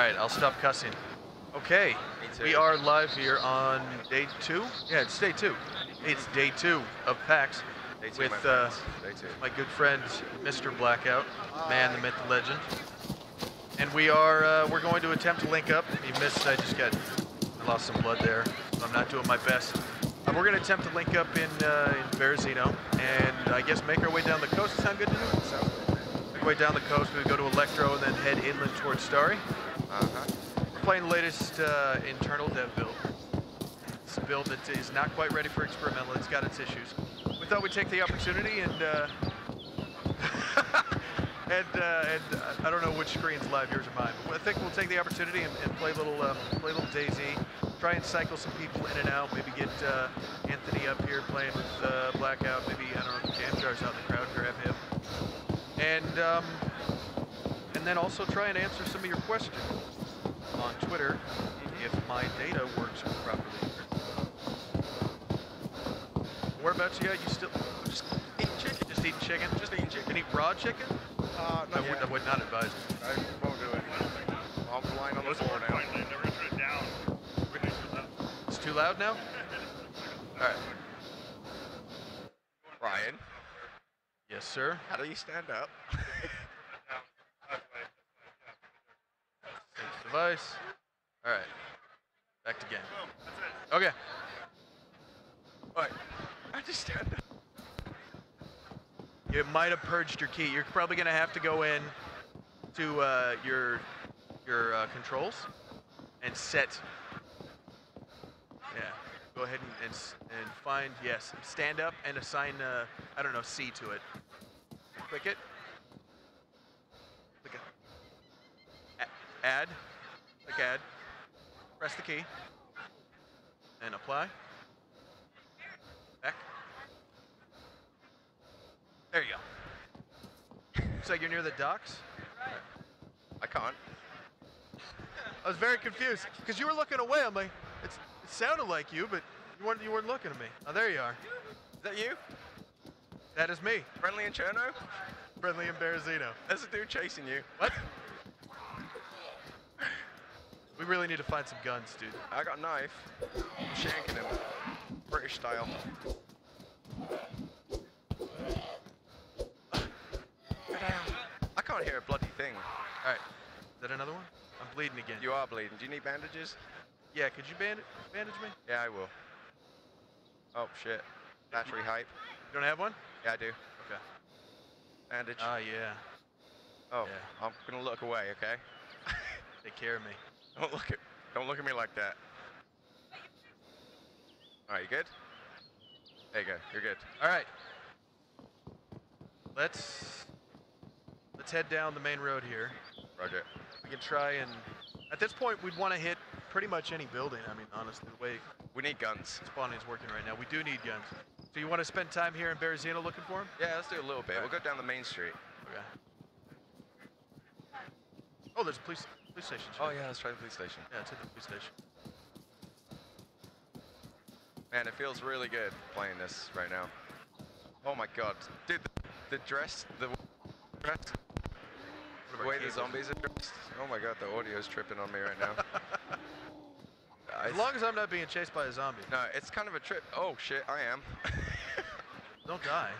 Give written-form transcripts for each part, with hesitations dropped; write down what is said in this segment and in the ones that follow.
Alright, I'll stop cussing. Okay, we are live here on day 2. Yeah, it's day 2. It's day 2 of PAX with my good friend, Mr. Blackout, man, the myth, the legend. And we're going to attempt to link up. You missed, I lost some blood there, so I'm not doing my best. We're going to attempt to link up in Barinovo, and I guess make our way down the coast. Sound good to you? Sounds good. Make our way down the coast, we go to Electro, and then head inland towards Starry. We're playing the latest internal dev build. It's a build that is not quite ready for experimental. It's got its issues. We thought we'd take the opportunity and I don't know which screen's live, yours or mine. But I think we'll take the opportunity and play a little DayZ. Try and cycle some people in and out. Maybe get Anthony up here playing with Blackout. Maybe, I don't know, if Jamjar's out in the crowd, grab him. And then also try and answer some of your questions on Twitter if my data works properly. Whereabouts you at? You still just eating chicken? Just eating chicken? Just eating chicken? Eat raw chicken? I would not advise it. I won't do it. I'm lying on the floor now. It's too loud now? Alright. Ryan? Yes, sir? How do you stand up? Device. Alright. Back to game. Okay. Alright. I just stand up. You might have purged your key. You're probably going to have to go in to your controls and set. Yeah. Go ahead and find, yes, stand up and assign, I don't know, C to it. Click it. Click it. Add. Click add. Press the key. And apply. Back. There you go. Looks like you're near the docks. I can't. I was very confused because you were looking away. I'm like, it sounded like you, but you weren't looking at me. Oh, there you are. Is that you? That is me. Friendly in Cherno? Friendly in Barinovo. There's a dude chasing you. What? We really need to find some guns, dude. I got a knife. I'm shanking him. British style. I can't hear a bloody thing. Alright. Is that another one? I'm bleeding again. You are bleeding. Do you need bandages? Yeah, could you bandage me? Yeah, I will. Oh, shit. Battery hype. You don't have one? Yeah, I do. Okay. Bandage. Yeah. Oh, yeah. I'm gonna look away, okay? Take care of me. Don't look at me like that. Alright, you good? There you go, you're good. Alright. Let's head down the main road here. Roger. We can try and, at this point, we'd want to hit pretty much any building. I mean, honestly, the way we need guns. Spawning's working right now. We do need guns. So you want to spend time here in Barinovo looking for them? Yeah, let's do a little bit. We'll go down the main street. Okay. Oh, there's a police station. Oh yeah, let's try the police station. Yeah, let's hit the police station. Man, it feels really good playing this right now. Oh my god. Dude, the way the zombies are dressed. Oh my god, the audio's tripping on me right now. As long as I'm not being chased by a zombie. No, it's kind of a trip. Oh shit, I am. Don't die.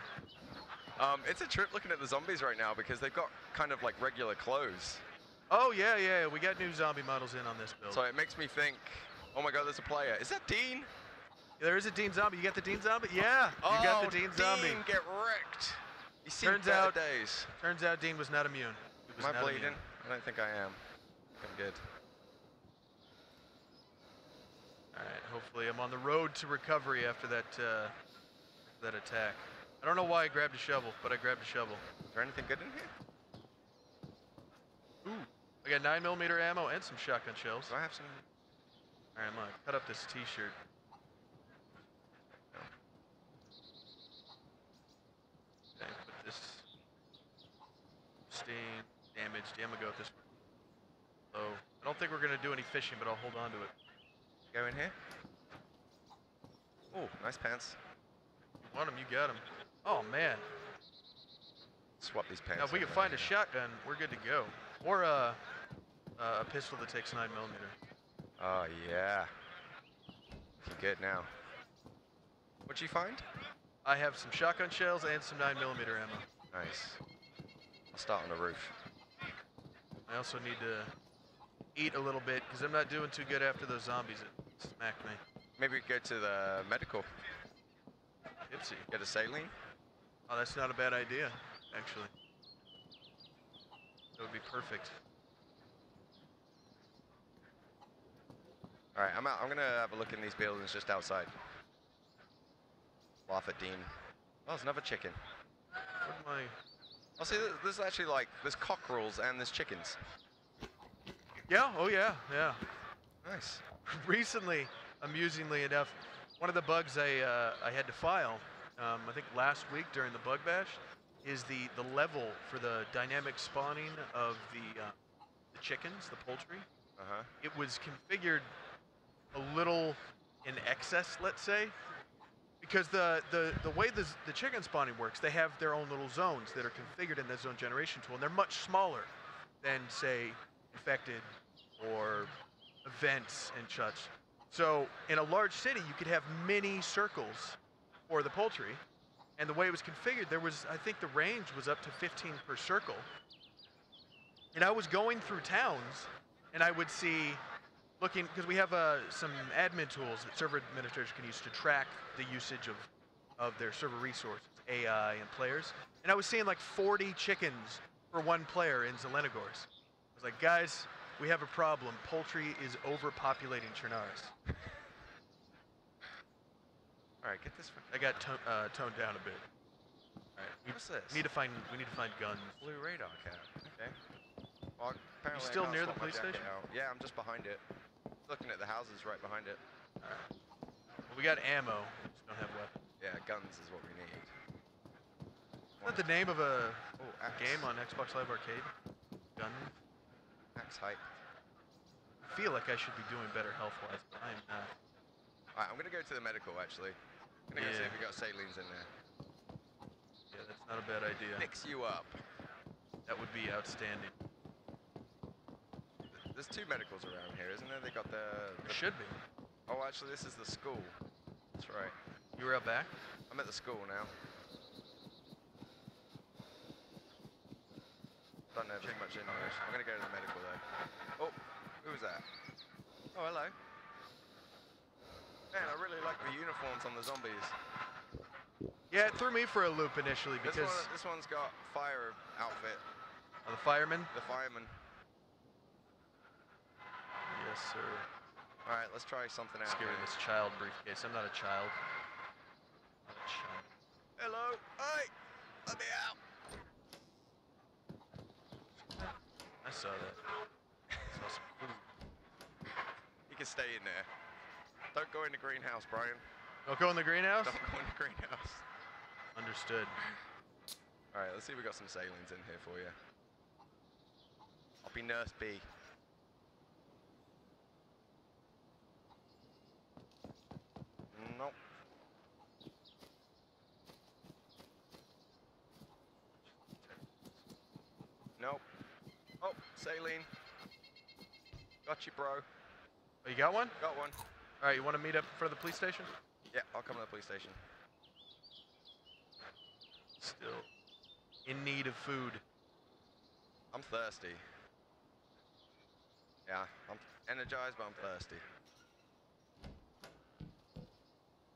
It's a trip looking at the zombies right now because they've got kind of like regular clothes. Oh yeah, we got new zombie models in on this build. So it makes me think, oh my god, there's a player. Is that Dean? Yeah, there is a Dean zombie. You got the Dean zombie? Yeah, you got the Dean zombie. Dean, get wrecked. You see turns out Dean was not immune. Am I bleeding? I don't think I am. I'm good. Alright, hopefully I'm on the road to recovery after that attack. I don't know why I grabbed a shovel, but I grabbed a shovel. Is there anything good in here? Ooh, I got 9mm ammo and some shotgun shells. Do I have some? Alright, I'm gonna cut up this t-shirt. Okay, put this steam, damage, I'm gonna go with this one. So, I don't think we're gonna do any fishing, but I'll hold on to it. Go in here. Oh, nice pants. You want them, you got them. Oh man. Swap these pants. Now if we can find a shotgun, we're good to go. Or a pistol that takes 9mm. Oh yeah. You're good now. What'd you find? I have some shotgun shells and some 9mm ammo. Nice. I'll start on the roof. I also need to eat a little bit because I'm not doing too good after those zombies that smacked me. Maybe we go to the medical. Ipsy. Get a saline? Oh, that's not a bad idea, actually. That would be perfect. All right, I'm out. I'm gonna have a look in these buildings just outside. Laugh at Dean. Oh, there's another chicken. What am I? Oh, see, there's actually like, there's cockerels and there's chickens. Yeah, oh yeah, yeah. Nice. Recently, amusingly enough, one of the bugs I had to file, I think last week during the bug bash, is the level for the dynamic spawning of the chickens, the poultry. Uh-huh. It was configured a little in excess, let's say, because the way the chicken spawning works, they have their own little zones that are configured in the zone generation tool, and they're much smaller than, say, infected or events and such. So in a large city, you could have many circles for the poultry, and the way it was configured, there was, I think the range was up to 15 per circle. And I was going through towns, and I would see, looking, because we have some admin tools that server administrators can use to track the usage of their server resources, AI and players. And I was seeing like 40 chickens for one player in Zelenogorsk. I was like, guys, we have a problem. Poultry is overpopulating Chernaris. All right, get this. I got toned down a bit. All right, What's this? We need to find guns. Blue radar cap. Okay. Well, apparently You still I can't near the swap my police jacket station? out. Yeah, I'm just behind it. Looking at the houses right behind it. All right. Well, we got ammo. We just don't have weapons. Yeah, guns is what we need. Is that the name of a Axe. game on Xbox Live Arcade? Gun? Axe hype. I feel like I should be doing better health-wise, but I'm not. Alright, I'm gonna go to the medical actually. I'm gonna go see if we got salines in there. Yeah, that's not a bad idea. Fix you up. That would be outstanding. There's two medicals around here, isn't there? They got the There should be. Oh, actually, this is the school. That's right. You were out back? I'm at the school now. Don't know too much in there. I'm gonna go to the medical though. Oh, who was that? Oh, hello. Man, I really like the uniforms on the zombies. Yeah, it threw me for a loop initially because... This one's got fire outfit. Oh, the fireman? The fireman. Yes, sir. Alright, let's try something out. Scaring this child briefcase. I'm not a child. Not a child. Hello. Hey! Let me out! I saw that. Saw some food. You can stay in there. Don't go in the greenhouse, Brian. Don't go in the greenhouse? Don't go in the greenhouse. Understood. Alright, let's see if we got some salines in here for you. I'll be Nurse B. Nope. Nope. Oh, saline. Got you, bro. Oh, you got one? Got one. All right, you want to meet up in front of the police station? Yeah, I'll come to the police station. Still in need of food. I'm thirsty. Yeah, I'm energized, but I'm thirsty.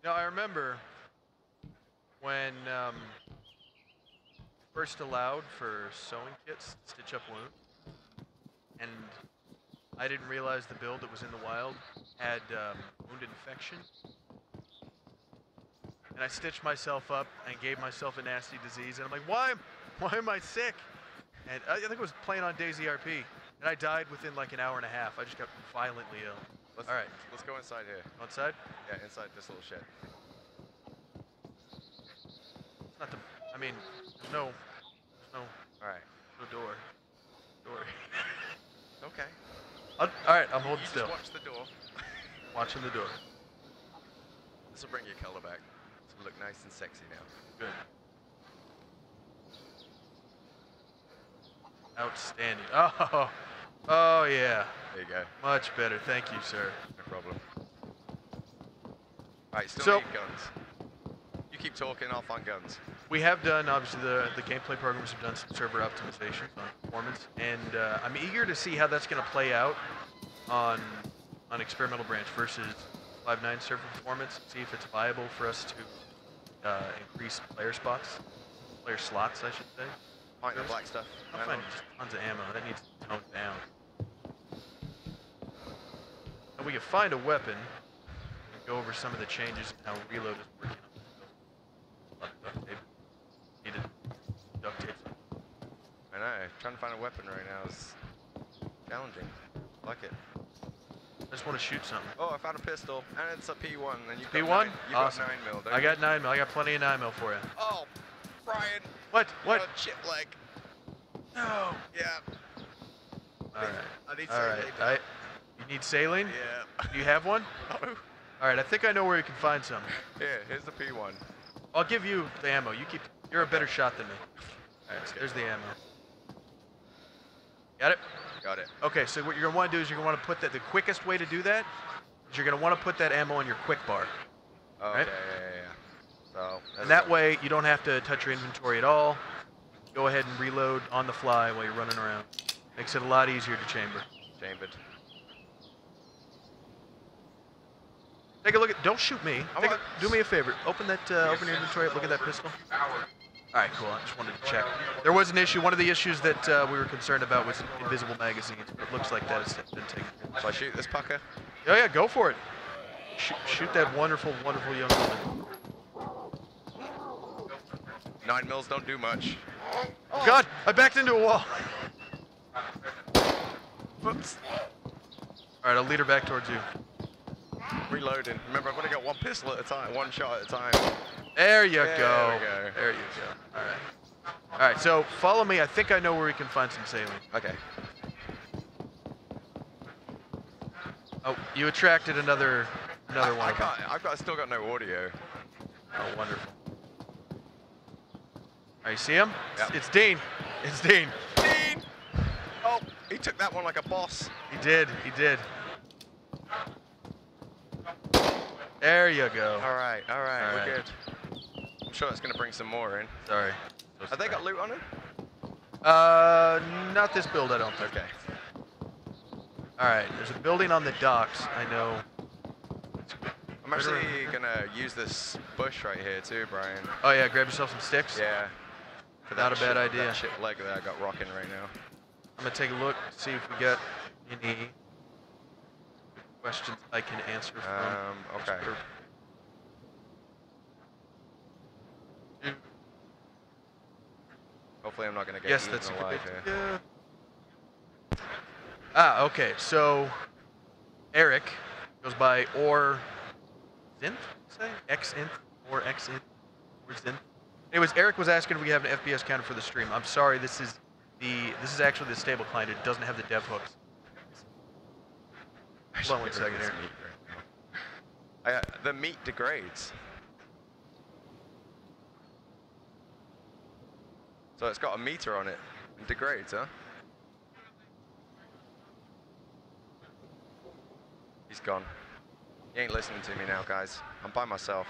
You know, I remember when first allowed for sewing kits to stitch up wounds, and I didn't realize the build that was in the wild had wound infection. And I stitched myself up and gave myself a nasty disease, and I'm like, why am I sick? And I think it was playing on DayZ RP, and I died within like an hour and a half. I just got violently ill. All right. Let's go inside here. Outside? Yeah, inside this little shed. It's not the, I mean, there's no, All right. no door. Okay. All right, I'm holding You still. just watch the door. Watching the door. This will bring your color back. This will look nice and sexy now. Good. Outstanding. Oh, Oh, yeah. There you go. Much better. Thank you, sir. No problem. Alright, still So, need guns. You keep talking, I'll find guns. We have done, obviously, the gameplay programs have done some server optimization on performance, and I'm eager to see how that's going to play out on Experimental Branch versus 5.9 server performance, see if it's viable for us to increase player slots, I should say. Find the black stuff. I'll find just tons of ammo. That needs to tone down. And we can find a weapon and go over some of the changes and how reload is working. Duct tape. Needed duct tape. I know. Trying to find a weapon right now is challenging. I like it. I just want to shoot something. Oh, I found a pistol, and it's a P1. And you've P1? got Awesome. 9 mil. I got 9 mil. I got plenty of 9 mil for you. Oh, Brian. What? What? Oh, chip leg. No. Yeah. All right. I need All saline. right. You need saline? Yeah. Do you have one? No. All right. I think I know where you can find some. Here, here's the P1. I'll give you the ammo. You're a better shot than me. All right. There's the ammo. Got it? Got it. Okay. So what you're gonna want to do is you're gonna want to put that. The quickest way to do that is you're gonna want to put that ammo in your quick bar. Okay. Right? Yeah. So. And that way you don't have to touch your inventory at all. Go ahead and reload on the fly while you're running around. Makes it a lot easier to chamber. Chambered. Take a look at. Don't shoot me. Do me a favor. Open that. Open your inventory up. Look at that pistol. All right, cool. I just wanted to check. There was an issue. One of the issues that we were concerned about was invisible magazines. But it looks like that has been taken care of. So I shoot this pucker? Oh yeah, go for it. Shoot that wonderful, wonderful young woman. 9 mils don't do much. Oh God! I backed into a wall. Whoops. All right, I'll lead her back towards you. Reloading. Remember, I've only got one pistol at a time, one shot at a time. There you go. There we go. There you go. All right. All right. So follow me. I think I know where we can find some saline. Okay. Oh, you attracted another one. I've still got no audio. Oh, wonderful. All right, you see him? Yep. It's Dean. It's Dean. Dean! Oh, he took that one like a boss. He did. He did. There you go. All right. We're good. I'm sure that's going to bring some more in. Sorry. Have they got loot on it? Not this build, I don't think. Okay. All right, there's a building on the docks, I know. I'm actually going to use this bush right here too, Brian. Oh yeah, grab yourself some sticks? Yeah. Not a bad idea. That shit leg that I got rocking right now. I'm going to take a look, see if we got any questions I can answer from. Okay. Hopefully I'm not going to get eaten alive here. Yeah. Ah, okay. So Eric goes by or Zinth, say? X-Inth or X-Inth or Zinth. Anyways, Eric was asking if we have an FPS counter for the stream. I'm sorry, this is actually the stable client. It doesn't have the dev hooks. Hold on 1 second here. The meat degrades. So it's got a meter on it. It degrades, huh? He's gone. He ain't listening to me now, guys. I'm by myself.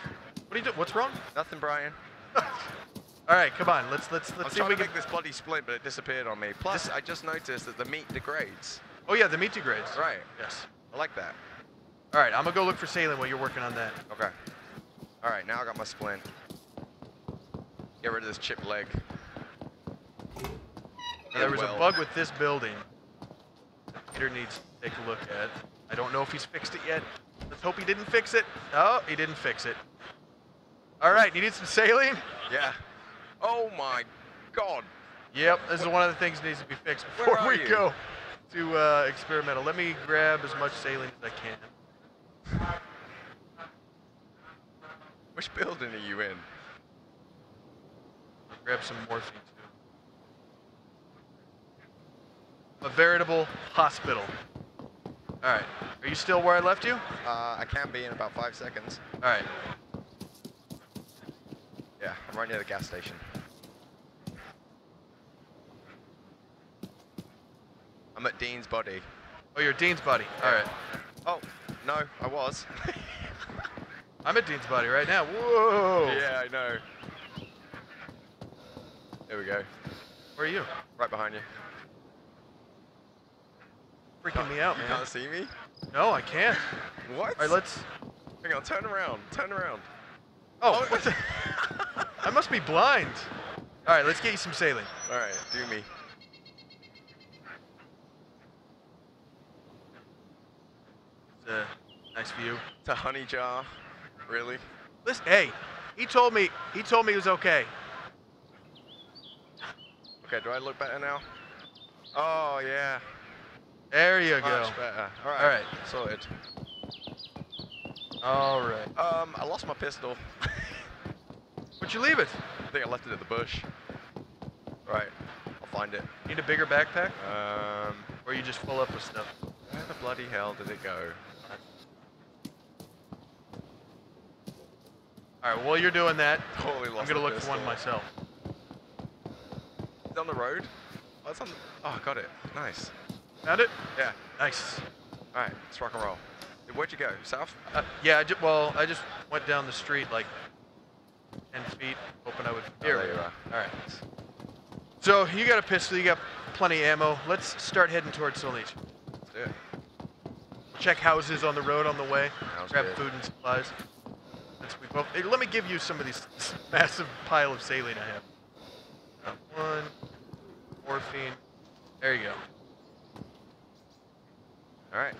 What are you doing? What's wrong? Nothing, Brian. All right, come on. Let's I'm see if trying we to can make this bloody split, but it disappeared on me. Plus, I just noticed that the meat degrades. Oh yeah, the meat degrades. Right. Yes. I like that. All right, I'm gonna go look for saline while you're working on that. Okay. All right, now I got my splint. Get rid of this chip leg. Now, there was a bug with this building that Peter needs to take a look at. I don't know if he's fixed it yet. Let's hope he didn't fix it. Oh, he didn't fix it. All right, you need some saline? Yeah. Oh my God. Yep, this is one of the things that needs to be fixed before we go to experimental. Let me grab as much saline as I can. Which building are you in? Grab some morphine too. A veritable hospital. All right, are you still where I left you? I can be in about 5 seconds. All right. Yeah, I'm right near the gas station. I'm I'm at Dean's body. Oh, you're Dean's buddy. All right. Oh, no, I was. I'm at Dean's body right now. Whoa. Yeah, I know. There we go. Where are you? Right behind you. Freaking me out, you man. You can't see me? No, I can't. What? All right, let's... Hang on, turn around. Turn around. Oh, what the... I must be blind. All right, let's get you some sailing. All right, do me. It's a nice view. It's a honey jar. Really? Listen, hey, he told me it was okay. Okay, do I look better now? Oh, yeah. There you go. Much better. All right. All right. Sorted. All right. I lost my pistol. Where'd you leave it? I think I left it at the bush. Right. I'll find it. Need a bigger backpack? Or you just full up with stuff? Where the bloody hell did it go? All right, while you're doing that, Totally lost I'm gonna the look pistol. for one myself. It's on the road. Oh, it's on. Oh, got it. Nice. Found it? Yeah. Nice. All right, let's rock and roll. Where'd you go? South? Yeah, I just went down the street like 10 feet, hoping I would. Here there we you go. are. All right. So you got a pistol, you got plenty of ammo. Let's start heading towards Solnice. Let's do it. Check houses on the road on the way. Sounds Grab good. food and supplies. Hey, let me give you some of these massive pile of saline I have. One, morphine. There you go. All right.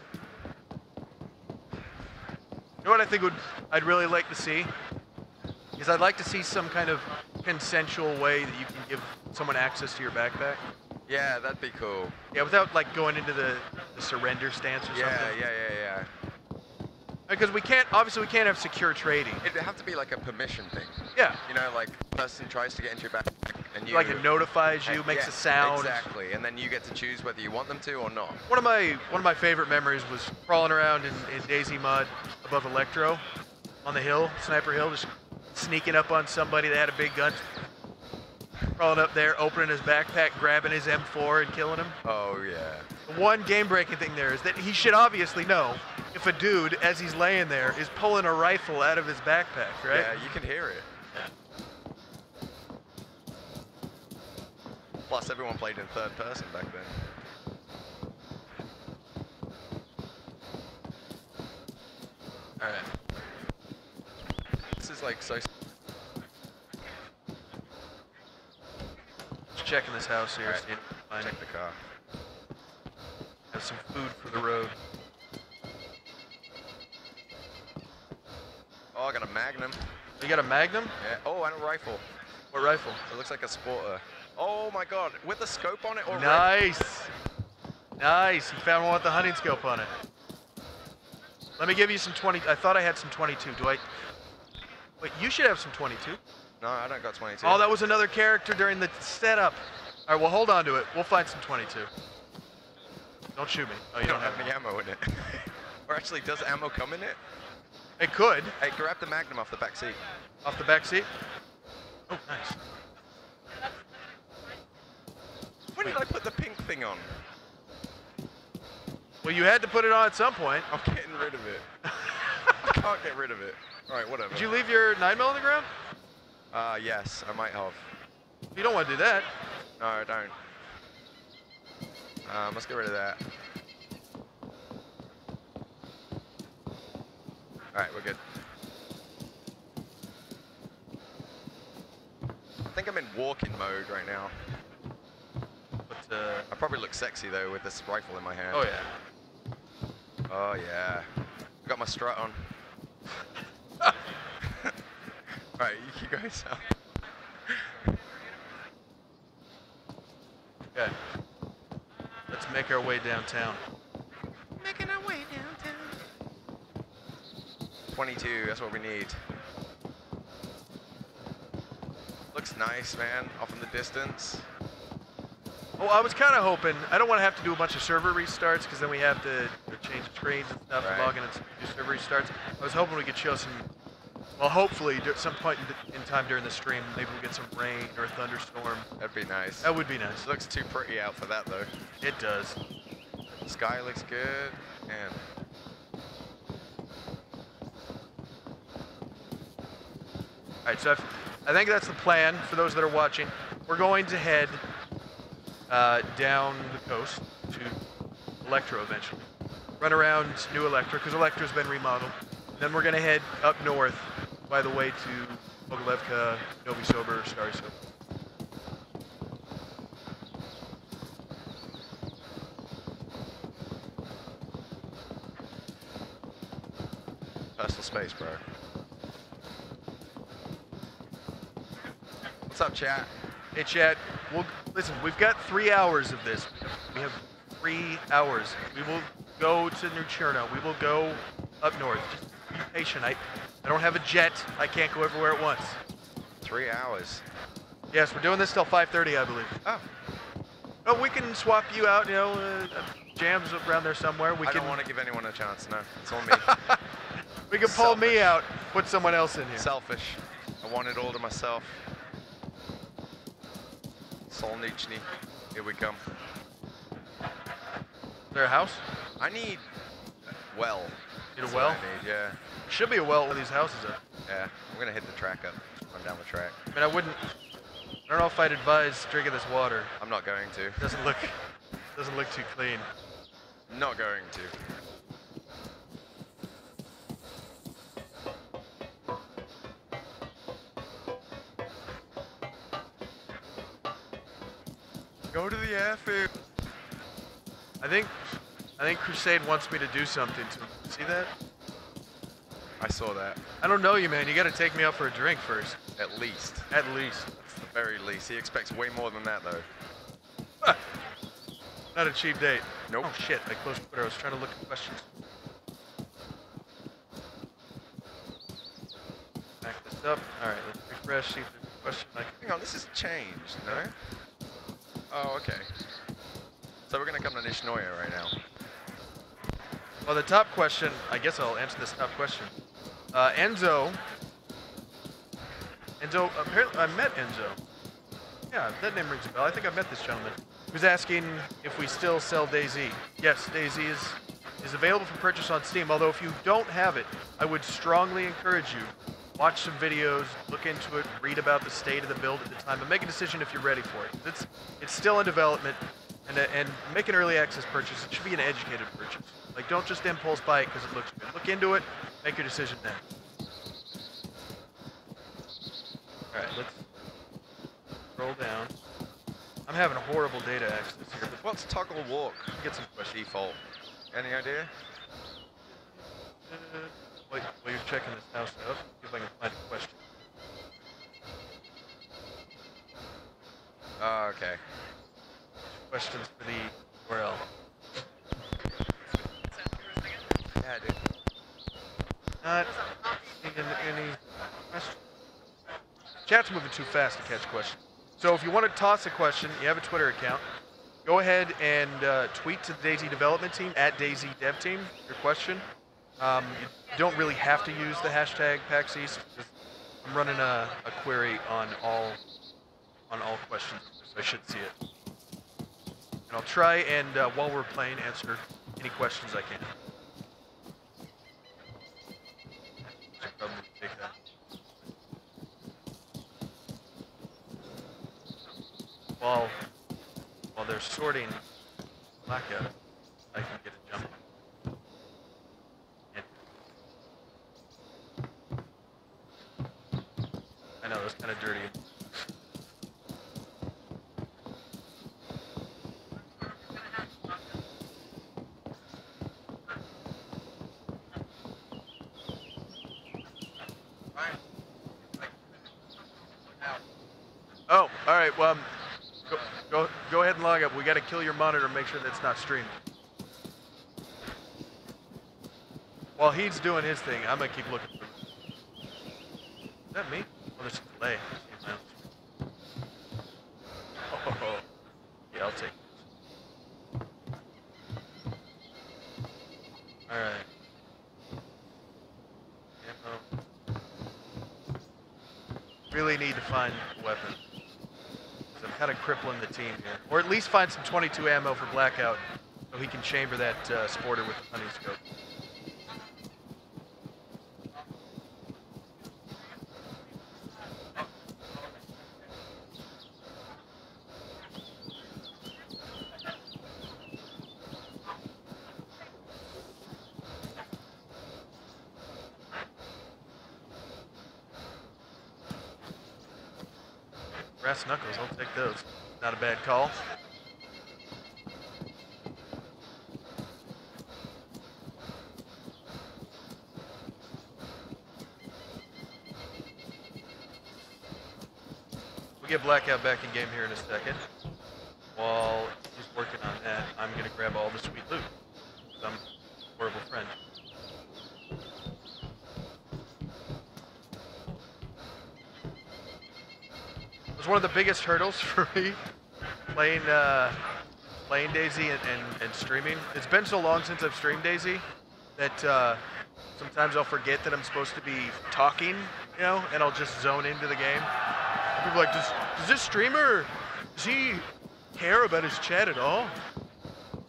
You know what I think I'd really like to see? Is I'd like to see some kind of consensual way that you can give someone access to your backpack. Yeah, that'd be cool. Yeah, without like going into the surrender stance or something. Yeah. Because obviously we can't have secure trading. It'd have to be like a permission thing. Yeah. You know, like person tries to get into your backpack and you... Like it notifies you, makes yeah, a sound. Exactly, and then you get to choose whether you want them to or not. One of my favorite memories was crawling around in DayZ mud above Electro on the hill, Sniper Hill, just sneaking up on somebody that had a big gun. Crawling up there, opening his backpack, grabbing his M4 and killing him. Oh, yeah. The one game-breaking thing there is that he should obviously know if a dude, as he's laying there, is pulling a rifle out of his backpack, right? Yeah, you can hear it. Plus, everyone played in third person back then. All right. This is like so... Just checking this house here. Right. See if I can Check the car. have some food for the road. Oh, I got a Magnum. You got a Magnum? Yeah. Oh, and a rifle. What rifle? It looks like a Sporter. Oh my god, with the scope on it already? Nice. Nice. You found one with the hunting scope on it. Let me give you some 20. I thought I had some 22. Do I? Wait, you should have some 22. No, I don't got 22. Oh, that was another character during the setup. All right, well, hold on to it. We'll find some 22. Don't shoot me. Oh, you don't have any ammo in it. Or actually, does ammo come in it? It could. Hey, grab the Magnum off the back seat. Off the back seat? Oh, nice. When did I put the pink thing on? Well, you had to put it on at some point. I'm getting rid of it. I can't get rid of it. All right, whatever. Did you leave your 9mm on the ground? Yes, I might have. You don't want to do that. No, I don't. Let's get rid of that. All right, we're good. I think I'm in walking mode right now. But, I probably look sexy though with this rifle in my hand. oh yeah. Oh yeah. I got my strut on. Alright, you guys out. Okay. Let's make our way downtown. Making our way downtown. 22, that's what we need. Looks nice, man, off in the distance. Oh, I was kind of hoping, I don't want to have to do a bunch of server restarts because then we have to change screens and stuff and log in and do server restarts. I was hoping we could show some, well, hopefully at some point in time during the stream, maybe we'll get some rain or a thunderstorm. That'd be nice. That would be nice. It looks too pretty out for that though. It does. Sky looks good, and All right, so I think that's the plan for those that are watching. We're going to head down the coast to Electro eventually. Run around new Electro, because Electro's been remodeled. Then we're going to head up north by the way to Tolga, Novi Sober, Stary Sober. personal space, bro. What's up, chat? Hey, chat. Listen, we've got 3 hours of this. We have 3 hours. We will go to New Cherno. We will go up north. Just be patient. I don't have a jet. I can't go everywhere at once. 3 hours. Yes, we're doing this till 5:30, I believe. Oh. Oh, we can swap you out. You know, Jam's around there somewhere. I don't want to give anyone a chance. No, it's all me. We can pull me out. Put someone else in here. Selfish. I want it all to myself. Solnichny. Here we come. Is there a house? I need well. Need a well? I need, yeah. Should be a well where these houses are. Yeah, I'm gonna hit the track up. Run down the track. I mean, I don't know if I'd advise drinking this water. I'm not going to. Doesn't look too clean. Not going to. Go to the airfield. I think Crusade wants me to do something to him. See that? I saw that. I don't know you, man. You gotta take me out for a drink first. At least. At least. At the very least. He expects way more than that, though. Not a cheap date. Nope. Oh shit, I closed Twitter. I was trying to look at questions. Back this up. Alright, let's refresh, see if there's a question I can... Hang on, this has changed, no? Oh, okay. So we're gonna come to Nishnoya right now. Well, the top question, I guess I'll answer this top question. Enzo, apparently I met Enzo. Yeah, that name rings a bell. I think I met this gentleman. He was asking if we still sell DayZ. Yes, DayZ is available for purchase on Steam, although if you don't have it, I would strongly encourage you, watch some videos, look into it, read about the state of the build at the time, and make a decision if you're ready for it. It's still in development, and make an early access purchase. It should be an educated purchase. Like, don't just impulse buy it because it looks good. Look into it, make your decision then. Alright, let's scroll down. I'm having horrible data access here. But What's toggle walk? get some questions. Default. Any idea? While you're checking this house out, see if I can find a question. Oh, okay. Questions for the URL. Yeah, dude. Not seeing any questions. Chat's moving too fast to catch questions. So if you want to toss a question, you have a Twitter account, go ahead and tweet to the DayZ development team at DayZ Dev Team your question. You don't really have to use the hashtag PAX East. I'm running a query on all questions, so I should see it. And I'll try and while we're playing, answer any questions I can. Should probably take that. While they're sorting blackout, I can get a jump. I know, that's kind of dirty. Oh, all right. Well, go ahead and log up. We got to kill your monitor and make sure that's not streamed. While he's doing his thing, I'm gonna keep looking. Is that me? Oh, there's a delay. Oh, yeah, I'll take this. All right. Really need to find a weapon. I'm kind of crippling the team here. Or at least find some 22 ammo for Blackout, so he can chamber that sporter with the honey scope. Brass knuckles, I'll take those. Not a bad call. We'll get Blackout back in game here in a second. While he's working on that, I'm gonna grab all the sweet loot. I'm a horrible friend. It was one of the biggest hurdles for me playing DayZ and streaming. It's been so long since I've streamed DayZ that sometimes I'll forget that I'm supposed to be talking, you know, and I'll just zone into the game. People are like, does this streamer, does he care about his chat at all?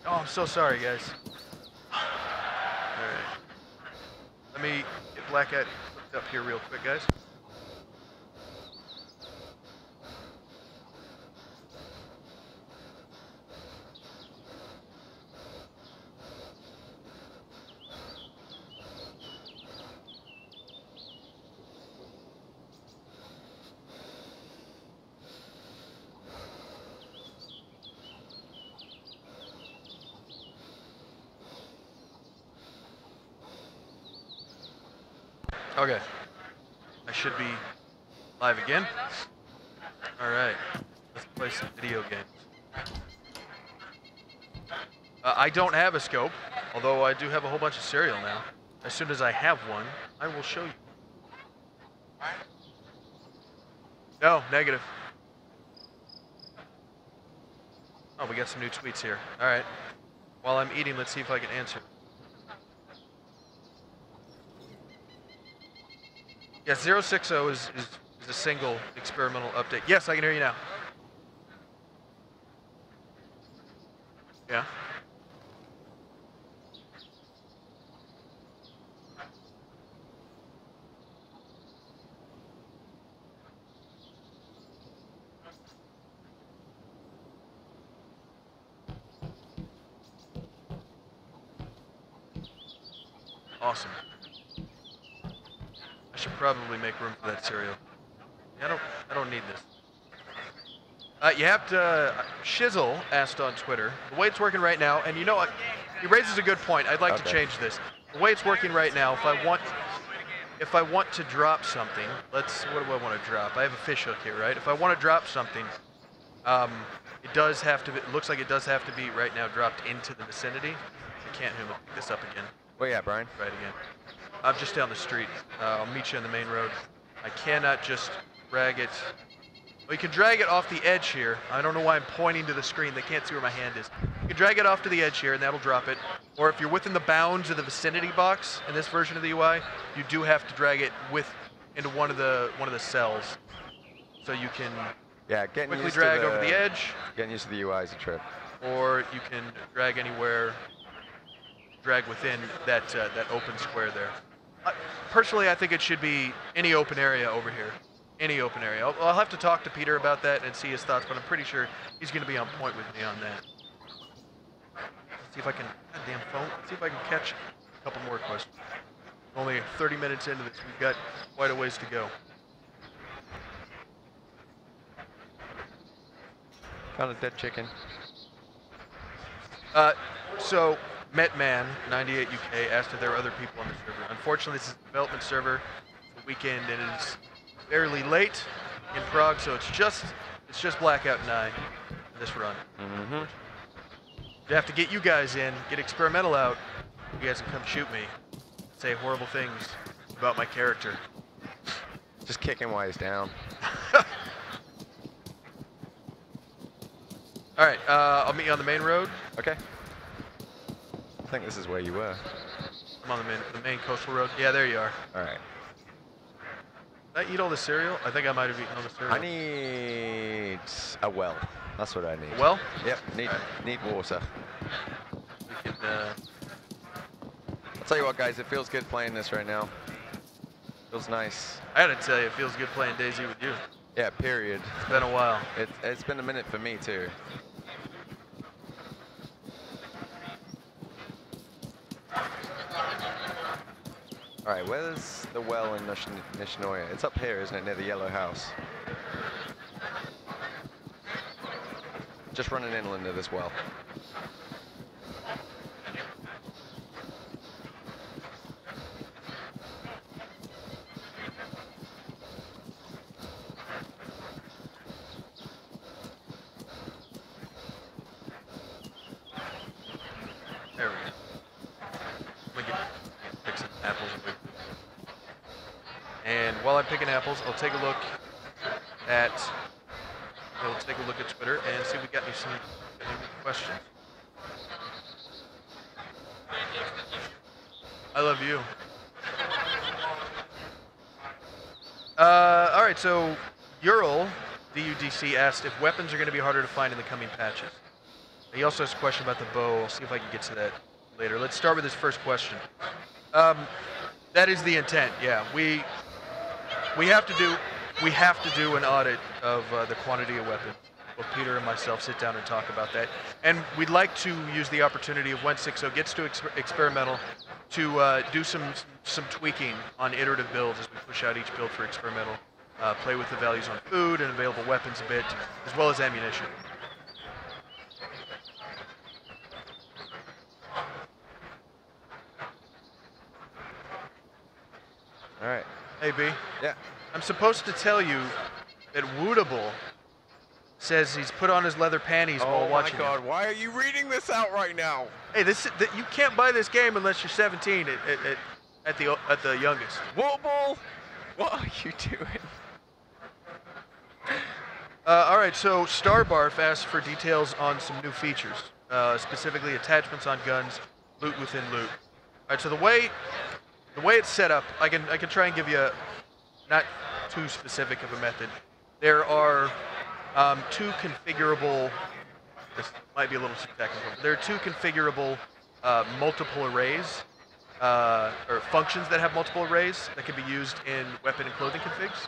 Oh, I'm so sorry, guys. All right. Let me get Blackout hooked up here real quick, guys. Okay, I should be live again. All right, let's play some video games. I don't have a scope, although I do have a whole bunch of cereal now. As soon as I have one, I will show you. No, negative. Oh, we got some new tweets here. All right, while I'm eating, let's see if I can answer. Yeah, 060 is a single experimental update. Yes, I can hear you now. Yeah. Awesome. I should probably make room for that cereal. Yeah, I don't need this. You have to. Shizzle asked on Twitter the way it's working right now, and you know what? He raises a good point. I'd like to change this. The way it's working right now, if I want to drop something, what do I want to drop? I have a fish hook here, right? If I want to drop something, it does have to. It looks like it does have to be right now dropped into the vicinity. I can't pick this up again. Where you at, Brian? Right again. I'm just down the street. I'll meet you on the main road. I cannot just drag it. Well, you can drag it off the edge here. I don't know why I'm pointing to the screen. They can't see where my hand is. You can drag it off to the edge here, and that'll drop it. Or if you're within the bounds of the vicinity box in this version of the UI, you do have to drag it into one of the cells, so you can quickly drag over the edge. Getting used to the UI is a trip. Or you can drag anywhere. Drag within that open square there. Personally, I think it should be any open area over here. Any open area. I'll have to talk to Peter about that and see his thoughts, but I'm pretty sure he's going to be on point with me on that. Let's see if I can, goddamn phone, let's see if I can catch a couple more questions. Only 30 minutes into this, we've got quite a ways to go. Found a dead chicken. So, Metman98 UK asked if there were other people on the server. Unfortunately, this is a development server. It's the weekend and it's fairly late in Prague, so it's just Blackout and I for this run. Mm-hmm. You have to get you guys in, get experimental out. You guys can come shoot me, say horrible things about my character. Just kick him while he's down. All right, I'll meet you on the main road. Okay. I think this is where you were. I'm on the main coastal road. Yeah, there you are. All right. Did I eat all the cereal? I think I might have eaten all the cereal. I need a well. That's what I need. A well? Yep. Need water. can, I'll tell you what, guys, it feels good playing this right now. Feels nice. I gotta tell you, it feels good playing DayZ with you. Yeah, period. It's been a while. It's been a minute for me, too. All right, where's the well in Nishinoya? It's up here, isn't it, near the yellow house? Just running inland to this well. There we go. Let me pick some apples. And while I'm picking apples, I'll take a look at Twitter and see if we got any questions. I love you. All right, so Ural, DUDC, asked if weapons are going to be harder to find in the coming patches. He also has a question about the bow. I'll see if I can get to that later. Let's start with his first question. That is the intent. Yeah, we have to do an audit of the quantity of weapons. Both Peter and myself sit down and talk about that, and we'd like to use the opportunity of when 6.0 gets to experimental to do some tweaking on iterative builds as we push out each build for experimental. Play with the values on food and available weapons a bit, as well as ammunition. All right. Hey, B. Yeah. I'm supposed to tell you that Wootable says he's put on his leather panties while watching. Oh my God! Why are you reading this out right now? Hey, you can't buy this game unless you're 17 at the youngest. Wootable, what are you doing? All right, so Starbarf asked for details on some new features, specifically attachments on guns, loot within loot. All right, so the way it's set up, I can try and give you not too specific of a method. There are two configurable. This might be a little too technical. There are two configurable multiple arrays or functions that have multiple arrays that can be used in weapon and clothing configs.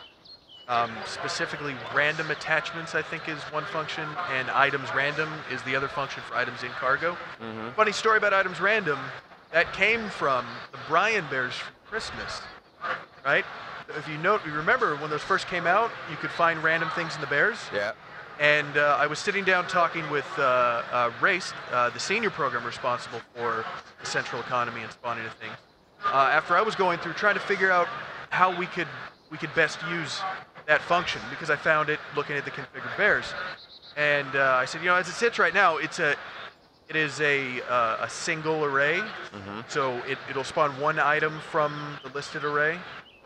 Specifically, random attachments, I think, is one function, and items random is the other function for items in cargo. Mm-hmm. Funny story about items random, that came from the Brian Bears for Christmas, right? If you remember when those first came out, you could find random things in the bears. Yeah. And I was sitting down talking with Race, the senior program responsible for the central economy and spawning of things. After I was going through trying to figure out how we could best use that function, because I found it looking at the configured bears, and I said, as it sits right now, it is a single array, so it'll spawn one item from the listed array.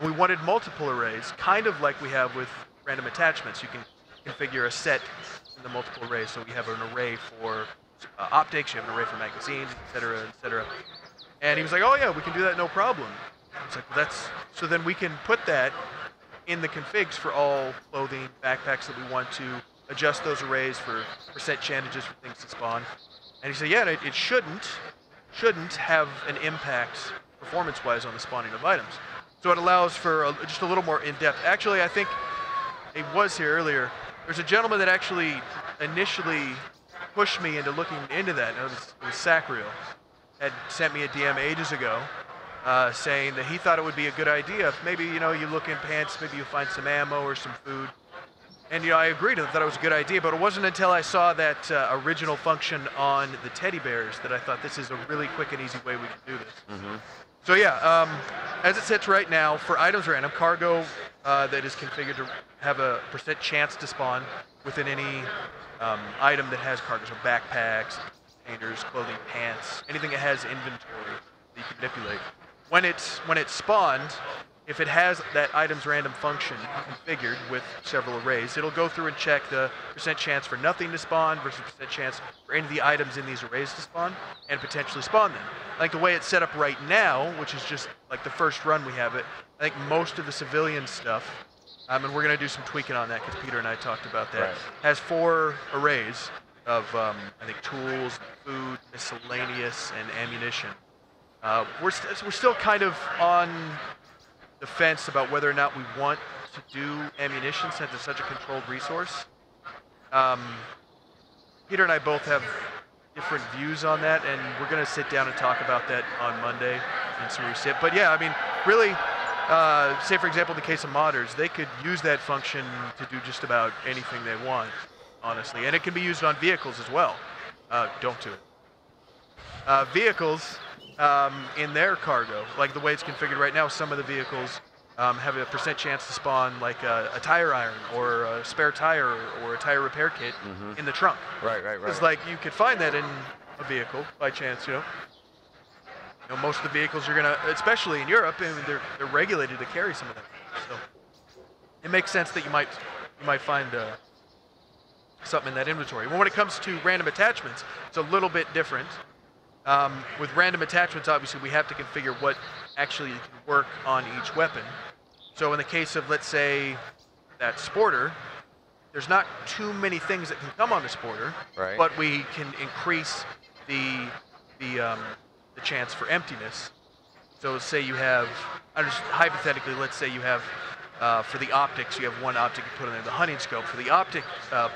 We wanted multiple arrays, kind of like we have with random attachments. You can configure a set in the multiple arrays, so we have an array for optics, you have an array for magazines, etc., etc. And he was like, "Oh yeah, we can do that, no problem." I was like, "Well, so then we can put that in the configs for all clothing, backpacks that we want to adjust those arrays for percent changes for things to spawn." And he said, "Yeah, it shouldn't have an impact performance-wise on the spawning of items." So it allows for just a little more in-depth. Actually, I think he was here earlier. There's a gentleman that actually initially pushed me into looking into that. It was Sacriel. Had sent me a DM ages ago saying that he thought it would be a good idea if maybe, you look in pants, maybe you find some ammo or some food. And, I agreed that it was a good idea, but it wasn't until I saw that original function on the teddy bears that I thought this is a really quick and easy way we can do this. Mm-hmm. So yeah, as it sits right now, for items random, cargo that is configured to have a percent chance to spawn within any item that has cargo, so backpacks, containers, clothing, pants, anything that has inventory that you can manipulate. When it's spawned, if it has that items random function configured with several arrays, it'll go through and check the percent chance for nothing to spawn versus percent chance for any of the items in these arrays to spawn and potentially spawn them. Like the way it's set up right now, which is just like the first run we have it, I think most of the civilian stuff, and we're going to do some tweaking on that because Peter and I talked about that, right, has 4 arrays. of I think tools, food, miscellaneous, and ammunition. We're still kind of on the fence about whether or not we want to do ammunition since it's such a controlled resource. Peter and I both have different views on that, and we're going to sit down and talk about that on Monday and see where we sit. But yeah, I mean, really, say for example, in the case of modders, they could use that function to do just about anything they want, honestly. And it can be used on vehicles as well. Don't do it. Vehicles, in their cargo, like the way it's configured right now, some of the vehicles have a % chance to spawn like a tire iron or a spare tire or a tire repair kit in the trunk. Right. It's like you could find that in a vehicle by chance, you know. Most of the vehicles you're gonna, especially in Europe, I mean, they're regulated to carry some of that. So it makes sense that you might find something in that inventory. Well, when it comes to random attachments, it's a little bit different. With random attachments, obviously, we have to configure what actually can work on each weapon. So in the case of, let's say, that sporter, there's not too many things that can come on the sporter, right, but we can increase the chance for emptiness. So say you have, hypothetically, let's say you have, for the optics, you have one optic you put in there, the hunting scope. For the optic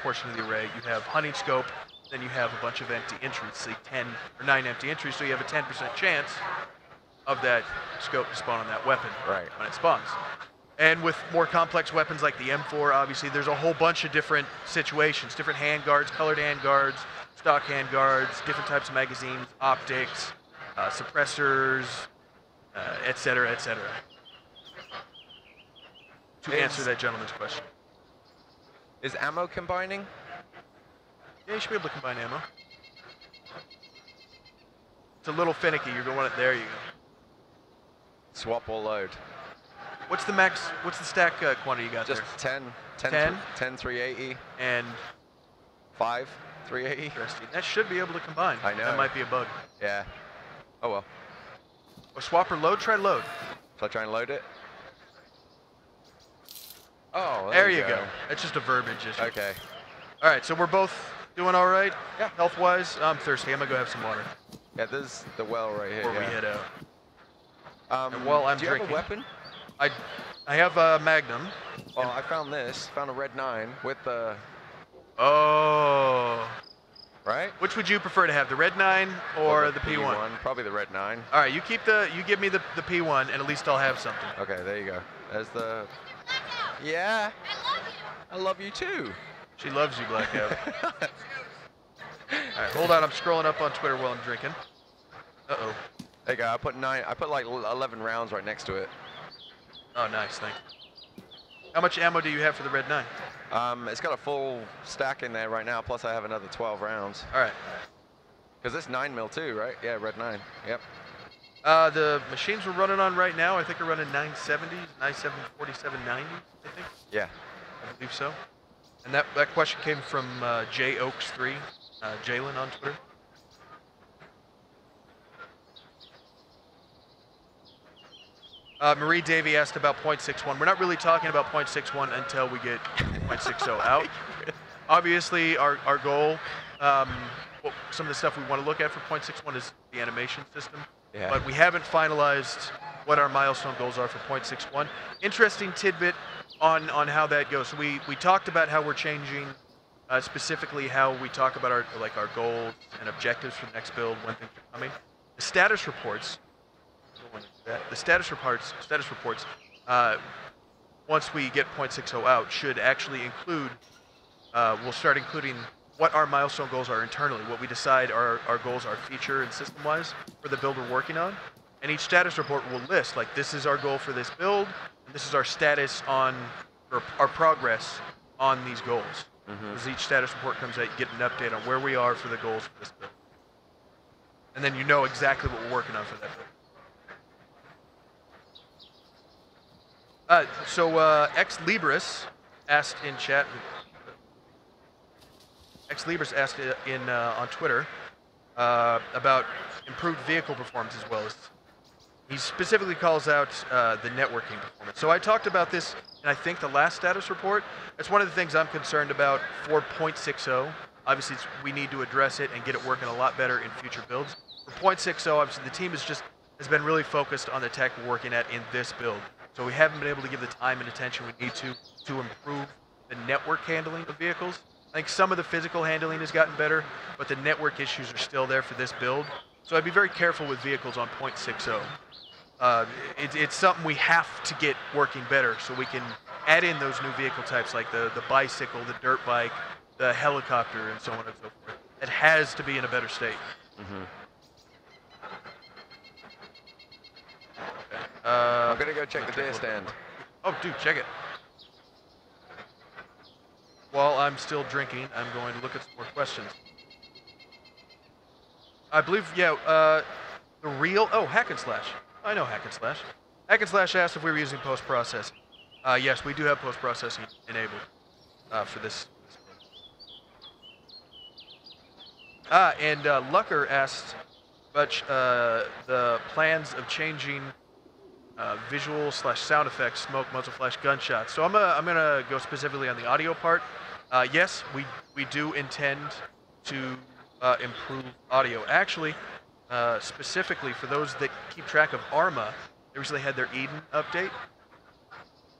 portion of the array, you have hunting scope, then you have a bunch of empty entries, say 10 or 9 empty entries, so you have a 10% chance of that scope to spawn on that weapon when it spawns. And with more complex weapons like the M4, obviously, there's a whole bunch of different situations, different handguards, colored handguards, stock handguards, different types of magazines, optics, suppressors, et cetera, et cetera. To answer that gentleman's question. Is ammo combining? Yeah, you should be able to combine ammo. It's a little finicky. You're going, there you go. Swap or load. What's the max, what's the stack quantity you got Just there? 10 380. And 5 380. Interesting. That should be able to combine. I know. That might be a bug. Yeah. Oh well. Or swap or load? Try load. Shall I try and load it? Oh, there you go. That's just a verbiage issue. Okay. All right, so we're both doing all right? Yeah. Health-wise? I'm thirsty. I'm going to go have some water. Yeah, there's the well right here. Before we head out. And while I'm do you drinking, have a weapon? I have a Magnum. Oh, I found this. Found a red 9 with the... Oh. Right? Which would you prefer to have, the red 9 or the P1? Probably the red 9. All right, you give me the P1, and at least I'll have something. Okay, there you go. There's the... Yeah. I love you too. She loves you, Blackout. All right, hold on. I'm scrolling up on Twitter while I'm drinking. Uh-oh. There you go. I put like 11 rounds right next to it. Oh, nice. Thanks. How much ammo do you have for the red 9? It's got a full stack in there right now, plus I have another 12 rounds. All right. Because it's 9mm too, right? Yeah, red 9. Yep. The machines we're running on right now, I think are running 970s, 974790s, I think. Yeah. I believe so. And that question came from JOaks3, Jalen on Twitter. Marie Davey asked about .61. We're not really talking about .61 until we get .60 out. Obviously, our goal, some of the stuff we want to look at for .61 is the animation system. Yeah. But we haven't finalized what our milestone goals are for .61. Interesting tidbit on how that goes. So we talked about how we're changing, specifically how we talk about our goals and objectives for the next build when things are coming. The status reports. The status reports, once we get .60 out, should actually include, we'll start including what our milestone goals are internally, what we decide our goals are feature and system-wise for the build we're working on. And each status report will list, like, this is our goal for this build, and this is our status on, or our progress on these goals. As each status report comes out, you get an update on where we are for the goals for this build. And then you know exactly what we're working on for that build. Ex Libris asked in chat. Ex Libris asked on Twitter about improved vehicle performance as well as. He specifically calls out the networking performance. So I talked about this in I think the last status report. That's one of the things I'm concerned about for .60. Obviously, we need to address it and get it working a lot better in future builds. For 0.60, obviously, the team has been really focused on the tech we're working at in this build. So we haven't been able to give the time and attention we need to improve the network handling of vehicles. I think some of the physical handling has gotten better, but the network issues are still there for this build. So I'd be very careful with vehicles on 0.60. It's something we have to get working better so we can add in those new vehicle types like the bicycle, the dirt bike, the helicopter, and so on and so forth. It has to be in a better state. Mm-hmm. I'm going to go check the deer stand. Oh, dude, check it. While I'm still drinking, I'm going to look at some more questions. I believe, yeah, the real, oh, Hack and Slash. I know Hack and Slash. Hack and Slash asked if we were using post-processing. Yes, we do have post-processing enabled for this. And Lucker asked about the plans of changing visual / sound effects, smoke, muzzle flash, gunshots. So I'm gonna go specifically on the audio part. Yes, we do intend to improve audio. Actually, specifically for those that keep track of Arma, they recently had their Eden update.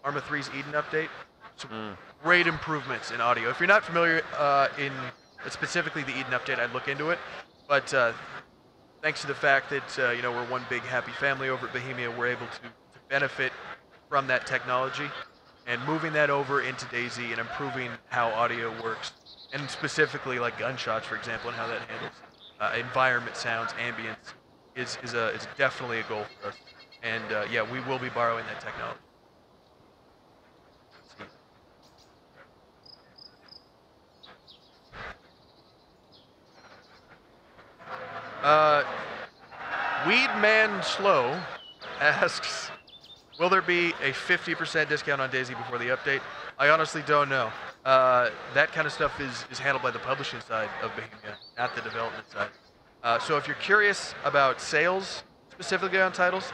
Arma 3's Eden update. Some great improvements in audio. If you're not familiar in specifically the Eden update, I'd look into it. But thanks to the fact that you know, we're one big happy family over at Bohemia, we're able to benefit from that technology and moving that over into DayZ and improving how audio works, and specifically like gunshots, for example, and how that handles environment sounds, ambience is definitely a goal for us. And yeah, we will be borrowing that technology. Weedman Slow asks, will there be a 50% discount on DayZ before the update? I honestly don't know. That kind of stuff is handled by the publishing side of Bohemia, not the development side. So if you're curious about sales specifically on titles,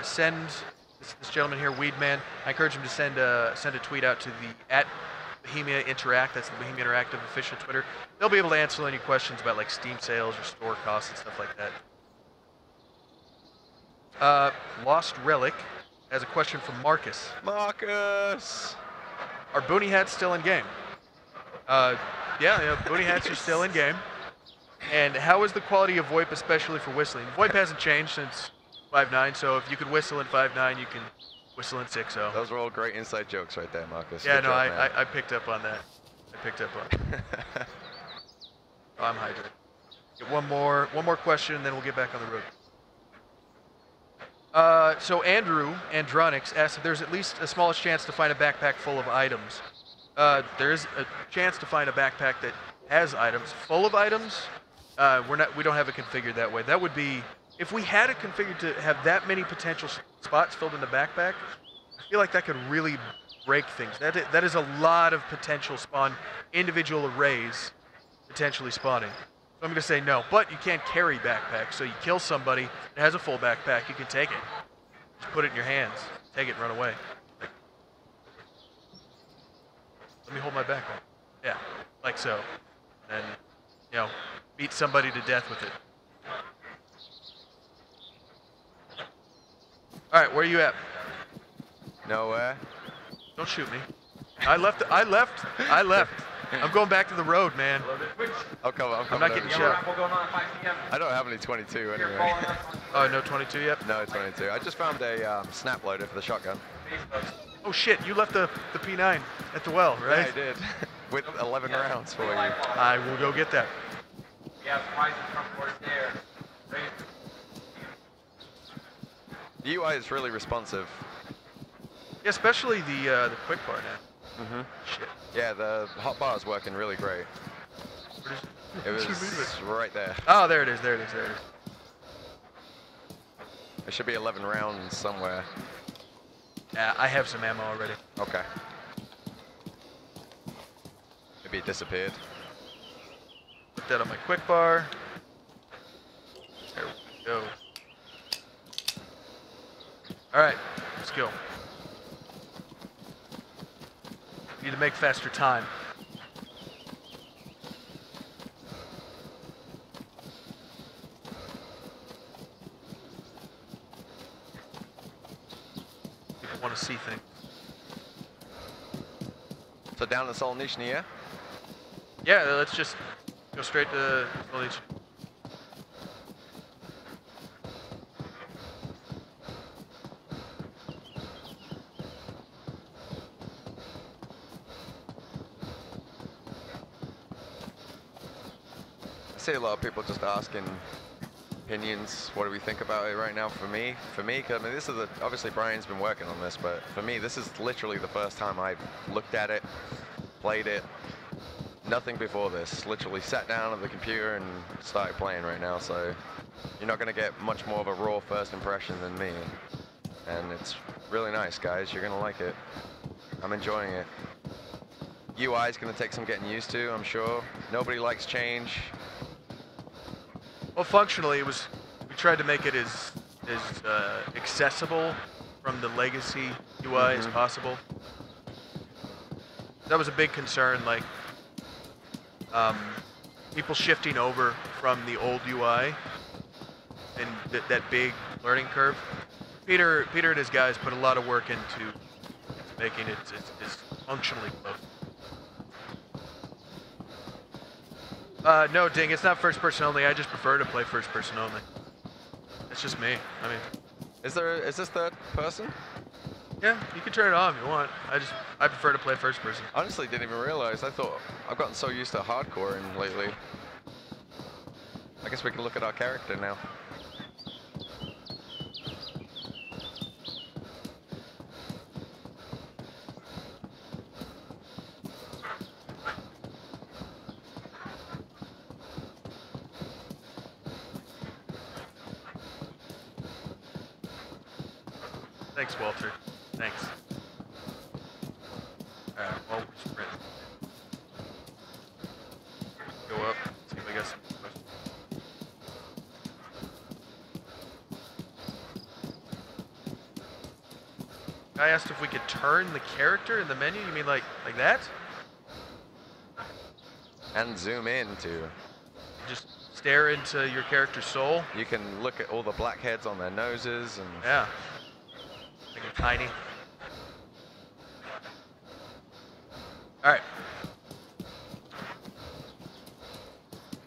send this gentleman here, Weedman. I encourage him to send a tweet out to the @Bohemia Interact. That's the Bohemia Interactive official Twitter. They'll be able to answer any questions about like Steam sales or store costs and stuff like that. Lost Relic has a question from Marcus. Marcus! Are boonie hats still in game? Yeah, boonie hats are still in game. And how is the quality of VoIP, especially for whistling? VoIP hasn't changed since 5.9, so if you could whistle in 5.9, you can whistle in 6.0. Those were all great inside jokes right there, Marcus. Yeah, Good no, job, I picked up on that. I picked up on it. Oh, I'm hydrated. Get one more question, and then we'll get back on the road. So Andrew Andronix asked if there's at least a smallest chance to find a backpack full of items. There is a chance to find a backpack that has items. Full of items, we don't have it configured that way. That would be, if we had it configured to have that many potential spots filled in the backpack, I feel like that could really break things. That is a lot of potential spawn, individual arrays potentially spawning. So I'm going to say no, but you can't carry backpacks. So you kill somebody that has a full backpack, you can take it. Just put it in your hands, take it and run away. Let me hold my backpack. Yeah, like so. And, you know, beat somebody to death with it. All right, where are you at? Nowhere. Don't shoot me. I left. I'm going back to the road, man. I'll come. I'm not getting shot. I don't have any 22 anyway. Oh, no 22 yet? No 22. I just found a snap loader for the shotgun. Oh shit, you left the P9 at the well, right? Yeah, I did. With 11 rounds for you. I will go get that. Yeah, prices from there. The UI is really responsive. Yeah, especially the quick bar now. Mm-hmm. Shit. Yeah, the hot bar is working really great. It was right there. Oh, there it is. There should be 11 rounds somewhere. Yeah, I have some ammo already. Okay. Maybe it disappeared. Put that on my quick bar. There we go. All right, let's go. Need to make faster time. want to see things. So down to Solnishny, yeah? Yeah, let's just go straight to Solnishny. I see a lot of people just asking opinions. What do we think about it right now? For me, 'cause I mean, this is obviously Brian's been working on this, but for me, this is literally the first time I've looked at it, played it. Nothing before this. Literally sat down at the computer and started playing right now. So you're not going to get much more of a raw first impression than me, and it's really nice, guys. You're going to like it. I'm enjoying it. UI is going to take some getting used to, I'm sure. Nobody likes change. Well, functionally, we tried to make it as accessible from the legacy UI as possible. That was a big concern, like people shifting over from the old UI and that big learning curve. Peter and his guys put a lot of work into making it as functionally close. No, Ding, it's not first person only. I just prefer to play first person only. It's just me. I mean, is this third person? Yeah, you can turn it on if you want. I prefer to play first person. Honestly, didn't even realize. I thought I've gotten so used to hardcore lately. I guess we can look at our character now. Thanks, Walter. Thanks. Alright, well, we sprint. Go up, see if I got some questions. I asked if we could turn the character in the menu. You mean like that? And zoom in too. Just stare into your character's soul. You can look at all the blackheads on their noses and... Yeah. Make it tiny. All right.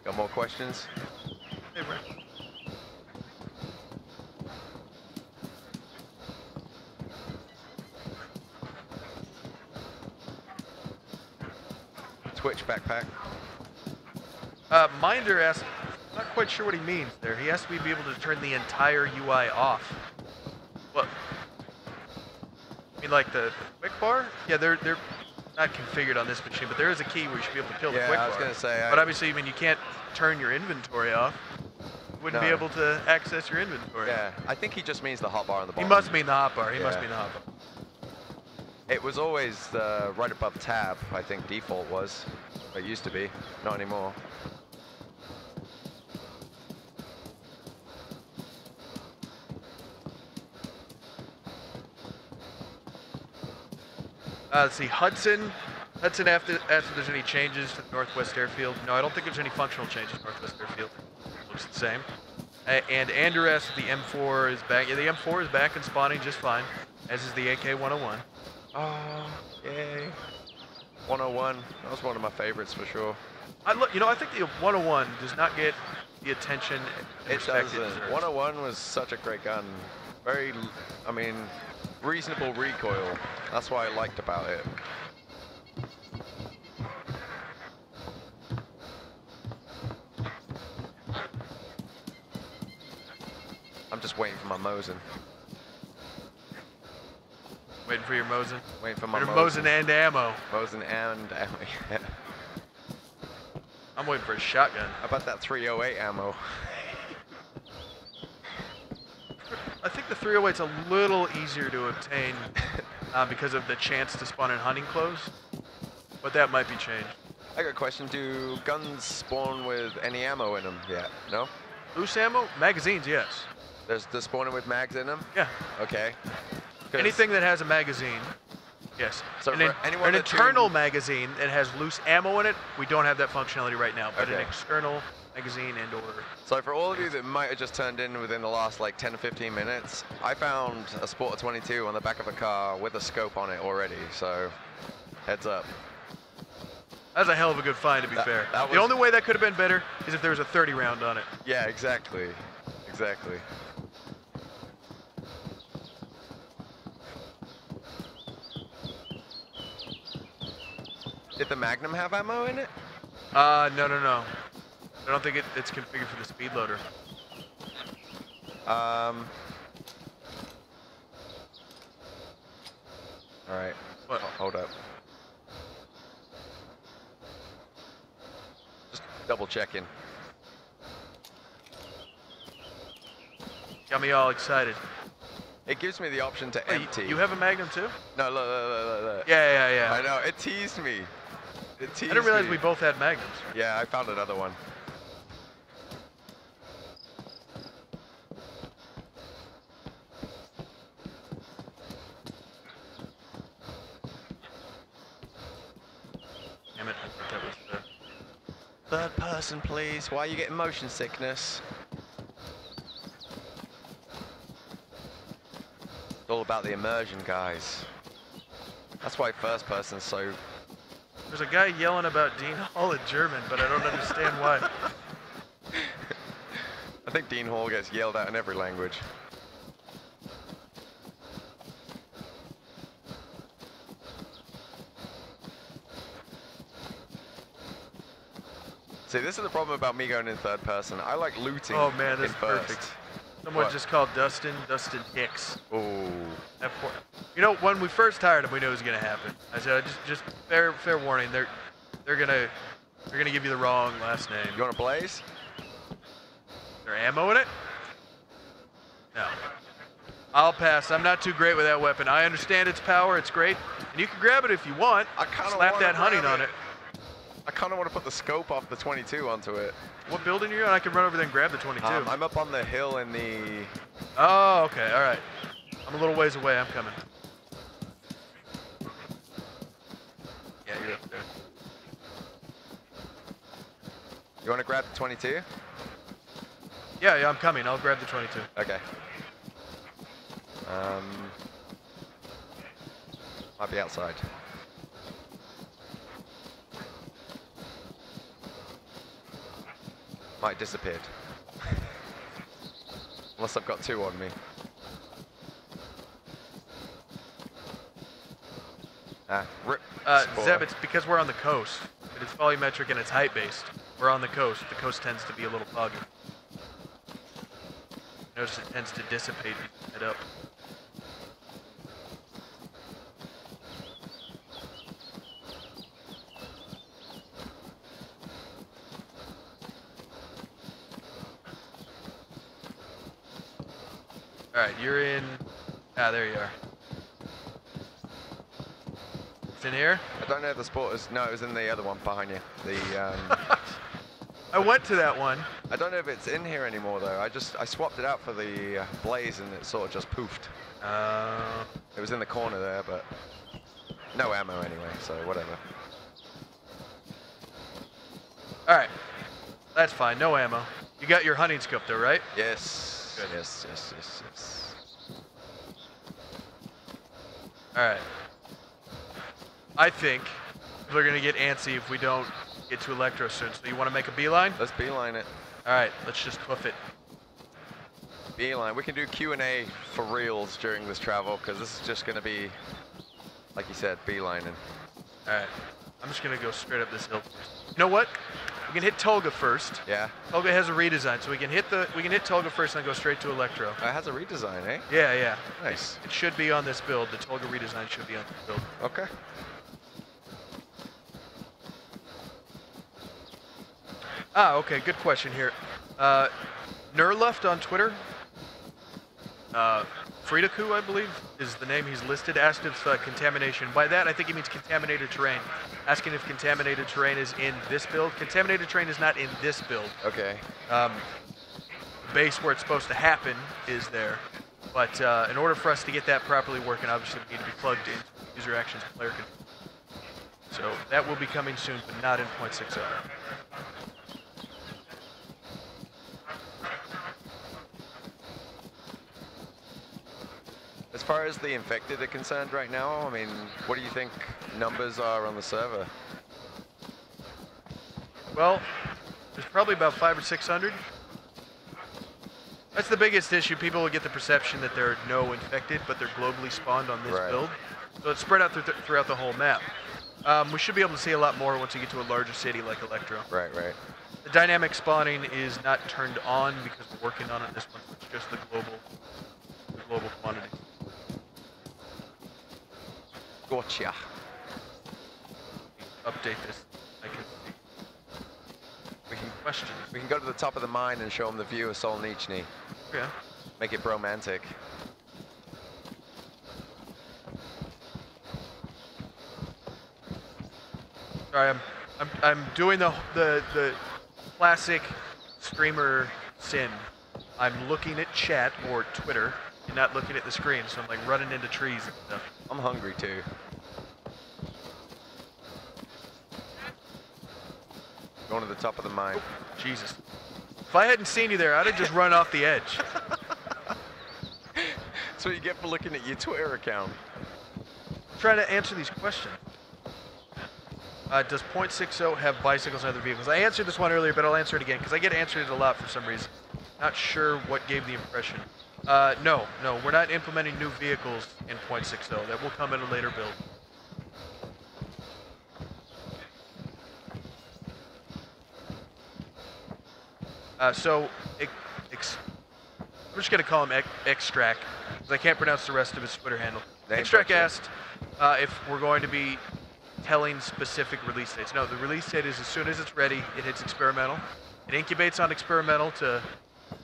Got more questions? Hey, Brent. Twitch backpack. Minder asked, not quite sure what he means there. He asked me to be able to turn the entire UI off. What? I mean, like the quick bar? Yeah, they're not configured on this machine, but there is a key where you should be able to kill the quick bar. Yeah, I was gonna say. But obviously, I mean, you can't turn your inventory off. You wouldn't be able to access your inventory. Yeah, I think he just means the hotbar on the bottom. He must mean the hotbar. He must mean the hotbar. It was always right above tab, I think default was. It used to be, not anymore. Let's see, Hudson asked if there's any changes to the Northwest Airfield. No, I don't think there's any functional changes to Northwest Airfield. Looks the same. And Andrew asked if the M4 is back. Yeah, the M4 is back and spawning just fine, as is the AK-101. Oh, yay. 101, that was one of my favorites for sure. I think the 101 does not get the attention and respect it deserves. 101 was such a great gun. Very, I mean, reasonable recoil. That's what I liked about it. I'm just waiting for my Mosin. Waiting for your Mosin? Waiting for my Mosin and ammo. Mosin and ammo, yeah. I'm waiting for a shotgun. How about that 308 ammo? I think the 308's a little easier to obtain because of the chance to spawn in hunting clothes, but that might be changed. I got a question. Do guns spawn with any ammo in them yet? No? Loose ammo? Magazines, yes. They're spawning with mags in them? Yeah. Okay. Anything that has a magazine, yes. So an internal magazine that has loose ammo in it, we don't have that functionality right now, but an external magazine and or. So for all of you that might have just turned in within the last like 10 to 15 minutes, I found a Sporter 22 on the back of a car with a scope on it already, so heads up. That's a hell of a good find, to be fair. The only way that could have been better is if there was a 30 round on it. Yeah, exactly. Exactly. Did the Magnum have ammo in it? No. I don't think it's configured for the speed loader. All right. What? Hold up. Just double checking. Got me all excited. It gives me the option to empty. You have a Magnum too? No, look. Yeah. I know, it teased me. It teased me. I didn't realize we both had Magnums. Yeah, I found another one. Damn it, I thought that was the... Third person, please. Why are you getting motion sickness? It's all about the immersion, guys. That's why first person's so... There's a guy yelling about Dean Hall in German, but I don't understand why. I think Dean Hall gets yelled at in every language. See, this is the problem about me going in third person. I like looting. Oh man, that's in first. perfect. Someone just called Dustin Hicks. Oh. You know, when we first hired him, we knew it was gonna happen. I said, just fair warning. They're gonna give you the wrong last name. You want a blaze? Is there ammo in it? No. I'll pass. I'm not too great with that weapon. I understand its power. It's great, and you can grab it if you want. I kind of slap that hunting on it. I kind of want to put the scope off the 22 onto it. What building are you on? I can run over there and grab the 22. I'm up on the hill in the... Oh, okay. All right. I'm a little ways away. I'm coming. Yeah, you're up there. You want to grab the 22? Yeah, I'm coming. I'll grab the 22. Okay. Might be outside. Might have disappeared. Unless I've got two on me. Rip. Zeb, it's because we're on the coast. It's volumetric and it's height based. We're on the coast. The coast tends to be a little foggy. Notice it tends to dissipate it up. All right, you're in. There you are. It's in here? I don't know if the sport is. No, it was in the other one behind you. The. I went to that one. I don't know if it's in here anymore though. I swapped it out for the blaze and it sort of just poofed. It was in the corner there, but no ammo anyway, so whatever. All right, that's fine. No ammo. You got your hunting scope though, right? Yes. Good. Yes. All right. I think we're gonna get antsy if we don't get to Electro soon. So you want to make a beeline? Let's beeline it. All right, let's just hoof it. Beeline. We can do Q&A for reals during this travel because this is just gonna be, like you said, beelining. All right. I'm just gonna go straight up this hill. You know what? We can hit Tolga first. Yeah. Tolga has a redesign, so we can hit Tolga first and then go straight to Electro. It has a redesign, eh? Yeah. Nice. It should be on this build. The Tolga redesign should be on this build. Okay. Okay, good question here. Nerleft on Twitter, Fridaku, I believe, is the name he's listed, asked if contamination. By that, I think he means contaminated terrain. Asking if contaminated terrain is in this build. Contaminated terrain is not in this build. Okay. Base where it's supposed to happen is there. But in order for us to get that properly working, obviously we need to be plugged in user actions player control. So that will be coming soon, but not in 0.60. As far as the infected are concerned right now, I mean, what do you think numbers are on the server? Well, there's probably about 500 or 600. That's the biggest issue. People will get the perception that there are no infected, but they're globally spawned on this build. So it's spread out throughout the whole map. We should be able to see a lot more once you get to a larger city like Electro. Right. The dynamic spawning is not turned on because we're working on it this one. It's just the global quantity. Gotcha. Update this. I can see. Questions. We can go to the top of the mine and show them the view of Solnichny. Yeah. Make it bromantic. Sorry, I'm doing the classic streamer sin. I'm looking at chat or Twitter and not looking at the screen, so I'm like running into trees and stuff. I'm hungry too. Going to the top of the mine. Oh, Jesus. If I hadn't seen you there, I'd have just run off the edge. That's what you get for looking at your Twitter account. I'm trying to answer these questions. Does .60 have bicycles and other vehicles? I answered this one earlier, but I'll answer it again because I get answered it a lot for some reason. Not sure what gave the impression. No, we're not implementing new vehicles in .60. That will come in a later build. I'm just going to call him Extract because I can't pronounce the rest of his Twitter handle. Extract asked if we're going to be telling specific release dates. No, the release date is as soon as it's ready, it hits experimental. It incubates on experimental to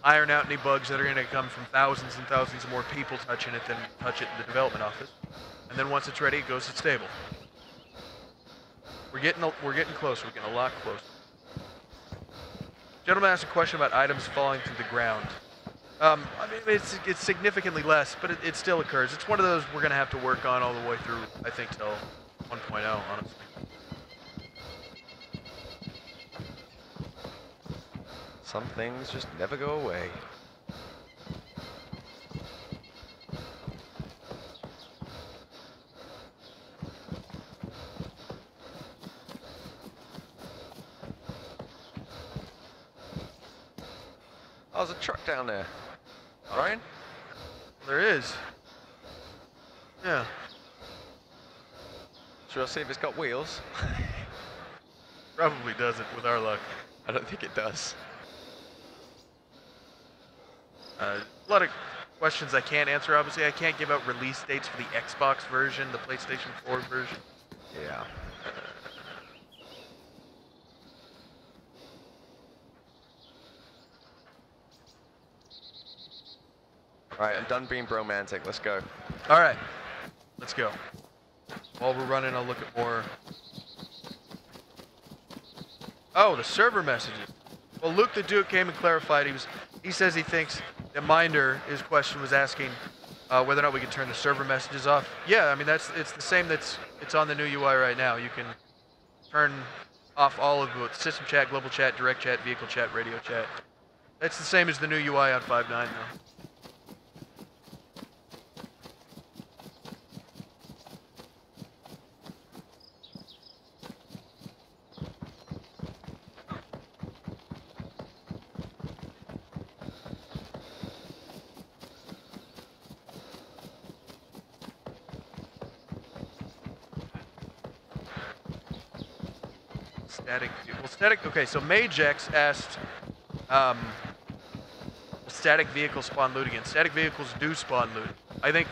iron out any bugs that are going to come from thousands and thousands of more people touching it than touch it in the development office. And then once it's ready, it goes to stable. We're getting close. We're getting a lot closer. Gentleman asked a question about items falling to the ground. I mean, it's significantly less, but it still occurs. It's one of those we're going to have to work on all the way through, I think, till 1.0, honestly. Some things just never go away. Oh, there's a truck down there. Ryan? There is. Yeah. Should I see if it's got wheels? Probably doesn't with our luck. I don't think it does. A lot of questions I can't answer, obviously. I can't give out release dates for the Xbox version, the PlayStation 4 version. Yeah. Alright, I'm done being bromantic. Let's go. Alright. Let's go. While we're running, I'll look at more. Oh, the server messages. Well, Luke the Duke came and clarified. He says he thinks that Minder, his question was asking whether or not we could turn the server messages off. Yeah, I mean it's the same it's on the new UI right now. You can turn off all of it: system chat, global chat, direct chat, vehicle chat, radio chat. That's the same as the new UI on 5.9 though. Okay, so Magex asked, static vehicles spawn loot again. Static vehicles do spawn loot. I think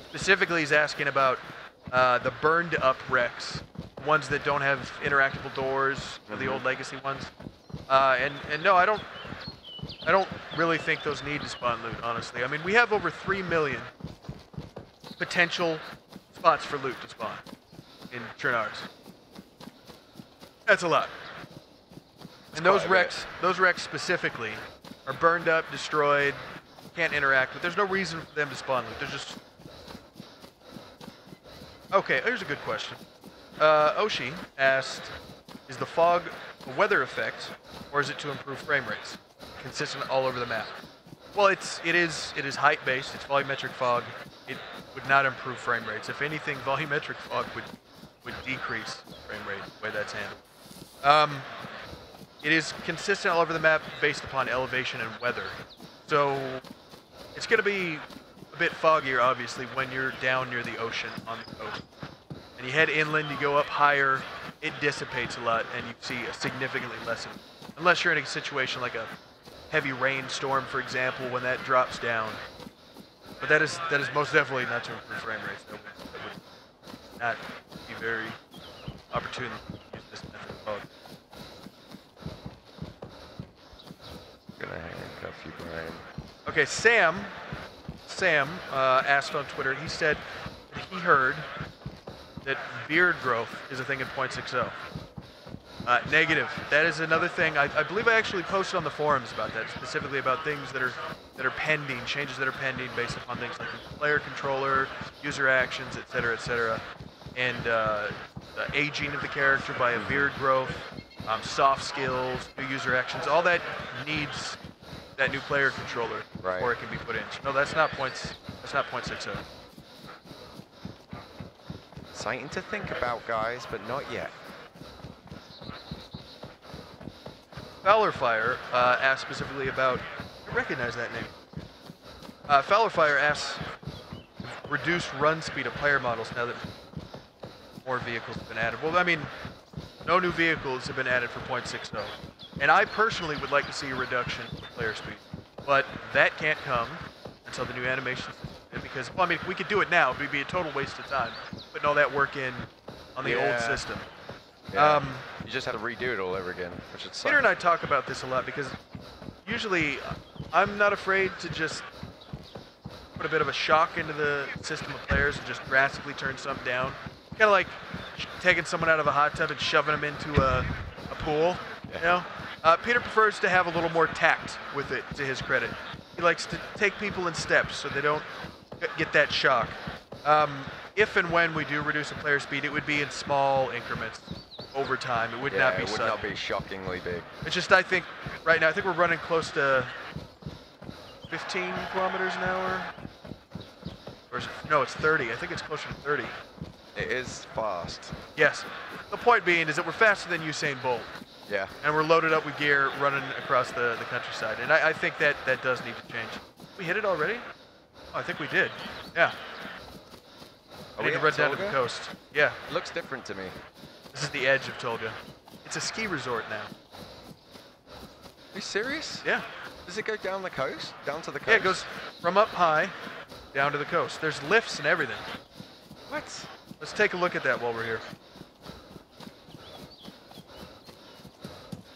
specifically he's asking about the burned up wrecks, ones that don't have interactable doors, the old legacy ones. And no, I don't really think those need to spawn loot, honestly. I mean, we have over 3 million potential spots for loot to spawn in Chernars. That's a lot. And those wrecks specifically are burned up, destroyed, can't interact with. There's no reason for them to spawn loot. There's just... Okay, here's a good question. Oshi asked, is the fog a weather effect, or is it to improve frame rates? Consistent all over the map. Well, it is height-based. It's volumetric fog. it would not improve frame rates. If anything, volumetric fog would decrease frame rate the way that's handled. It is consistent all over the map based upon elevation and weather. So it's going to be a bit foggier, obviously, when you're down near the ocean on the coast. And you head inland, you go up higher, it dissipates a lot, and you see a significantly less, unless you're in a situation like a heavy rainstorm, for example, when that drops down. But that is most definitely not to improve frame rates. That would not be very opportune to use this method of fog. Gonna handcuff you, Brian. Okay, Sam asked on Twitter, he said that he heard that beard growth is a thing in 0.60. Negative. That is another thing. I believe I actually posted on the forums about that, specifically about things that are pending, changes that are pending based upon things like the player controller, user actions, etc., and the aging of the character by a beard growth, soft skills, new user actions. All that needs that new player controller before it can be put in. So no, that's not 0.60. Something to think about, guys, but not yet. Fowlerfire asked specifically about, I recognize that name. Fowlerfire asks, reduce run speed of player models now that more vehicles have been added. Well, I mean, no new vehicles have been added for 0.60. And I personally would like to see a reduction in player speed. But that can't come until the new animation system, because, well, I mean, we could do it now, but it'd be a total waste of time. Putting all that work in on the old system. Yeah. You just had to redo it all over again, which is Peter and I talk about this a lot because usually I'm not afraid to just put a bit of a shock into the system of players and just drastically turn something down. Kind of like taking someone out of a hot tub and shoving them into a pool, you know? Peter prefers to have a little more tact with it, to his credit. He likes to take people in steps so they don't get that shock. If and when we do reduce the player speed, it would be in small increments over time. It would not be sudden. It would not be shockingly big. It's just, I think, right now, I think we're running close to 15 kilometers an hour. Or is it, no, it's 30. I think it's closer to 30. It is fast. Yes. The point being is that we're faster than Usain Bolt. Yeah. And we're loaded up with gear running across the countryside. And I think that does need to change. We hit it already? Oh, I think we did. Yeah. I need to run down to the coast. Yeah. It looks different to me. This is the edge of Tolga. It's a ski resort now. Are you serious? Yeah. Does it go down the coast? Down to the coast? Yeah, it goes from up high down to the coast. There's lifts and everything. What? Let's take a look at that while we're here.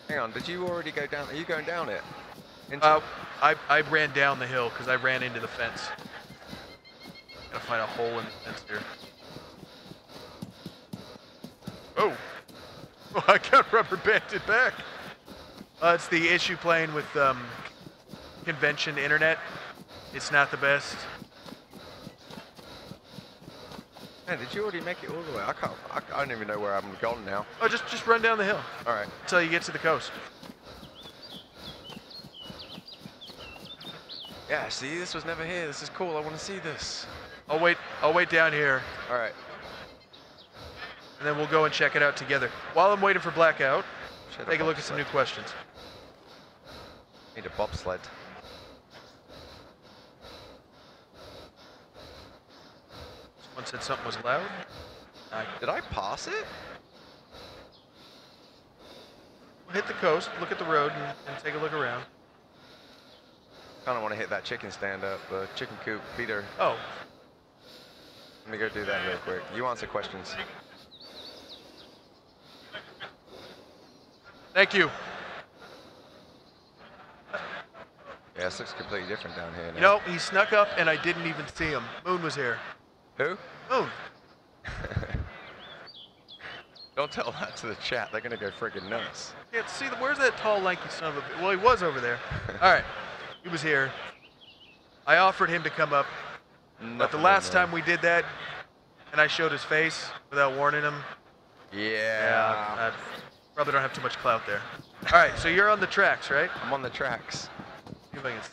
Hang on, did you already go down? Are you going down it? I ran down the hill because I ran into the fence. Gotta find a hole in the fence here. Oh, I got rubber banded back. It's the issue playing with convention internet. It's not the best. Man, did you already make it all the way? I don't even know where I'm going now. Oh, just run down the hill. All right. Until you get to the coast. Yeah, see, this was never here. This is cool. I want to see this. I'll wait down here. All right. And then we'll go and check it out together. While I'm waiting for Blackout, take a look at some new questions. Need a bobsled. Someone said something was loud. Did I pass it? We'll hit the coast, look at the road, and take a look around. Kind of want to hit that chicken stand up, the chicken coop, Peter. Oh. Let me go do that real quick. You answer questions. Thank you. Yeah, this looks completely different down here now. You know, he snuck up and I didn't even see him. Moon was here. Who? Moon. Don't tell that to the chat. They're going to go friggin' nuts. Yeah, see, where's that tall, lanky son of a... Well, he was over there. All right. He was here. I offered him to come up. But the last time we did that, and I showed his face without warning him. Yeah. I probably don't have too much clout there. All right, so you're on the tracks, right? I'm on the tracks. See if I can see.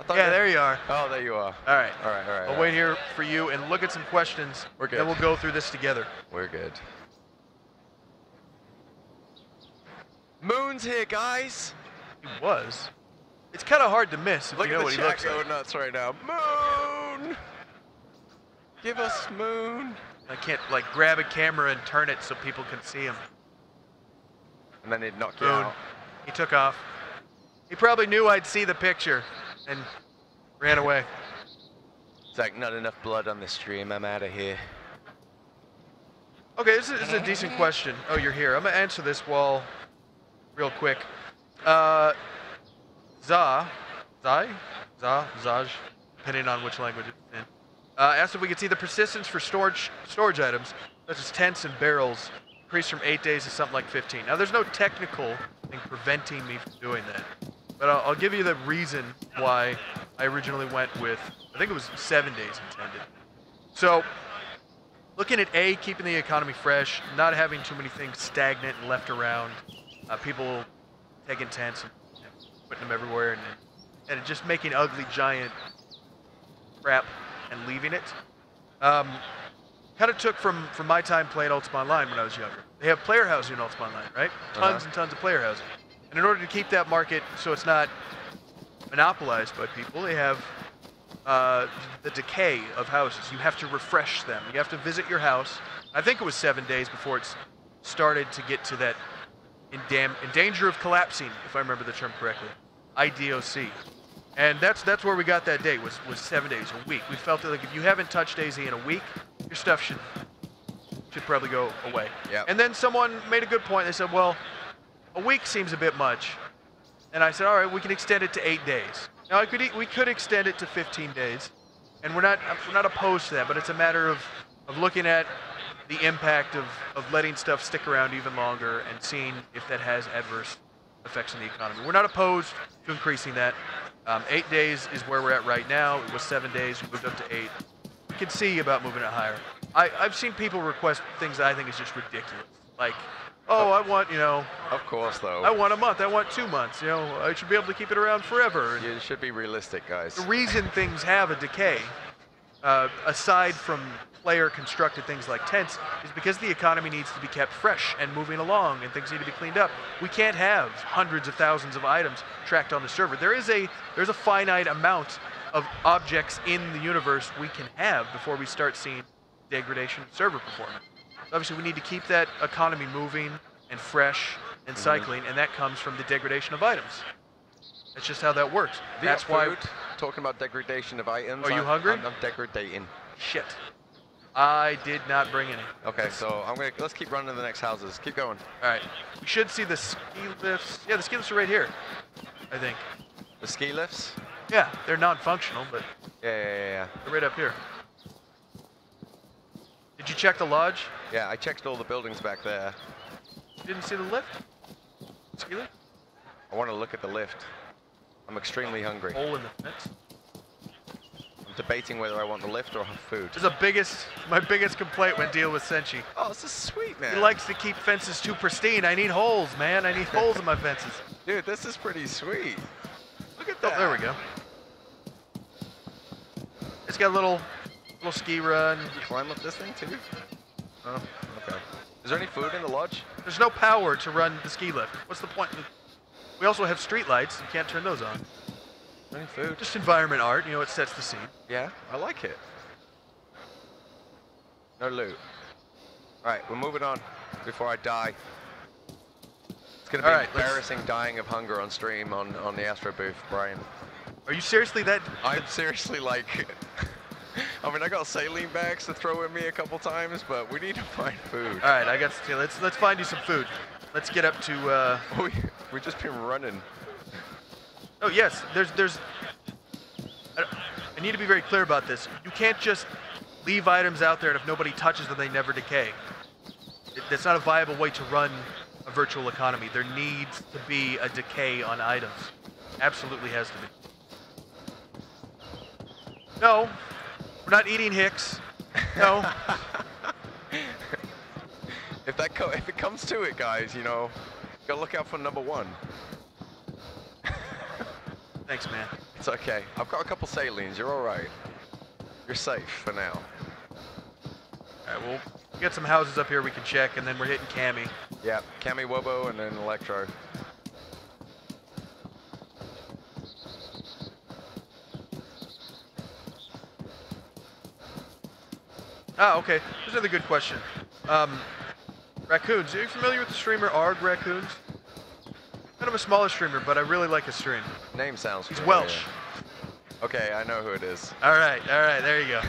Yeah, there you are. Oh, there you are. All right. All right. I'll wait here for you and look at some questions. We're good. Then we'll go through this together. We're good. Moon's here, guys. He was. It's kind of hard to miss if Look you know at what the he chat looks going like. nuts right now. Moon! Give us Moon. I can't like grab a camera and turn it so people can see him. And then he'd knock you Moon. out. He took off. He probably knew I'd see the picture and ran away. It's like, not enough blood on the stream. I'm out of here. Okay, this is a decent question. Oh, you're here. I'm gonna answer this real quick. Zaj, depending on which language it's in, asked if we could see the persistence for storage items, such as tents and barrels, increased from 8 days to something like 15. Now, there's no technical thing preventing me from doing that, but I'll give you the reason why I originally went with, I think it was 7 days intended. So, looking at A, keeping the economy fresh, not having too many things stagnant and left around, people taking tents and putting them everywhere, and just making ugly giant crap and leaving it. Kind of took from my time playing Ultima Online when I was younger. They have player housing in Ultima Online, right? Tons and tons of player housing. And in order to keep that market so it's not monopolized by people, they have the decay of houses. You have to refresh them. You have to visit your house. I think it was 7 days before it's started to get to that in danger of collapsing, if I remember the term correctly. IDOC. And that's where we got that date, was 7 days, a week. We felt that like if you haven't touched DayZ in a week, your stuff should probably go away. Yep. And then someone made a good point. They said, well, a week seems a bit much. And I said, all right, we can extend it to 8 days. Now we could extend it to 15 days. And we're not opposed to that, but it's a matter of looking at the impact of letting stuff stick around even longer and seeing if that has adverse effects on the economy. We're not opposed to increasing that. 8 days is where we're at right now. It was 7 days. We moved up to 8. We can see about moving it higher. I've seen people request things that I think is just ridiculous. Like, oh, I want, Of course, though. I want a month. I want 2 months. I should be able to keep it around forever. You should be realistic, guys. The reason things have a decay, aside from player-constructed things like tents, is because the economy needs to be kept fresh and moving along, and things need to be cleaned up. We can't have hundreds of thousands of items tracked on the server. There's a finite amount of objects in the universe we can have before we start seeing degradation of server performance. Obviously, we need to keep that economy moving and fresh and cycling, and that comes from the degradation of items. That's just how that works. That's why. Talking about degradation of items. Are you hungry? I'm degradating. Shit. I did not bring any. Okay, so let's keep running to the next houses. Keep going. All right. We should see the ski lifts. Yeah, the ski lifts are right here, I think. The ski lifts? Yeah, they're non-functional, but Yeah. they're right up here. Did you check the lodge? Yeah, I checked all the buildings back there. You didn't see the lift? Ski lift? I want to look at the lift. I'm extremely hungry. Hole in the fence. I'm debating whether I want the lift or food. My biggest complaint when dealing with Senshi. Oh, this is sweet, man. He likes to keep fences too pristine. I need holes, man. I need holes in my fences. Dude, this is pretty sweet. Look at Oh, that. there we go. It's got a little ski run. You climb up this thing too? Oh, okay. Is there any food in the lodge? There's no power to run the ski lift. What's the point? We also have street lights. You can't turn those on. Any food? Just environment art. It sets the scene. Yeah, I like it. No loot. All right, we're moving on before I die. It's going to be embarrassing dying of hunger on stream on the Astro booth, Brian. Are you seriously that? I'm seriously like... I mean, I got saline bags to throw at me a couple times, but we need to find food. All right, I got to. Let's find you some food. Let's get up to. We've just been running. Oh yes, there's. I need to be very clear about this. You can't just leave items out there, and if nobody touches them, they never decay. That's not a viable way to run a virtual economy. There needs to be a decay on items. Absolutely has to be. No. We're not eating Hicks. No. If it comes to it, guys, gotta look out for number 1. Thanks, man. It's okay. I've got a couple salines. You're all right. You're safe for now. All right, we'll get some houses up here we can check, and then we're hitting Cami. Yeah, Cami, Wobo, and then Electro. Ah, okay. Here's another good question. Raccoons. Are you familiar with the streamer Arg Raccoons? Kind of a smaller streamer, but I really like his stream. Name sounds He's familiar. Welsh. Okay, I know who it is. All right, there you go.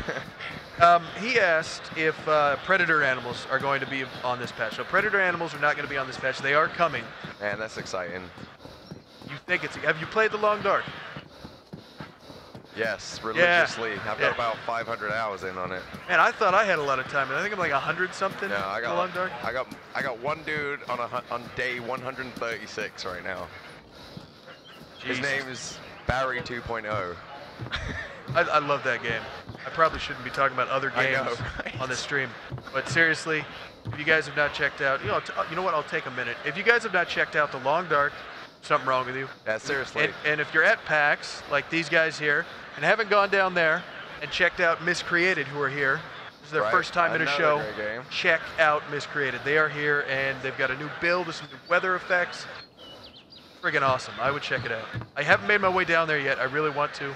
He asked if predator animals are going to be on this patch. So predator animals are not going to be on this patch. They are coming. Man, that's exciting. You think it's... Have you played The Long Dark? Yes, religiously. Yeah. I've got about 500 hours in on it. Man, I thought I had a lot of time. I think I'm like 100 something. No, I got The Long Dark. I got one dude on day 136 right now. Jesus. His name is Barry 2.0. I love that game. I probably shouldn't be talking about other games I know, right? on this stream, but seriously, if you guys have not checked out, you know what? I'll take a minute. If you guys have not checked out The Long Dark, something wrong with you. Yeah, seriously. And if you're at PAX, like these guys here, and haven't gone down there and checked out Miscreated, who are here, this is their first time in a show. Great game. Check out Miscreated. They are here, and they've got a new build with some new weather effects. Friggin' awesome. I would check it out. I haven't made my way down there yet. I really want to.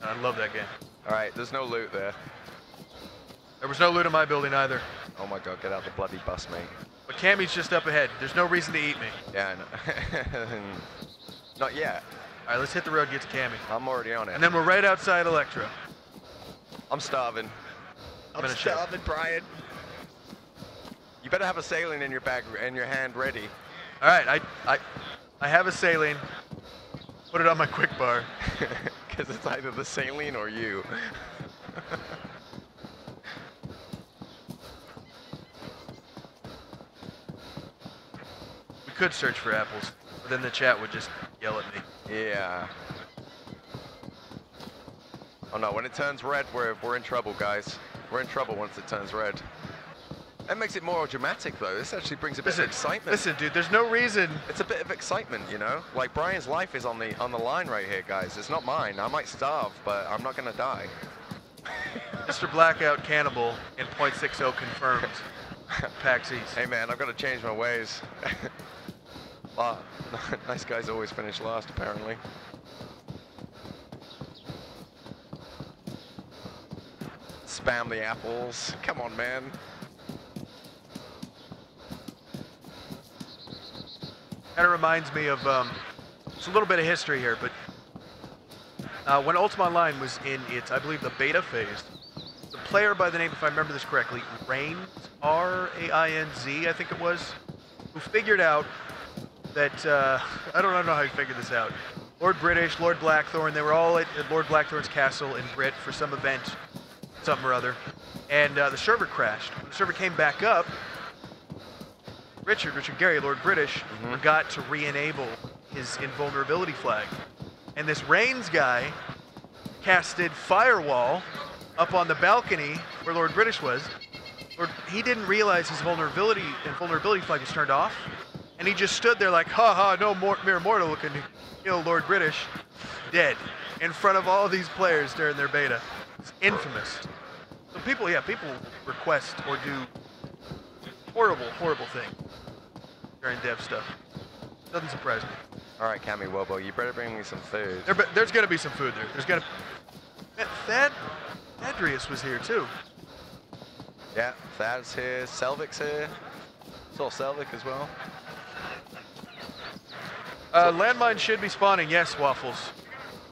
I love that game. All right, there's no loot there. There was no loot in my building either. Oh my god, get out the bloody bus, mate. But Cammy's just up ahead. There's no reason to eat me. Yeah, no. Not yet. All right, let's hit the road and get to Cammy. I'm already on it. And then we're right outside Electro. I'm starving. I'm starving, Brian. You better have a saline in your bag and your hand ready. All right, I have a saline. Put it on my quick bar. Because it's either the saline or you. We could search for apples, but then the chat would just yell at me. Yeah. Oh no, when it turns red, we're in trouble, guys. We're in trouble once it turns red. That makes it more dramatic, though. This actually brings a bit of excitement. Listen, dude, there's no reason. It's a bit of excitement, you know? Like, Brian's life is on the line right here, guys. It's not mine. I might starve, but I'm not gonna die. Mr. Blackout Cannibal in .60 confirmed. PAX East. Hey, man, I've got to change my ways. Nice guys always finish last, apparently. Spam the apples. Come on, man. Kind of reminds me of, it's a little bit of history here, but when Ultima Online was in its, I believe, the beta phase, the player by the name, if I remember this correctly, Rainz, R-A-I-N-Z, I think it was, who figured out that, I don't know how he figured this out. Lord British, Lord Blackthorn, they were all at Lord Blackthorn's castle in Brit for some event, something or other, and the server crashed. When the server came back up, Richard Gary, Lord British, forgot to re-enable his invulnerability flag. And this Rainz guy casted Firewall up on the balcony where Lord British was. He didn't realize his invulnerability flag was turned off. And he just stood there like, ha, no mere mortal looking to kill Lord British. Dead. In front of all these players during their beta. It's infamous. So people request or do horrible things during dev stuff. Doesn't surprise me. All right, Cammy Wobo, you better bring me some food. There's gonna be some food there. There's gonna. Thadrius was here too. Yeah, Thad's here. Selvic's here. Saw Selvik as well. Landmines should be spawning. Yes, Waffles.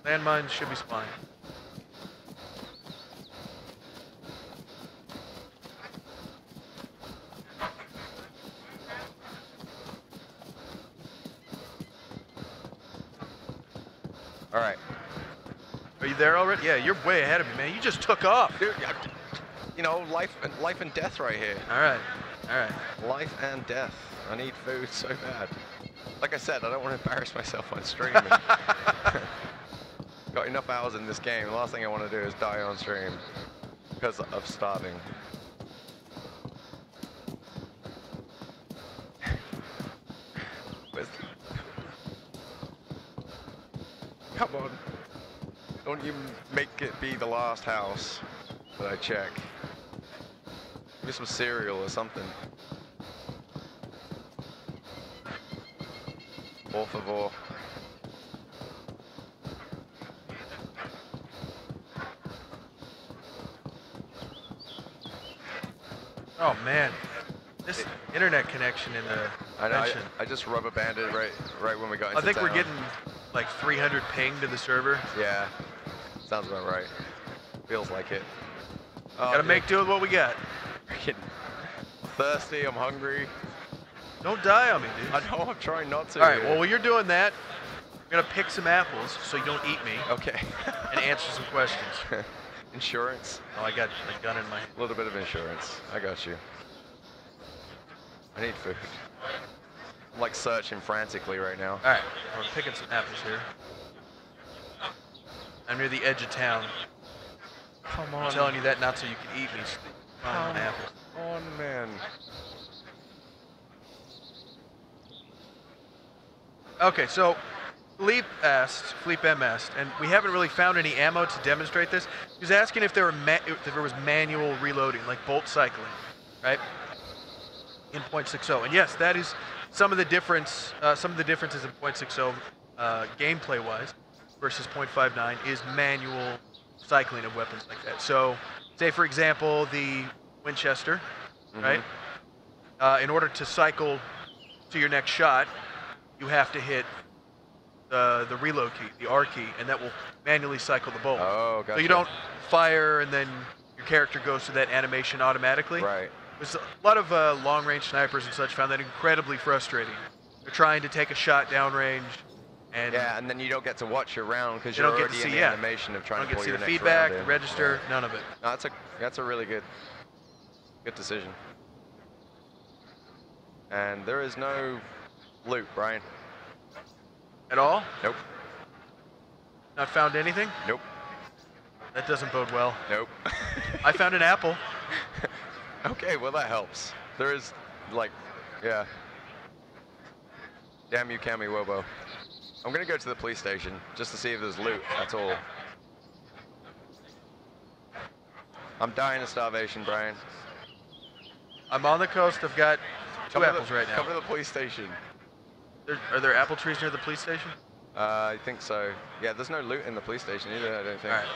Landmines should be spawning. All right. Are you there already? Yeah, you're way ahead of me, man. You just took off. Dude, you know, life and death right here. All right. Life and death. I need food so bad. Like I said, I don't want to embarrass myself on stream. Got enough hours in this game. The last thing I want to do is die on stream because of starving. Come on. Don't you make it be the last house that I check. Give me some cereal or something. Por favor. Oh man, this internet connection in the convention. I just rubber banded right when we got into I think town. we're getting like 300 ping to the server. Yeah, sounds about right. Feels like it. Oh, Gotta make do with what we got. Freaking thirsty, I'm hungry. Don't die on me, dude. I know, I'm trying not to. All right, well, while you're doing that, I'm gonna pick some apples so you don't eat me. Okay. And answer some questions. Insurance? Oh, I got a gun in my... A little bit of insurance. I got you. I need food. I'm like searching frantically right now. All right, we're picking some apples here. I'm near the edge of town. Come on. I'm telling you that not so you can eat me. Come Apples. on, man. Okay, so Philippe M asked, and we haven't really found any ammo to demonstrate this. He was asking if there was manual reloading, like bolt cycling, right? In .60, and yes, that is some of the difference. Some of the differences in .60 gameplay-wise versus .59 is manual cycling of weapons like that. So, say for example, the Winchester, right? In order to cycle to your next shot, you have to hit the reload key, the R key, and that will manually cycle the bolt. Oh, gotcha. So you don't fire and then your character goes through that animation automatically. Right. There's a lot of long-range snipers and such found that incredibly frustrating. They're trying to take a shot downrange, and yeah, and then you don't get to watch your round because you you're don't get already to in see the animation of trying to pull see your the next feedback, round the in. register, none of it. No, that's a really good decision. And there is no loot, Brian. At all? Nope. Not found anything? Nope. That doesn't bode well. Nope. I found an apple. Okay, well that helps. There is, like, yeah. Damn you, Cammy Wobo. I'm gonna go to the police station just to see if there's loot at all. I'm dying of starvation, Brian. I'm on the coast. I've got two apples right now. Come to the police station. Are there apple trees near the police station? I think so. Yeah, there's no loot in the police station either, I don't think. All right.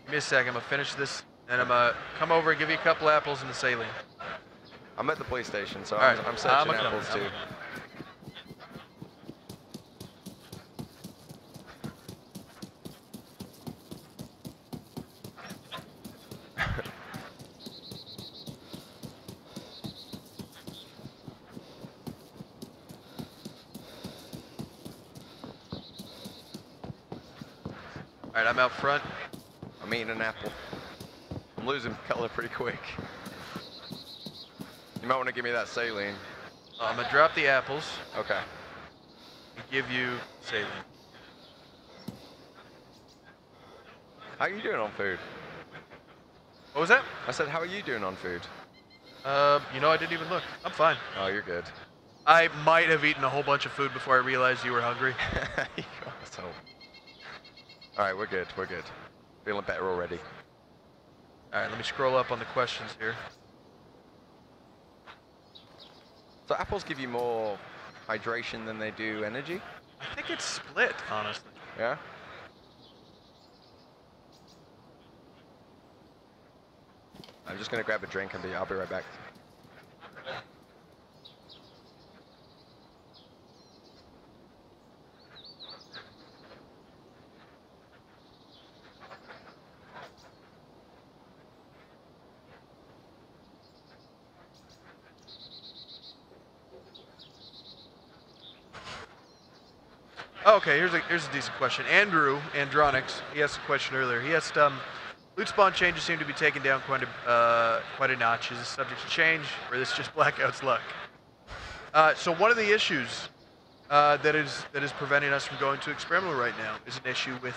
Give me a second. I'm going to finish this, and I'm going to come over and give you a couple apples and the saline. I'm at the police station, so right. I'm searching apples too. All right, I'm out front. I'm eating an apple. I'm losing color pretty quick. You might want to give me that saline. I'm going to drop the apples Okay. and give you saline. How are you doing on food? What was that? I said, how are you doing on food? You know, I didn't even look. I'm fine. Oh, you're good. I might have eaten a whole bunch of food before I realized you were hungry. You asshole. All right, we're good. We're good. Feeling better already. All right, let me scroll up on the questions here. So apples give you more hydration than they do energy? I think it's split, honestly. Yeah? I'm just gonna grab a drink and I'll be right back. Oh, okay, here's a decent question. Andronix, he asked a question earlier. He asked, loot spawn changes seem to be taken down quite a notch. Is this subject to change, or is this just Blackout's luck? So one of the issues that is preventing us from going to experimental right now is an issue with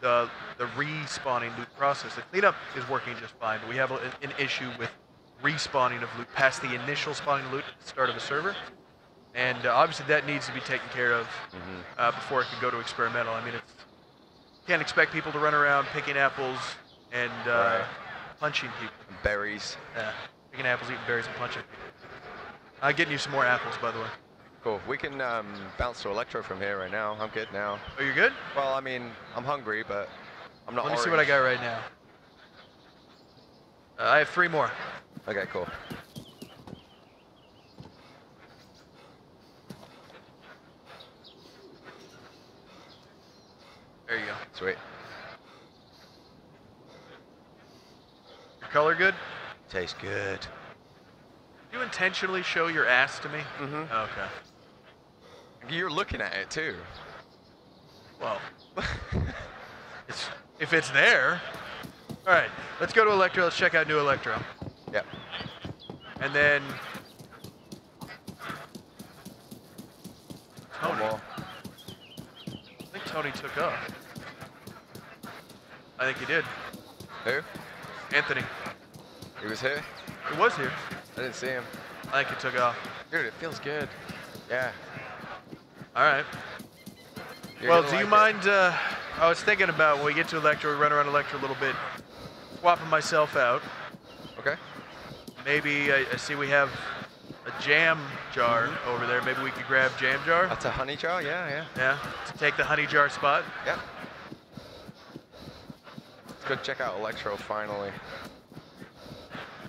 the respawning loot process. The cleanup is working just fine, but we have an issue with respawning of loot past the initial spawning loot at the start of a server. And obviously that needs to be taken care of before it can go to experimental. I mean, can't expect people to run around picking apples and punching people. Berries. Yeah, picking apples, eating berries, and punching people. Getting you some more apples, by the way. Cool. We can bounce to Electro from here right now. I'm good now. Oh, you're good? Well, I mean, I'm hungry, but I'm not. Let me see what I got right now. I have 3 more. Okay, cool. There you go. Sweet. Your color good? Tastes good. Do you intentionally show your ass to me? Mm-hmm. Oh, okay. You're looking at it too. Well, if it's there. All right, let's go to Electro. Let's check out new Electro. Yep. And then Tony. I think Tony took off. I think he did. Who? Anthony. He was here? He was here. I didn't see him. I think he took off. Dude, it feels good. Yeah. All right. Well, do you mind, I was thinking about when we get to Electro, we run around Electro a little bit, swapping myself out. Okay. Maybe I see we have a jam jar over there. Maybe we could grab jam jar. That's a honey jar? Yeah. Yeah, to take the honey jar spot. Yep. Let's go check out Electro finally.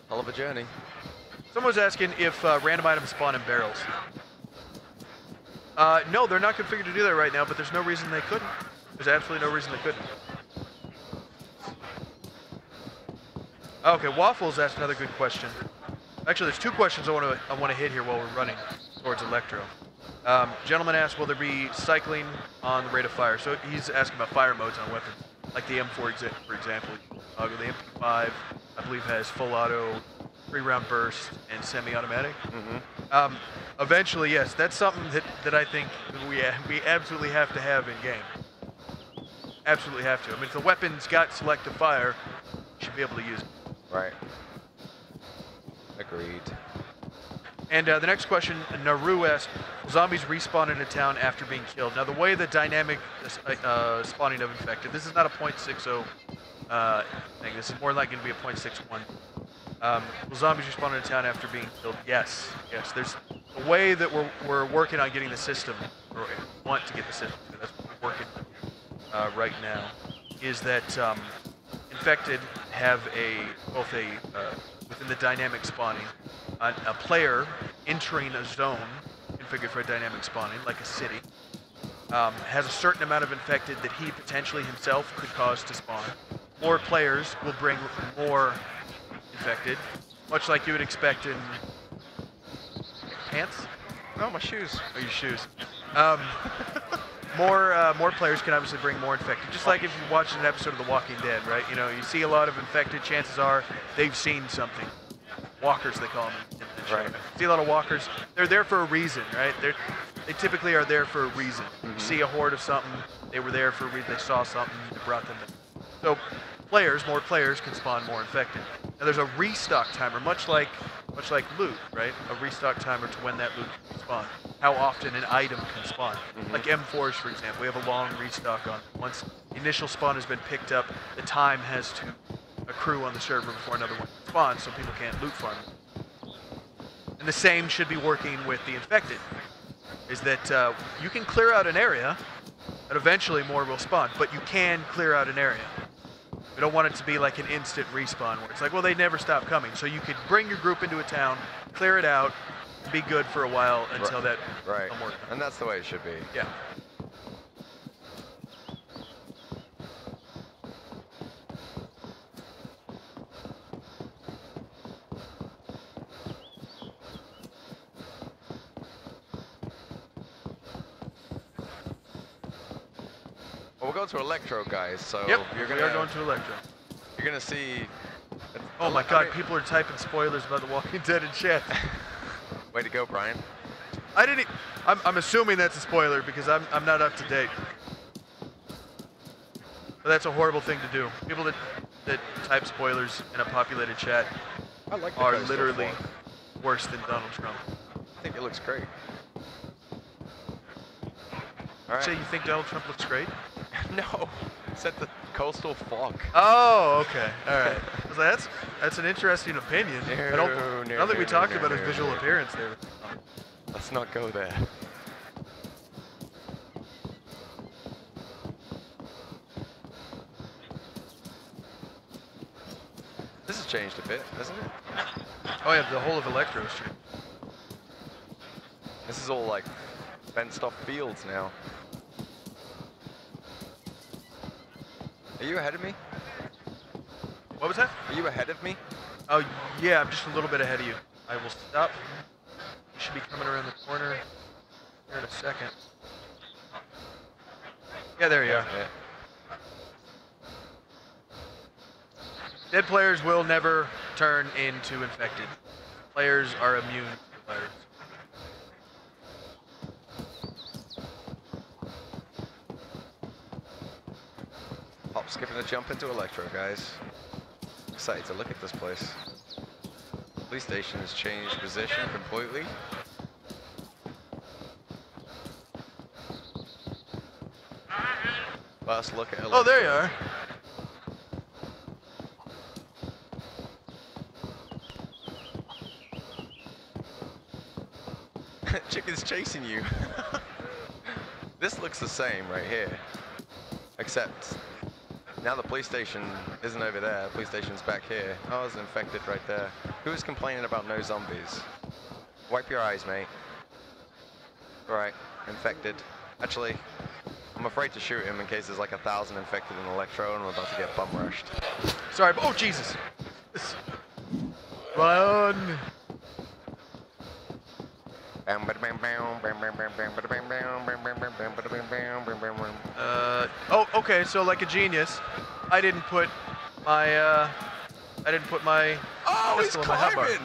Hell of a journey. Someone was asking if random items spawn in barrels. No, they're not configured to do that right now, but there's no reason they couldn't. There's absolutely no reason they couldn't. Okay, Waffles asked another good question. Actually, there's 2 questions I want to hit here while we're running towards Electro. Gentleman asked, will there be cycling on the rate of fire? So he's asking about fire modes on weapons, like the M4, for example. The MP5, I believe, has full auto, 3-round burst, and semi-automatic. Mm-hmm. Eventually, yes, that's something that I think we absolutely have to have in game. Absolutely have to. I mean, if the weapon's got selective fire, you should be able to use it. Right. Agreed. And the next question, Naru asked, will zombies respawn in a town after being killed? Now, the way the dynamic spawning of infected, this is not a .60 thing. This is more likely to be a .61. Will zombies respawn in a town after being killed? Yes. Yes. There's a way that we're working on getting the system, or want to get the system. That's what we're working right now. Is that infected have both within the dynamic spawning, a player entering a zone configured for a dynamic spawning, like a city, has a certain amount of infected that he potentially himself could cause to spawn. More players will bring more infected, much like you would expect in pants? No, my shoes. Oh, your shoes. More players can obviously bring more infected. Just like if you watch an episode of The Walking Dead, right? You know, you see a lot of infected, chances are they've seen something. Walkers, they call them in the show. Right. See a lot of walkers. They're there for a reason, right? They typically are there for a reason. Mm-hmm. You see a horde of something, they were there for a reason, they saw something that brought them in. So more players can spawn more infected. Now there's a restock timer, much like loot, right? A restock timer to when that loot can spawn. How often an item can spawn. Mm-hmm. Like M4s, for example, we have a long restock on. Once the initial spawn has been picked up, the time has to accrue on the server before another one spawns, so people can't loot farm. And the same should be working with the infected. Is that you can clear out an area, and eventually more will spawn, but you can clear out an area. We don't want it to be like an instant respawn where it's like, well, they never stop coming. So you could bring your group into a town, clear it out, be good for a while until that right. work. And that's the way it should be. Yeah. Well, we'll go to Electro, guys. So Yep, we are going to Electro. You're gonna see. Oh my God, people are typing spoilers about The Walking Dead in chat. Way to go, Brian. I'm assuming that's a spoiler because I'm not up to date. But that's a horrible thing to do. People that type spoilers in a populated chat are literally worse than Donald Trump. I think it looks great. All right. Say you think Donald Trump looks great? No. said the coastal fog. Oh, okay. All right. I was like, that's an interesting opinion. I don't think we talked about his visual appearance there. Let's not go there. This has changed a bit, hasn't it? Oh yeah, the whole of Electro is changed. This is all like fenced off fields now. Are you ahead of me? What was that? Are you ahead of me? Oh yeah, I'm just a little bit ahead of you. I will stop. You should be coming around the corner here in a second. Yeah, there you are. Yeah. Dead players will never turn into infected. Players are immune to the virus. Hop, skipping a jump into Electro, guys. Excited to look at this place. Police station has changed position completely. First look at Electro. Oh, there you are. Chicken's chasing you. This looks the same right here. Except now the police station isn't over there. The police station's back here. Oh, it's infected right there. Who's complaining about no zombies? Wipe your eyes, mate. Right, infected. Actually, I'm afraid to shoot him in case there's like 1,000 infected in Electro and we're about to get bum rushed. Sorry, oh Jesus. Run. Oh, okay, so like a genius, I didn't put my pistol in my hotbar.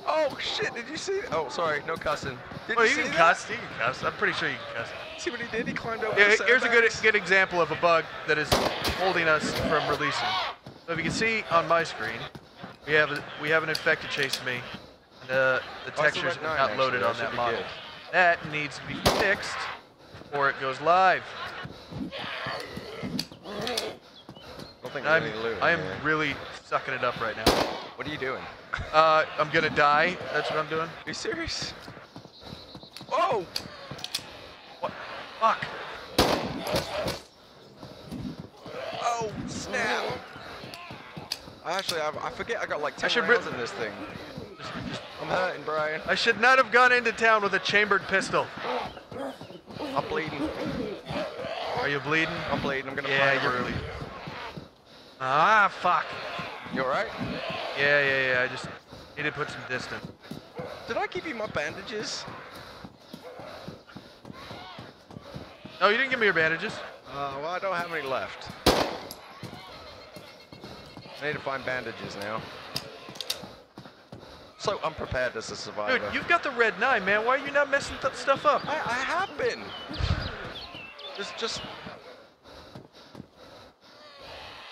Oh shit, did you see? Oh, sorry, no cussing. Oh, you can cuss, I'm pretty sure you can cuss. See what he did? He climbed over Yeah, the here's a sandbags. good example of a bug that is holding us from releasing. So if you can see on my screen, we have an infected chasing me. The textures red are 9, not loaded actually. on That that should be model. good. That needs to be fixed before it goes live. I don't think I there's any loot in am here. really sucking it up right now. What are you doing? I'm gonna die. That's what I'm doing. Are you serious? Oh! What? Fuck. Oh, snap! Actually, I forget I got like 10 should rounds in this thing. I'm hurting, Brian. I should not have gone into town with a chambered pistol. I'm bleeding. Are you bleeding? I'm bleeding. I'm gonna Yeah, find a you're room. bleeding. Ah, fuck. You alright? Yeah. I just need to put some distance. Did I give you my bandages? No, you didn't give me your bandages. Well, I don't have any left. I need to find bandages now. So unprepared as a survivor. Dude, you've got the red 9, man. Why are you not messing stuff up? I have been. Just.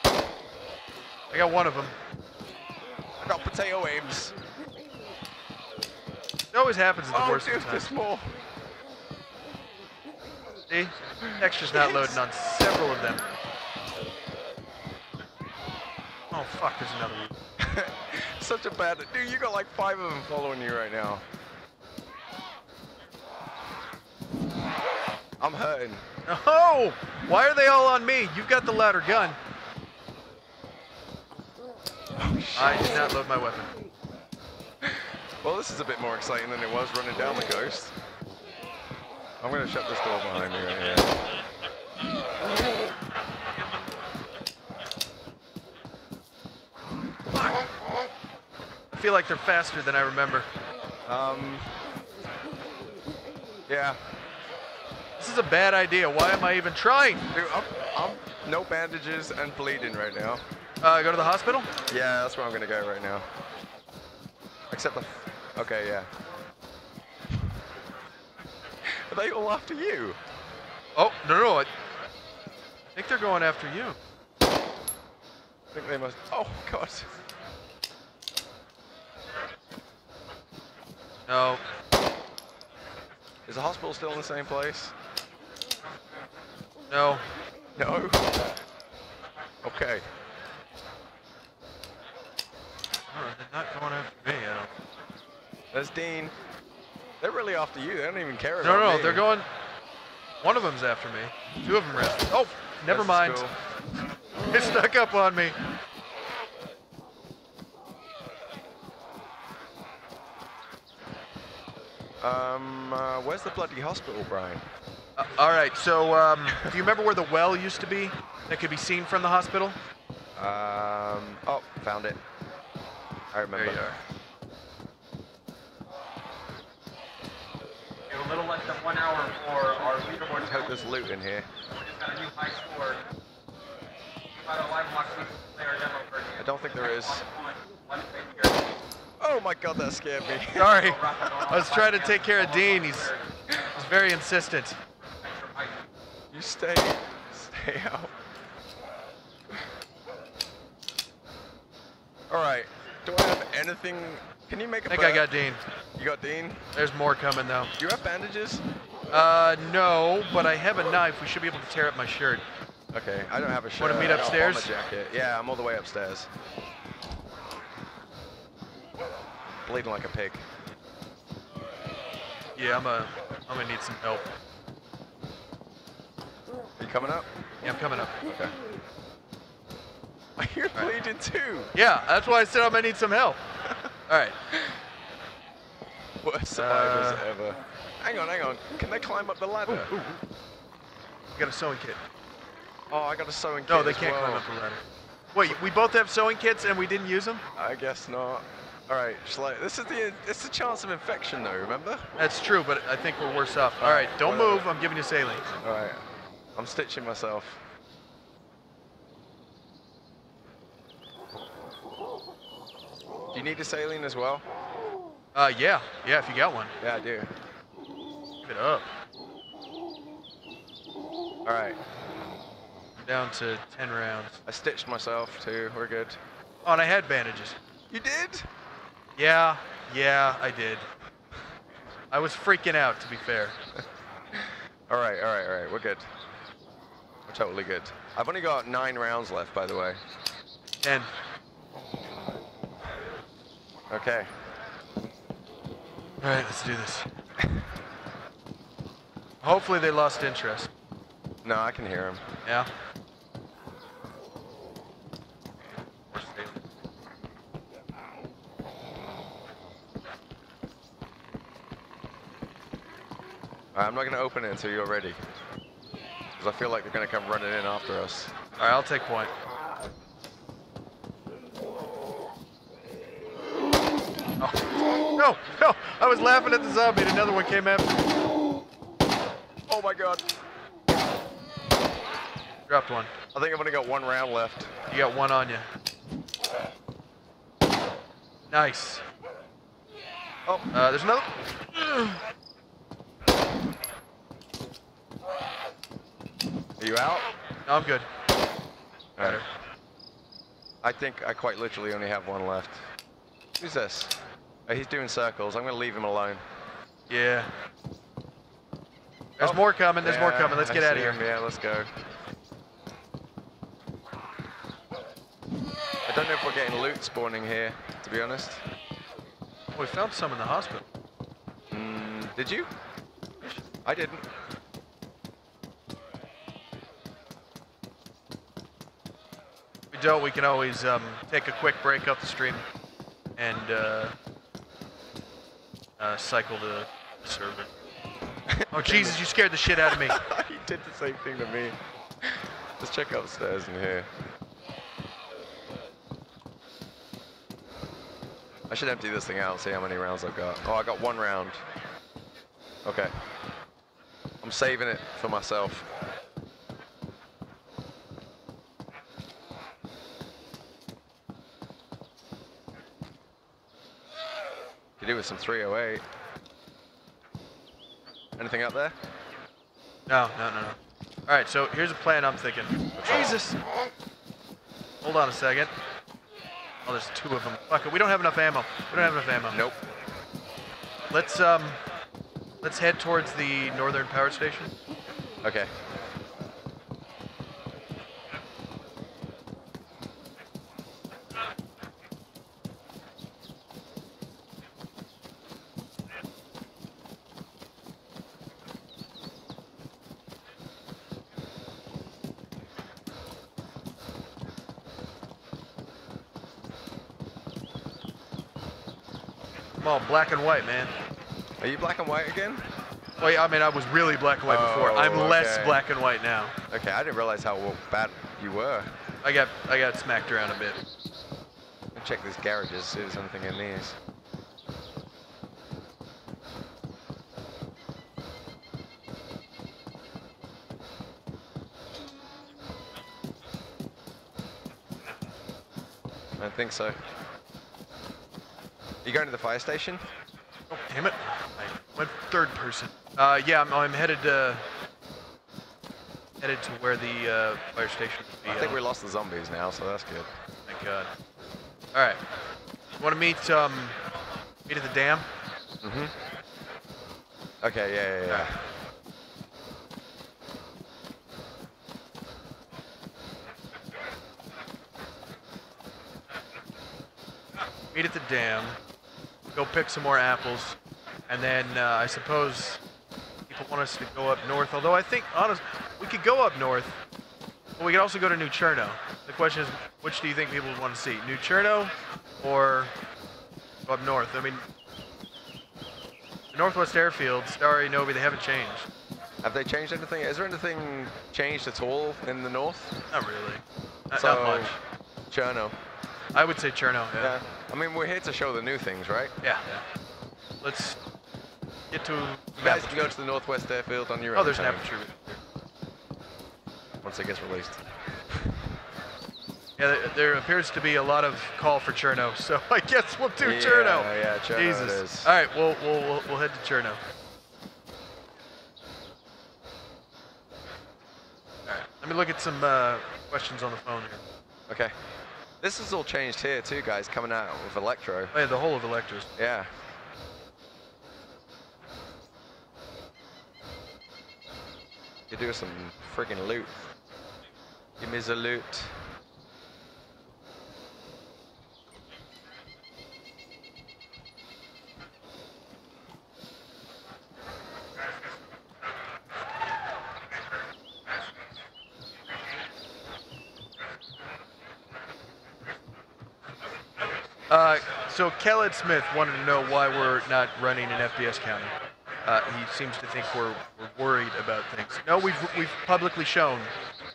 I got one of them. I got potato aims. It always happens at the Oh, worst dude, of there's times. more. See? Texture's not loading on several of them. Oh, fuck, there's another one. Such a bad. Dude, you got like 5 of them following you right now. I'm hurting. Oh! Why are they all on me? You've got the louder gun. Oh, shit. I did not load my weapon. Well, this is a bit more exciting than it was running down the coast. I'm gonna shut this door behind me right here. I feel like they're faster than I remember. Yeah. This is a bad idea. Why am I even trying? Dude, I'm no bandages and bleeding right now. Go to the hospital? Yeah, that's where I'm gonna go right now. Except the. Okay, yeah. Are they all after you? Oh, no. I think they're going after you. I think they must. Oh God. No. Is the hospital still in the same place? No. No. Okay. Oh, they're not going after me. I don't. There's Dean. They're really after you. They don't even care No, about no, me. they're going. One of them's after me. Two of them are after. Oh, never mind. It snuck up on me. Where's the bloody hospital, Brian? All right, so do you remember where the well used to be that could be seen from the hospital? Oh, found it. I remember. There you are. We have a little less than 1 hour for our leaderboard. I hope there's loot in here. We just got a new high score. About a live watch player demo for I don't think there is. one thing here. Oh my god, that scared me. Sorry, I was trying to take care of Dean. He's very insistent. You stay out. All right. Do I have anything? Can you make a? I think I got Dean. You got Dean? There's more coming though. Do you have bandages? No, but I have a knife. We should be able to tear up my shirt. Okay, I don't have a shirt. Want to meet I got a upstairs? bomber jacket. Yeah, I'm all the way upstairs. Bleeding like a pig. Yeah, I'm gonna need some help. Are you coming up? Yeah, I'm coming up. Okay. You're bleeding too. Yeah, that's why I said I'm gonna need some help. All right. Worst survivors ever. Hang on. Can they climb up the ladder? Ooh. I got a sewing kit. Oh, I got a sewing kit. No, they as can't well. climb up the ladder. Wait, we both have sewing kits and we didn't use them? I guess not. All right, it's the chance of infection though, remember? That's true, but I think we're worse off. All right, don't Whatever. move. I'm giving you saline. All right, I'm stitching myself. Do you need a saline as well? Yeah, if you got one. Yeah, I do. Give it up. All right, Down to 10 rounds. I stitched myself too, we're good. Oh, and I had bandages. You did? Yeah, I did. I was freaking out, to be fair. All right, we're good. We're totally good. I've only got 9 rounds left, by the way. 10. Okay. All right, let's do this. Hopefully they lost interest. No, I can hear him. Yeah? I'm not gonna open it until you're ready. Because I feel like they're gonna come running in after us. All right, I'll take point. Oh, no, I was laughing at the zombie and another one came after me. Oh my god. Dropped one. I think I've only got 1 round left. You got one on you. Nice. Oh, there's another. Are you out? No, I'm good. Alright. I think I quite literally only have 1 left. Who's this? Oh, he's doing circles. I'm gonna leave him alone. Yeah. There's more coming. There's more coming. Let's get out of here. Yeah, let's go. I don't know if we're getting loot spawning here, to be honest. Oh, we found some in the hospital. Did you? I didn't. If we don't, we can always take a quick break up the stream and cycle the server. Oh, Jesus, you scared the shit out of me. He did the same thing to me. Let's check upstairs in here. I should empty this thing out and see how many rounds I've got. Oh, I got 1 round. Okay. I'm saving it for myself. Could do with some 308. Anything up there? No. All right, so here's a plan I'm thinking. Jesus! Hold on a second. Oh, there's 2 of them. Fuck it, we don't have enough ammo. Nope. Let's head towards the northern power station. Okay. I'm all black and white, man. Are you black and white again? Well, yeah, I mean, I was really black and white before. I'm less black and white now. Okay, I didn't realize how bad you were. I got smacked around a bit. I'll check these garages, see if there's anything in these. I don't think so. You going to the fire station? Oh, damn it. I went third person. Yeah, I'm headed to where the fire station would be. I think we lost the zombies now, so that's good. Thank God. All right. You want to meet at the dam? Mm-hmm. Okay, yeah. Right. Meet at the dam. Go pick some more apples, and then I suppose people want us to go up north. Although I think, honestly, we could go up north, but we could also go to New Cherno. The question is, which do you think people would want to see? New Cherno or up north? I mean, the Northwest Airfield, Starry, Novi, they haven't changed. Have they changed anything? Is there anything changed at all in the north? Not really. Not much. Cherno. I would say Cherno, yeah. I mean, we're here to show the new things, right? Yeah. Let's get to... You guys can go to the Northwest Airfield on your own. Oh, there's an time. aperture. Once it gets released. Yeah, there appears to be a lot of call for Cherno, so I guess we'll do Cherno. Yeah, Cherno Jesus. it is. All right, we'll head to Cherno. All right, let me look at some questions on the phone here. Okay. This has all changed here too, guys, coming out with Electro. Oh, yeah, the whole of Electro's. Yeah. You do some friggin' loot. Give me the loot. So Khaled Smith wanted to know why we're not running an FPS counter. He seems to think we're worried about things. No, we've publicly shown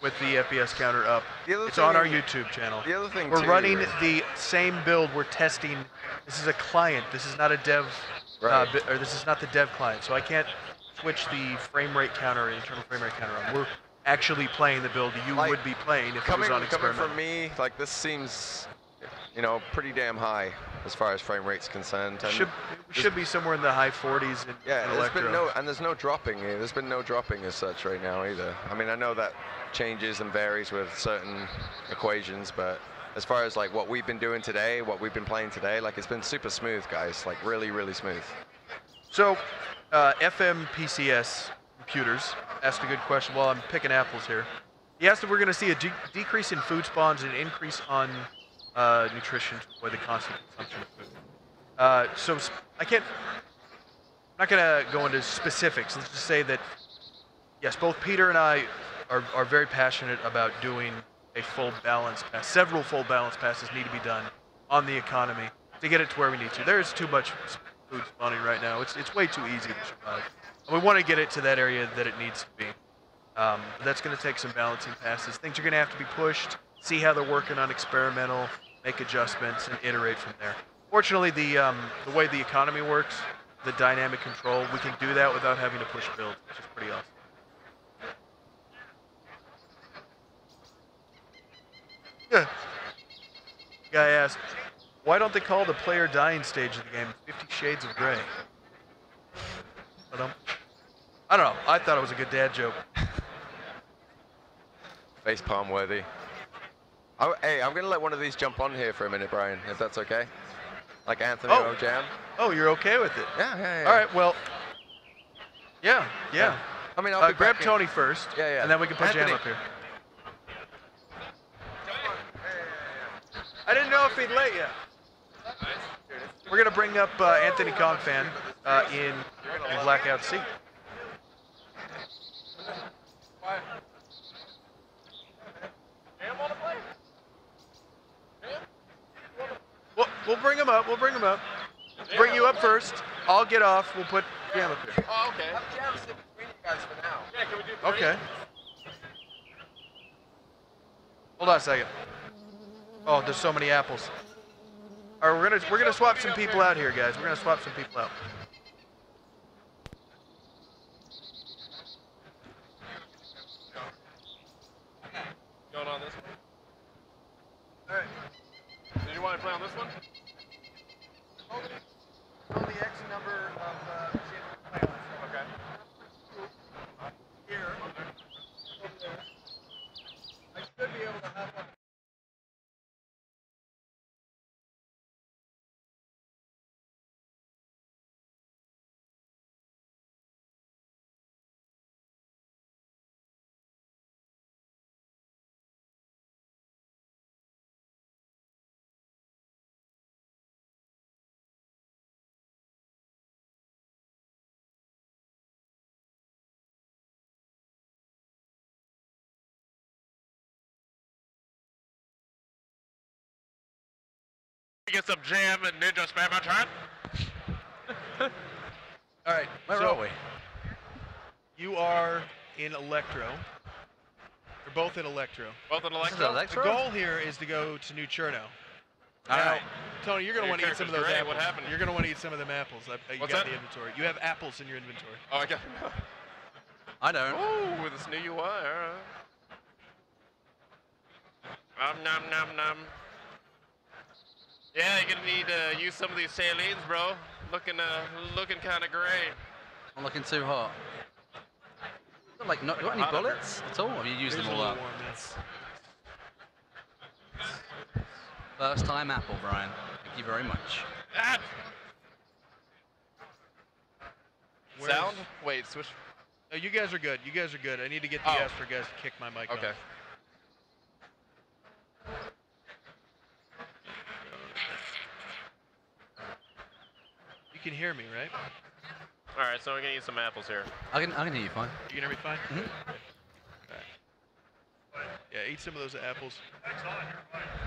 with the FPS counter up. It's on our YouTube channel. The other thing we're running the same build. We're testing. This is a client. This is not a dev, or this is not the dev client. So I can't switch the frame rate counter, internal frame rate counter on. We're actually playing the build you would be playing if it was on experiment. Coming from me, like this seems, you know, pretty damn high as far as frame rate's concerned. And should be somewhere in the high 40s. There's no dropping. There's been no dropping as such right now either. I mean, I know that changes and varies with certain equations, but as far as like what we've been doing today, what we've been playing today, like it's been super smooth, guys. Like really, really smooth. So, FM PCS Computers asked a good question while I'm picking apples here. He asked if we're going to see a decrease in food spawns and an increase on nutrition to avoid the constant consumption of food. So I'm not going to go into specifics. Let's just say that, yes, both Peter and I are very passionate about doing a full balance pass. Several full balance passes need to be done on the economy to get it to where we need to. There's too much food spawning right now. It's way too easy to survive. And we want to get it to that area that it needs to be. That's going to take some balancing passes. Things are going to have to be pushed, see how they're working on experimental, make adjustments, and iterate from there. Fortunately, the way the economy works, the dynamic control, we can do that without having to push build, which is pretty awesome. Yeah. Guy asked, why don't they call the player dying stage of the game 50 Shades of Grey? I don't know. I thought it was a good dad joke. Facepalm worthy. Oh, hey, I'm going to let one of these jump on here for a minute, Brian, if that's okay. Like Anthony O'Jam. Oh, you're okay with it? Yeah. All right, well, yeah. I mean, I'll grab Tony first, yeah. and then we can put Jam up here. I didn't know if he'd let you. We're going to bring up Anthony Kongfan in blackout seat. We'll bring him up. bring you up first. I'll get off. We'll put Jam up here. Oh, okay. Have Jam sit between you guys for now. Yeah, can we do 3? Okay. Hold on a second. Oh, there's so many apples. All right, we're gonna swap some people out here, guys. We're gonna swap some people out. Going on this one? All right. Did you want to play on this one? On the X number of Okay. here. I should be able to have one. Get some Jam and Ninja spam my turn. All right. Where are we? You are in Electro. You're both in Electro. Both in This is Electro? Electro? The goal here is to go to New Cherno. All Now, right. Tony, you're going to Your want to eat some of those character's apples. great. What happened? You're going to want to eat some of them apples. You What's got that? the inventory. You have apples in your inventory. Oh, I got. I don't. Ooh, with this new UI. Alright. Nom nom nom. Yeah, you're gonna need to use some of these salines, bro. Looking kind of gray. I'm looking too hot. Got like, not got any Hot up bullets at all? Have you used There's them a all little up? warm, yes. First time apple, Brian. Thank you very much. Ah! Where's- Sound? Wait, switch. No, you guys are good. You guys are good. I need to get the Oh. Asper guys to kick my mic Okay. off. You can hear me, right? All right, so we're gonna eat some apples here. I can hear you fine. You can hear me fine? Mhm. Yeah, eat some of those apples.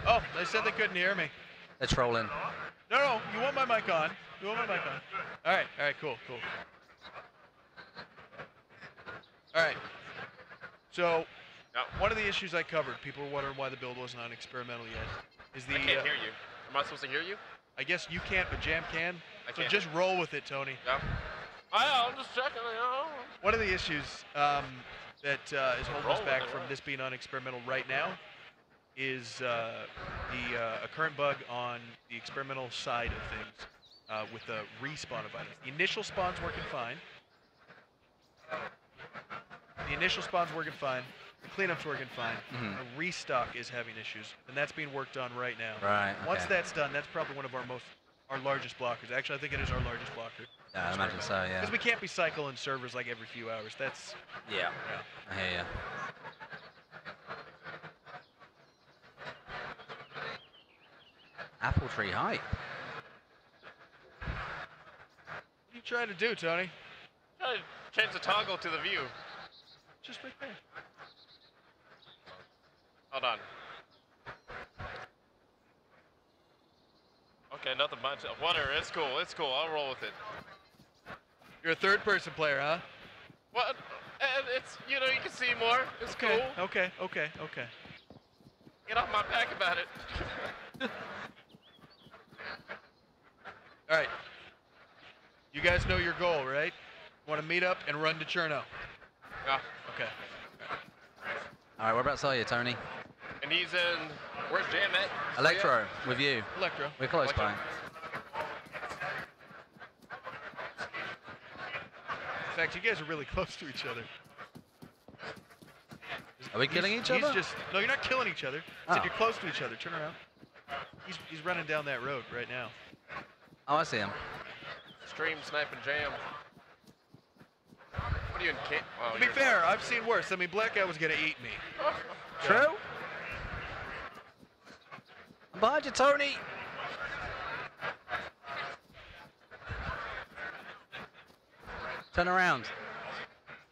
Oh, they said they couldn't hear me. They're trolling. No, no, you want my mic on. You want my mic on. All right, cool. All right. So, Yep. one of the issues I covered, people were wondering why the build wasn't on experimental yet, is the... I can't hear you. Am I supposed to hear you? I guess you can't, but Jam can. I So can't. just roll with it, Tony. Yeah. I'm just checking. One of the issues that is holding us Roll back with it, from right. this being on experimental right now is a current bug on the experimental side of things with the respawn of items. The initial spawn's working fine. The cleanup's working fine. Mhm. The restock is having issues, and that's being worked on right now. Right. Once okay. that's done, that's probably one of our largest blockers. Actually, I think it is our largest blocker. Yeah, I imagine so. Yeah. Because we can't be cycling servers like every few hours. That's Yeah. yeah. I hear you. Apple tree hype. What are you trying to do, Tony? Try to change the toggle to the view. Just right there. Hold on. Okay, nothing much. Whatever. It's cool. It's cool. I'll roll with it. You're a third-person player, huh? What? And it's, you know, you can see more. It's cool. Okay. Get off my back about it. All right. You guys know your goal, right? Want to meet up and run to Cherno. Yeah. Okay. All right, whereabouts are you, Tony? And he's in. Where's Jam at? Electro, with you. Electro. We're close Electro. by. In fact, you guys are really close to each other. Are we killing each other? No, you're not killing each other. I Oh. said you're close to each other. Turn around. He's running down that road right now. Oh, I see him. Stream sniping Jam. What are you in camp? Oh, To be you're- fair, I've seen worse. I mean, Black Guy was gonna eat me. True. I'm behind you, Tony. Turn around.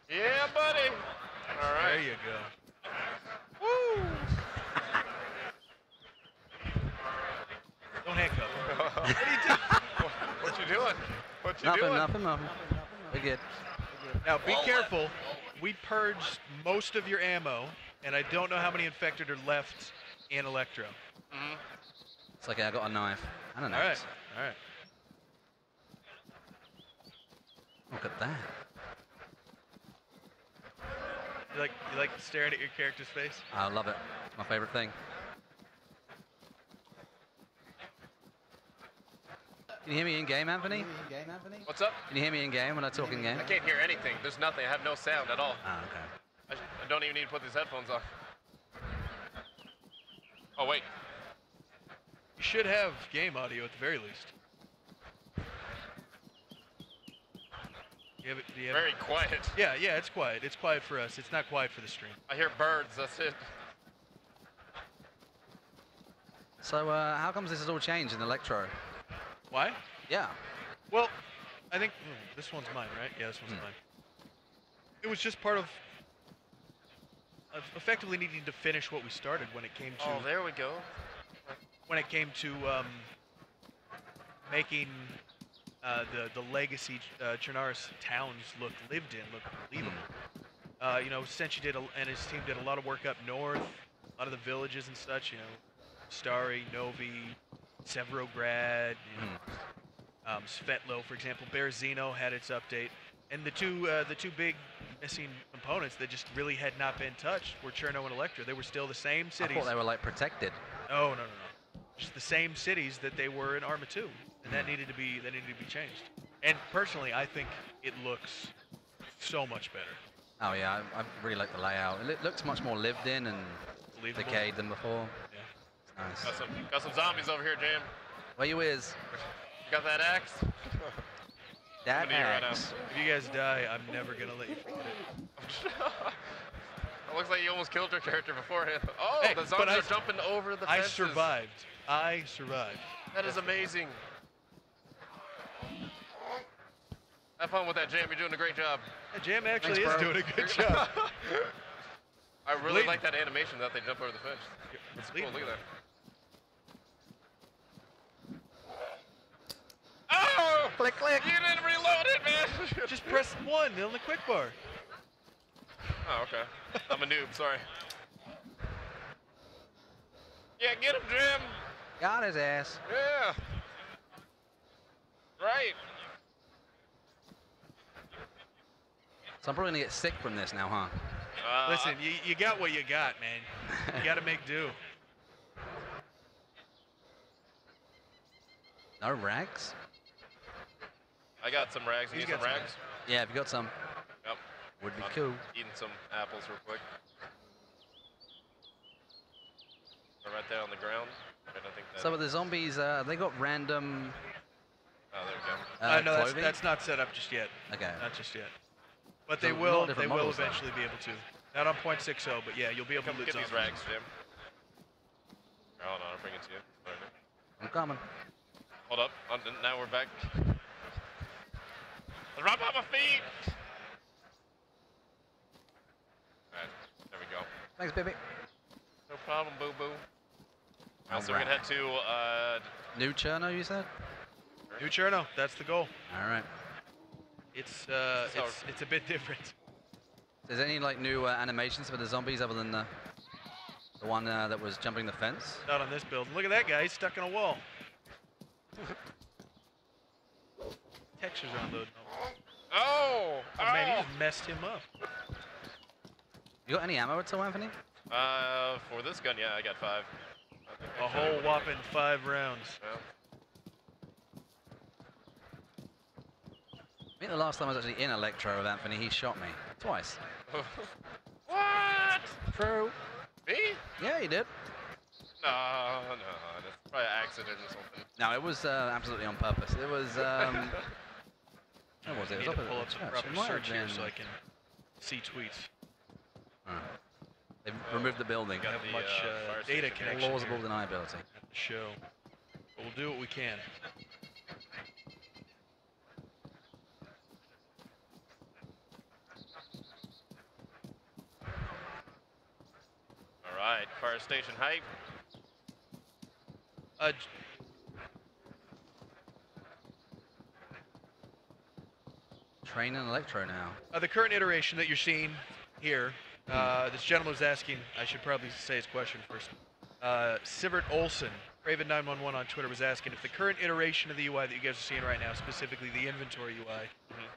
Yeah, buddy. All right. There you go. Woo! Don't handcuff him. What are you doing? What'd you doing? What you doing? Nothing. We're good. Now, be careful. We purged most of your ammo, and I don't know how many infected are left in Electro. It's okay, I got a knife and an All axe. right. Look at that. You like staring at your character's face? I love it. It's my favorite thing. Can you hear me in game, Anthony? What's up? Can you hear me in game when I talk in game? I can't hear anything. There's nothing. I have no sound at all. Ah, okay. I don't even need to put these headphones on. Oh, wait. You should have game audio at the very least. Do you have Very quiet. Yeah, it's quiet. It's quiet for us. It's not quiet for the stream. I hear birds. That's it. So, how comes this has all changed in Electro? Why? Yeah. Well, I think this one's mine, right? Yeah, this one's mine. It was just part of effectively needing to finish what we started when it came to. Oh, there we go. When it came to making the legacy Chernarus towns look lived in, look believable. You know, Senshi and his team did a lot of work up north, a lot of the villages and such. You know, Stari, Novi, Severograd, Svetlo, for example. Berezino had its update, and the two big missing components that just really had not been touched were Cherno and Electro. They were still the same cities. I thought they were like protected. Oh no. Just the same cities that they were in Arma 2, and that needed to be changed. And personally, I think it looks so much better. Oh yeah, I really like the layout. It looks much more lived in and Believable. decayed than before. Yeah. It's nice. Got some zombies over here, Jam. Where you is? You got that axe? That Coming to you right axe. If you guys die, I'm never gonna let you forget it. It looks like you almost killed your character beforehand. Oh, Hey, the but zombies are jumping over the fences. I survived. That is amazing. Have fun with that, Jam. You're doing a great job. Yeah, Jam actually Thanks, is bro. doing a good job. I really like that animation that they jump over the fence. It's Cool, legal. look at that. Oh! Click. You didn't reload it, man! Just press 1 on the quick bar. Oh, okay. I'm a noob, sorry. Yeah, get him, Jim! Got his ass. Yeah! Right! So I'm probably gonna get sick from this now, huh? Listen, you got what you got, man. You got to make do. No rags? I got some rags. You He's need some got some rags? Yeah, have you got some? Yep. Would be I'm cool. Eating some apples real quick. They're right there on the ground. I think that. So with the zombies, they got random. Oh, there we go. No, clothing? that's not set up just yet. Okay. Not just yet. But So they a lot will. of different They will models, though. eventually be able to. Not on 0.60, but yeah, you'll be able Come to loot get these zombies. rags, Jim. Oh no, I'll bring it to you. Alright. I'm coming. Hold up. Now we're back. Rub on my feet! Alright, there we go. Thanks, baby. No problem, boo-boo. So we're gonna head to, New Cherno, you said? New Cherno, that's the goal. All right. It's a bit different. Is there any like new animations for the zombies other than the one that was jumping the fence? Not on this build. Look at that guy, he's stuck in a wall. Textures on the. Oh! Oh man, he just messed him up. You got any ammo at all, Anthony? For this gun, yeah, I got 5. A whole whopping 5 rounds. Yeah. I think the last time I was actually in Electro with Anthony, he shot me twice. What? True. Me? Yeah, he did. No, that's probably an accident or something. No, it was absolutely on purpose. It was. Where was it? I It need was to up pull at up the some church. proper It might have search here been- so I can see tweets. They've removed the building. Got the, much fire data station. connection Plausible here deniability. at the show. But we'll do what we can. All right, fire station hype. Train and Electro now. The current iteration that you're seeing here, this gentleman was asking, I should probably say his question first. Sivert Olsen, Raven911 on Twitter, was asking if the current iteration of the UI that you guys are seeing right now, specifically the inventory UI,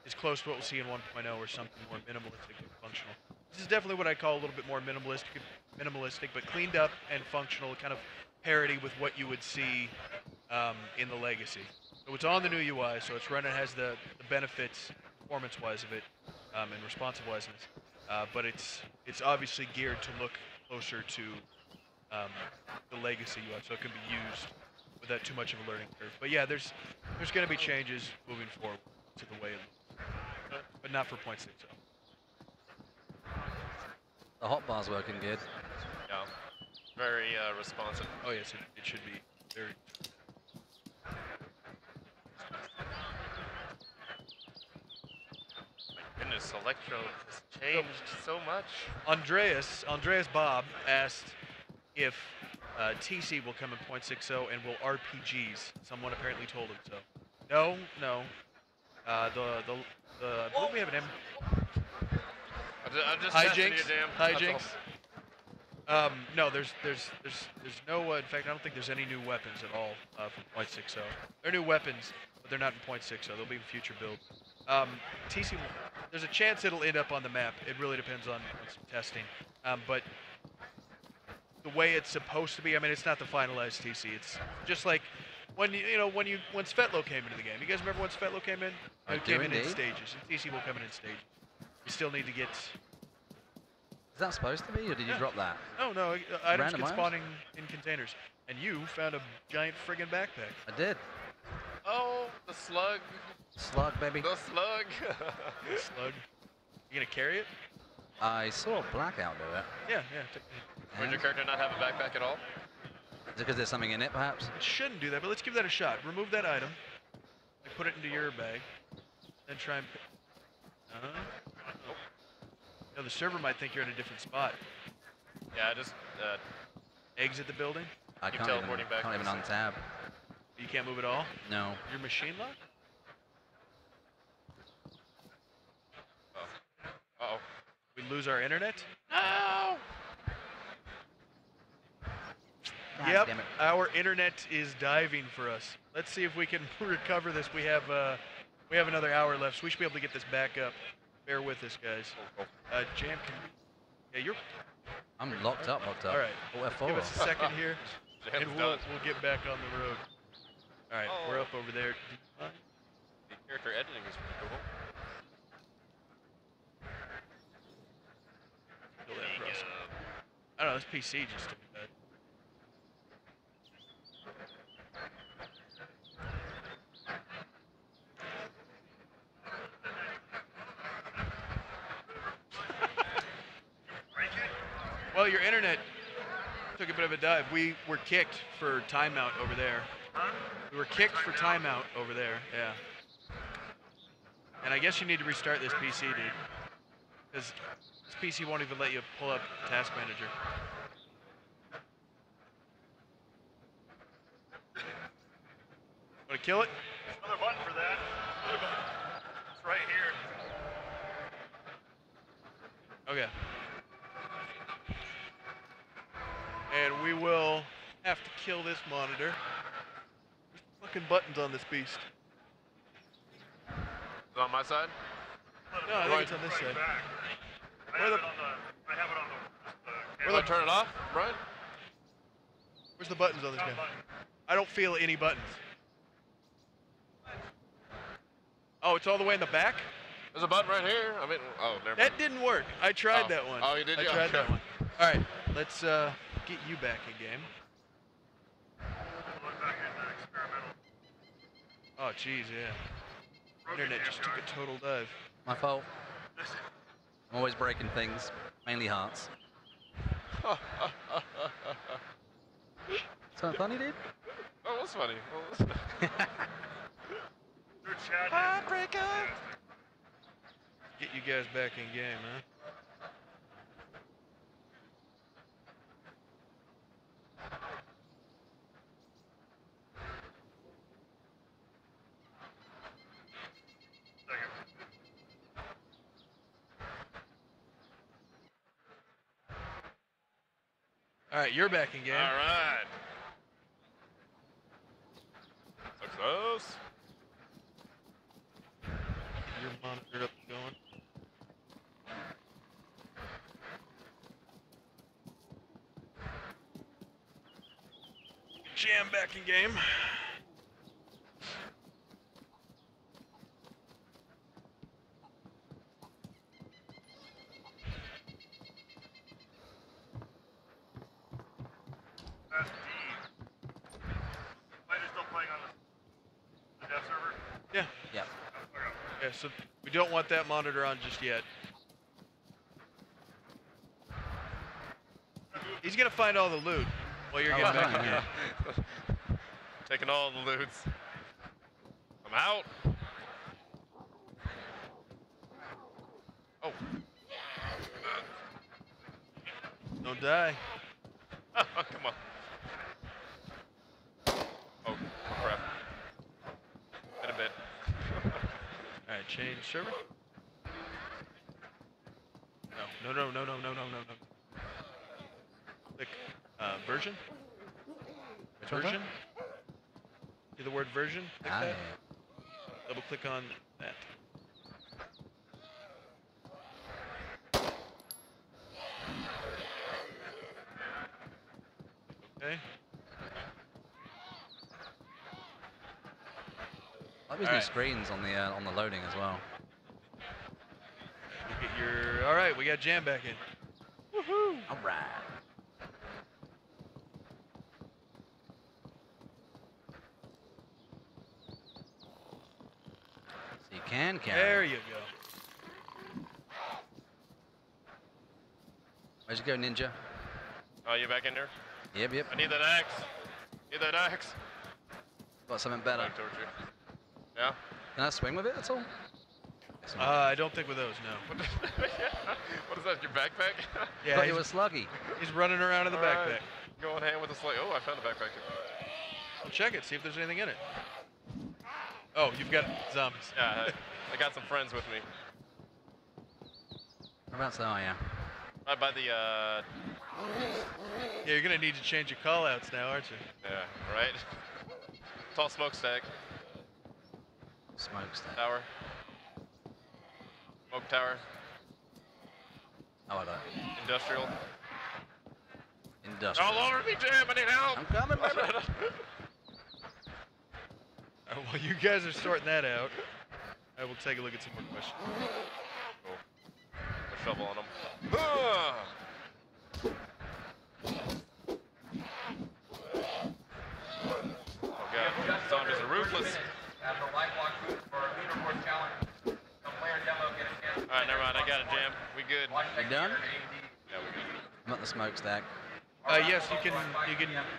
is close to what we'll see in 1.0 or something more minimalistic and functional. This is definitely what I call a little bit more minimalistic, but cleaned up and functional, kind of parity with what you would see in the Legacy. So it's on the new UI, so it's running, has the benefits performance-wise of it and responsive-wiseness, but it's obviously geared to look closer to the Legacy UI, so it can be used without too much of a learning curve. But yeah, there's going to be changes moving forward to the way it looks, but not for 0.60. The hotbar's working good. Yeah, very responsive. Oh yes, it should be very. Goodness, Electro has changed so much. Andreas Bob asked if TC will come in 0.60 and will RPGs. Someone apparently told him so. No. I believe we have an M. I'm just testing you, Hijinks. No, there's no. In fact, I don't think there's any new weapons at all from 0.60. They're new weapons, but they're not in 0.60. They'll be in future builds. TC, there's a chance it'll end up on the map. It really depends on some testing. But the way it's supposed to be, I mean, it's not the finalized TC. It's just like when when Svetlo came into the game. You guys remember when Svetlo came in? It came in stages, and TC will come in stages. You still need to get. Is that supposed to be, or did you drop that? No, items get spawning in containers. And you found a giant friggin' backpack. I did. Oh, the slug. Slug, baby. The slug. The slug. You gonna carry it? I saw Blackout do it. Yeah. Would your character not have a backpack at all? Is it because there's something in it, perhaps? It shouldn't do that, but let's give that a shot. Remove that item. Like, put it into your bag. Then try and... the server might think you're in a different spot. Yeah, just Exit the building? I keep can't teleporting back. Can't even untab. You can't move at all? No. Your machine locked? Uh-oh. We lose our internet? No! God Yep, damn it. our internet is diving for us. Let's see if we can recover this. We have another hour left, so we should be able to get this back up. Bear with us, guys. Jam, yeah, you're... I'm locked up. All right, Oh, F4. give us a second here, Jam's and we'll done. get back on the road. All right, we're up over there. The character editing is pretty cool. Kill that for us. I don't know, this PC just took bad. Well, your internet took a bit of a dive. We were kicked for timeout over there. We were kicked for timeout over there, yeah. And I guess you need to restart this PC, dude. Because this PC won't even let you pull up Task Manager. Want to kill it? Another button for that. It's right here. Okay. And we will have to kill this monitor. There's fucking buttons on this beast. Is it on my side? No, I think it's on this side. Back. I have it on the. Will I turn it off, Brian? Where's the buttons on this guy? I don't feel any buttons. Oh, it's all the way in the back? There's a button right here. I mean, oh, never mind. That didn't work. I tried that one. Oh, you did? I tried that one. All right, let's get you back in game. Oh, jeez, yeah. Internet just took a total dive. My fault. I'm always breaking things, mainly hearts. Something funny, dude? Oh, that's funny. Well, Heartbreaker. Get you guys back in game, huh? All right, you're back in game. All right. Success. Your monitor up and going. Jam back in game. Yeah. Yeah. Yeah, so we don't want that monitor on just yet. He's gonna find all the loot while you're getting back in here. Taking all the loots. I'm out. Oh. Don't die. Oh, come on. Oh, crap. In a bit. All right, change server. No. Click version. Which one's Version. See the word version? Click Ah, that. yeah. Double click on that. Okay. I like these new screens on the loading as well. You get your. All right, we got Jam back in. Woohoo! All right. So you can carry. There you go. Where'd you go, Ninja? Oh, you back in there? Yep. I need that axe. Need that axe. Got something better. Right towards you. Yeah? Can I swing with it at all? I don't think with those, no. What is that, your backpack? Yeah, Thought you were sluggy. he's running around in the backpack. Go on hand with the slate. Oh, I found the backpack. I'll check it, see if there's anything in it. Oh, you've got zombies. Yeah, I got some friends with me. Whereabouts are you? Right by the, Yeah, you're gonna need to change your call-outs now, aren't you? yeah, right? Tall smokestack. Smokestack. Tower. Smoke tower. Oh, I like Industrial. Industrial. All over me, Jam! I need help! I'm coming, baby. While you guys are sorting that out, I will take a look at some more questions. Cool. A shovel on him. Ah! Oh god, zombies are ruthless. Alright, never mind, I got it, Jam. We good. You done? Yeah, we good. I'm at the smokestack. Yes, you can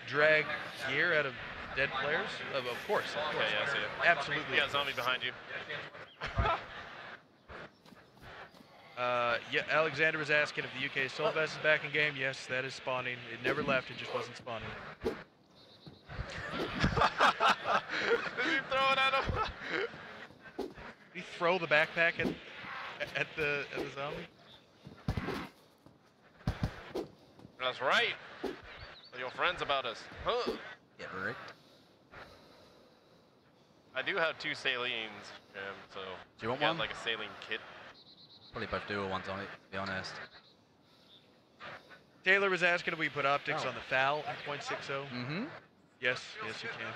drag gear out of dead players. Of course. Okay, yeah, I see it. Absolutely. You got a zombie behind you. Yeah, Alexander was asking if the UK Assault Vest is back in game. Yes, that is spawning. It never left, it just wasn't spawning. Did you throw it at him? Did he throw the backpack at the zombie? That's right. Tell your friends about us. Huh. Get wrecked. I do have 2 salines, Jam, so Do you want got one? like a saline kit. Probably both do ones on it, to be honest. Taylor was asking if we put optics on the FAL in 0.60. Mm-hmm. Yes, you can.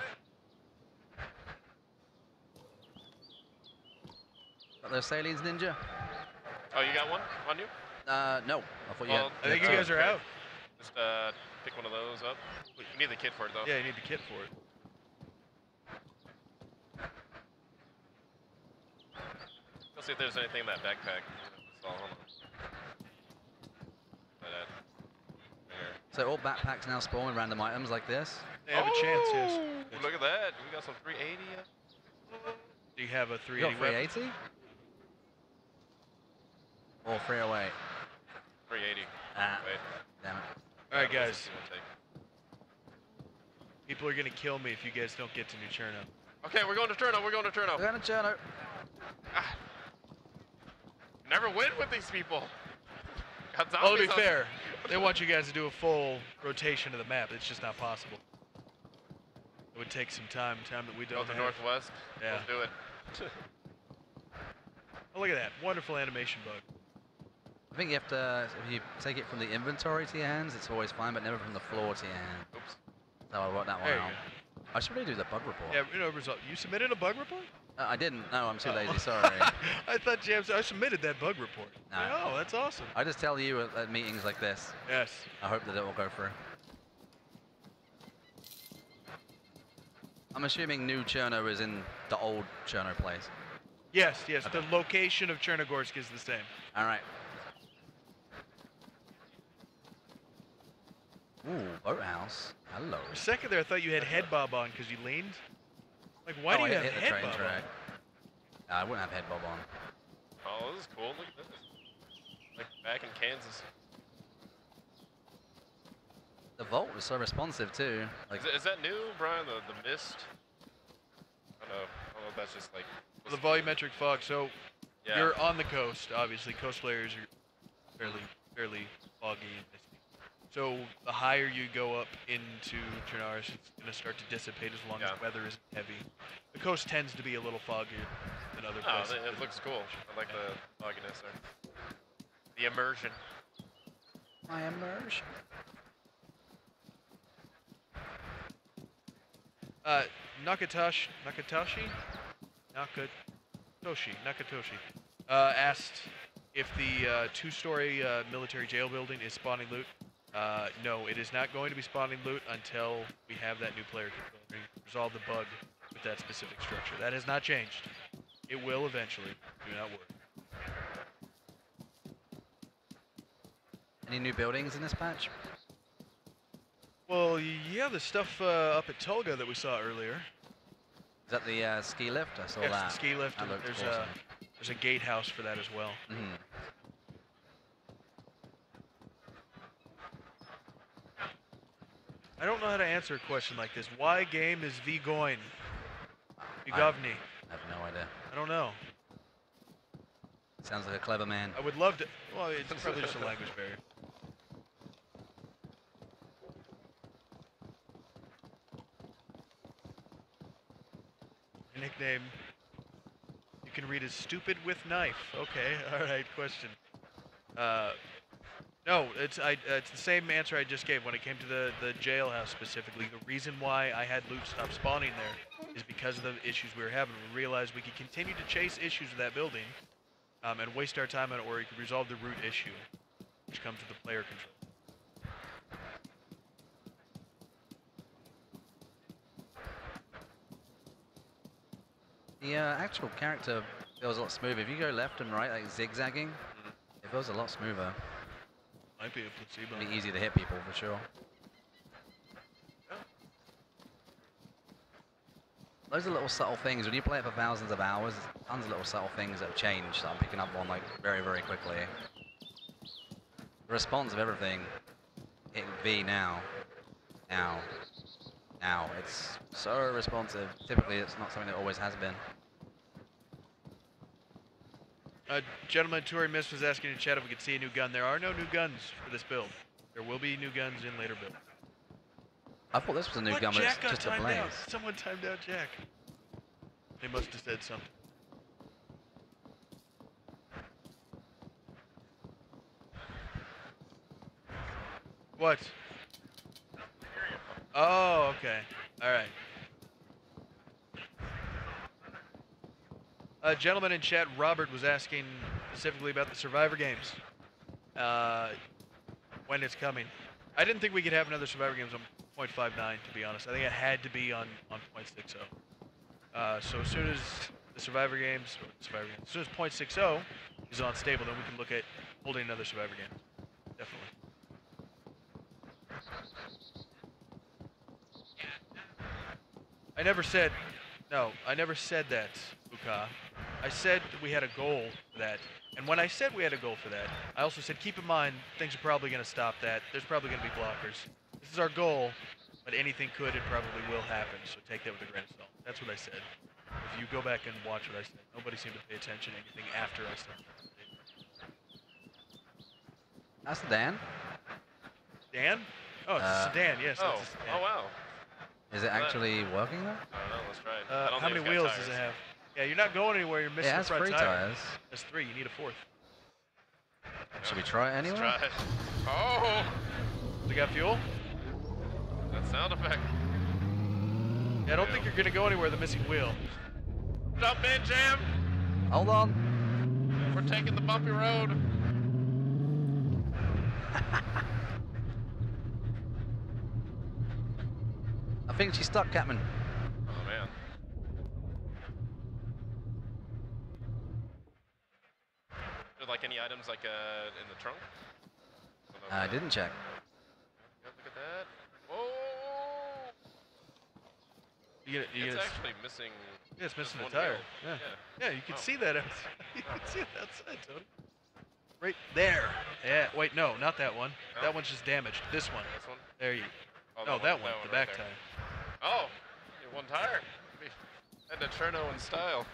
Got those salines, Ninja? Oh, you got one on you? No. I thought you Well, had. I think you guys are out. Just pick one of those up. You need the kit for it though. Yeah, you need the kit for it. Let's see if there's anything in that backpack. So, hold on. There. So all backpacks now spawn with random items like this? They have a chance, yes. Ooh, look at that. We got some 380. Do you have a You got 380 weapon? 380? Or 308? 380. Ah, Wait. damn it. All right, What's guys. this gonna take? People are gonna kill me if you guys don't get to New Cherno. Okay, we're going to Turno. We're going to Turno. We're gonna churn out. Ah. Never win with these people. Got Well, to be zombies on- fair, they want you guys to do a full rotation of the map. It's just not possible. It would take some time that we Go don't to have. northwest. Yeah. We'll do it. Oh, look at that. Wonderful animation bug. I think you have to, if you take it from the inventory to your hands, it's always fine, but never from the floor to your hand. Oops. So I wrote that one There you out. I should really do the bug report. Yeah, you know, you submitted a bug report? I didn't. No, I'm too Oh. lazy. Sorry. I thought James, I submitted that bug report. No. Oh, that's awesome. I just tell you at meetings like this. Yes. I hope that it will go through. I'm assuming new Cherno is in the old Cherno place. Yes. Okay. The location of Chernogorsk is the same. All right. Ooh, boathouse. Hello. For a second there, I thought you had head bob on because you leaned. Like, why do I you have hit the head train bob track. I wouldn't have head bob on. Oh, this is cool. Look at this. Like back in Kansas. The vault was so responsive too. Like, Is that new, Brian? The mist? I don't know if that's just like. on? The volumetric fog. So Yeah. you're on the coast, obviously. Coast players are fairly foggy and misty. So the higher you go up into Chernaris, it's going to start to dissipate as long as weather isn't heavy. The coast tends to be a little foggier than other Oh, places. it looks cool. I like the fogginess there. The immersion. my immersion. Nakatoshi asked if the two-story military jail building is spawning loot. No, it is not going to be spawning loot until we have that new player control. We resolve the bug with that specific structure. That has not changed. It will eventually. Do not worry. Any new buildings in this patch? Well, yeah, the stuff up at Tolga that we saw earlier. Is that the ski lift? I saw Yes, that. the ski lift. That And looked there's awesome. there's a gatehouse for that as well. Mhm. I don't know how to answer a question like this. Why game is Vigoin? Vigovni. I have no idea. I don't know. Sounds like a clever man. I would love to. Well, it's probably just a language barrier. Nickname. You can read as stupid with knife. Okay, all right. Question. No, it's the same answer I just gave when it came to the jailhouse specifically. The reason why I had loot stop spawning there is because of the issues we were having. We realized we could continue to chase issues with that building and waste our time on it, or we could resolve the root issue, which comes with the player control. The actual character feels a lot smoother. If you go left and right, like zigzagging, it feels a lot smoother. Might be a placebo. It'd be easy to hit people for sure. Those are little subtle things. When you play it for thousands of hours, there's tons of little subtle things that have changed that I'm picking up on like very, very quickly. The response of everything, hitting V now, it's so responsive. Typically, it's not something that always has been. Gentleman Tory Mist was asking in chat if we could see a new gun. There are no new guns for this build. There will be new guns in later builds. I thought this was a new gun, but Jack it's got just a timed blaze. out. Someone timed out Jack. They must have said something. What? Oh, okay. All right. Gentleman in chat, Robert, was asking specifically about the Survivor games. When it's coming. I didn't think we could have another Survivor games on 0.59, to be honest. I think it had to be on 0.60. So as soon as the Survivor games, as soon as 0.60 is on stable, then we can look at holding another Survivor game. Definitely. I never said that, Buka. I said we had a goal for that. And when I said we had a goal for that, I also said, keep in mind, things are probably going to stop that. There's probably going to be blockers. This is our goal, but anything could and probably will happen, so take that with a grain of salt. That's what I said. If you go back and watch what I said, nobody seemed to pay attention to anything after I started. That's the Dan. Dan? Oh, it's a sedan. Yes. Oh, It's a sedan. oh wow. Is it actually working though? I don't know. Let's try it. I don't How think many it's got wheels tires. does it have? Yeah, you're not going anywhere. You're missing Yeah, the it's front 3 tire. tires. That's 3. You need a 4th. Should we try it anyway? Let's try it. Oh! We got fuel? That sound effect. Yeah, I don't think you're gonna go anywhere. The missing wheel. Jump in, Jam! Hold on. We're taking the bumpy road. I think she's stuck, Captain. Oh man. Are like any items like in the trunk? I didn't check. Yep, look at that. Whoa! It's actually missing. Yeah, it's missing the one tire. wheel. Yeah, you can Oh. see that outside. You can see it outside, Tony. Right there. Yeah. Wait, no, not that one. No? That one's just damaged. This one. This one? There you. Oh, No, that one. The right back there. tire. Oh, yeah, one tire. And a Cherno in style.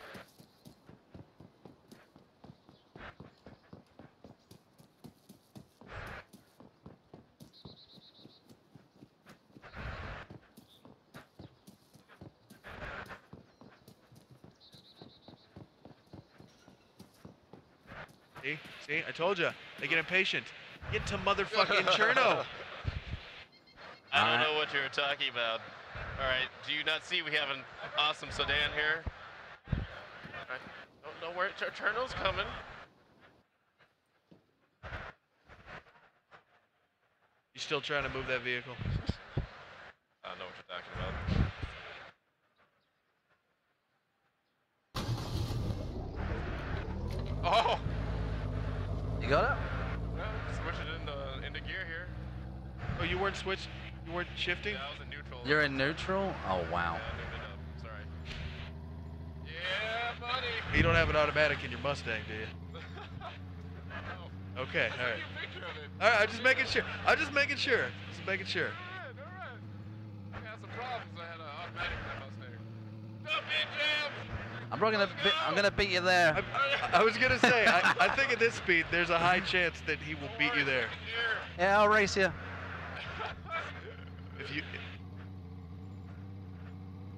See, I told you. They get impatient. Get to motherfucking Cherno. I don't know what you're talking about. All right, do you not see we have an awesome sedan here? All right, don't worry, Cherno's coming. You still trying to move that vehicle? I don't know what you're talking about. Oh! You got it? No, switch it into gear here. Oh, you weren't switched? You weren't shifting? Yeah, I was in neutral. You're in neutral? Oh, wow. Yeah, I moved it up. Sorry. Yeah, buddy. You don't have an automatic in your Mustang, do you? No. Okay, all right. Take a picture of it. All right, I'm just making sure. Just making sure. All right. I had some problems. I had an automatic in my Mustang. Jump in, Jam! I'm gonna beat you there. I was gonna say, I think at this speed, there's a high chance that he will beat you there. Yeah, I'll race you. If you.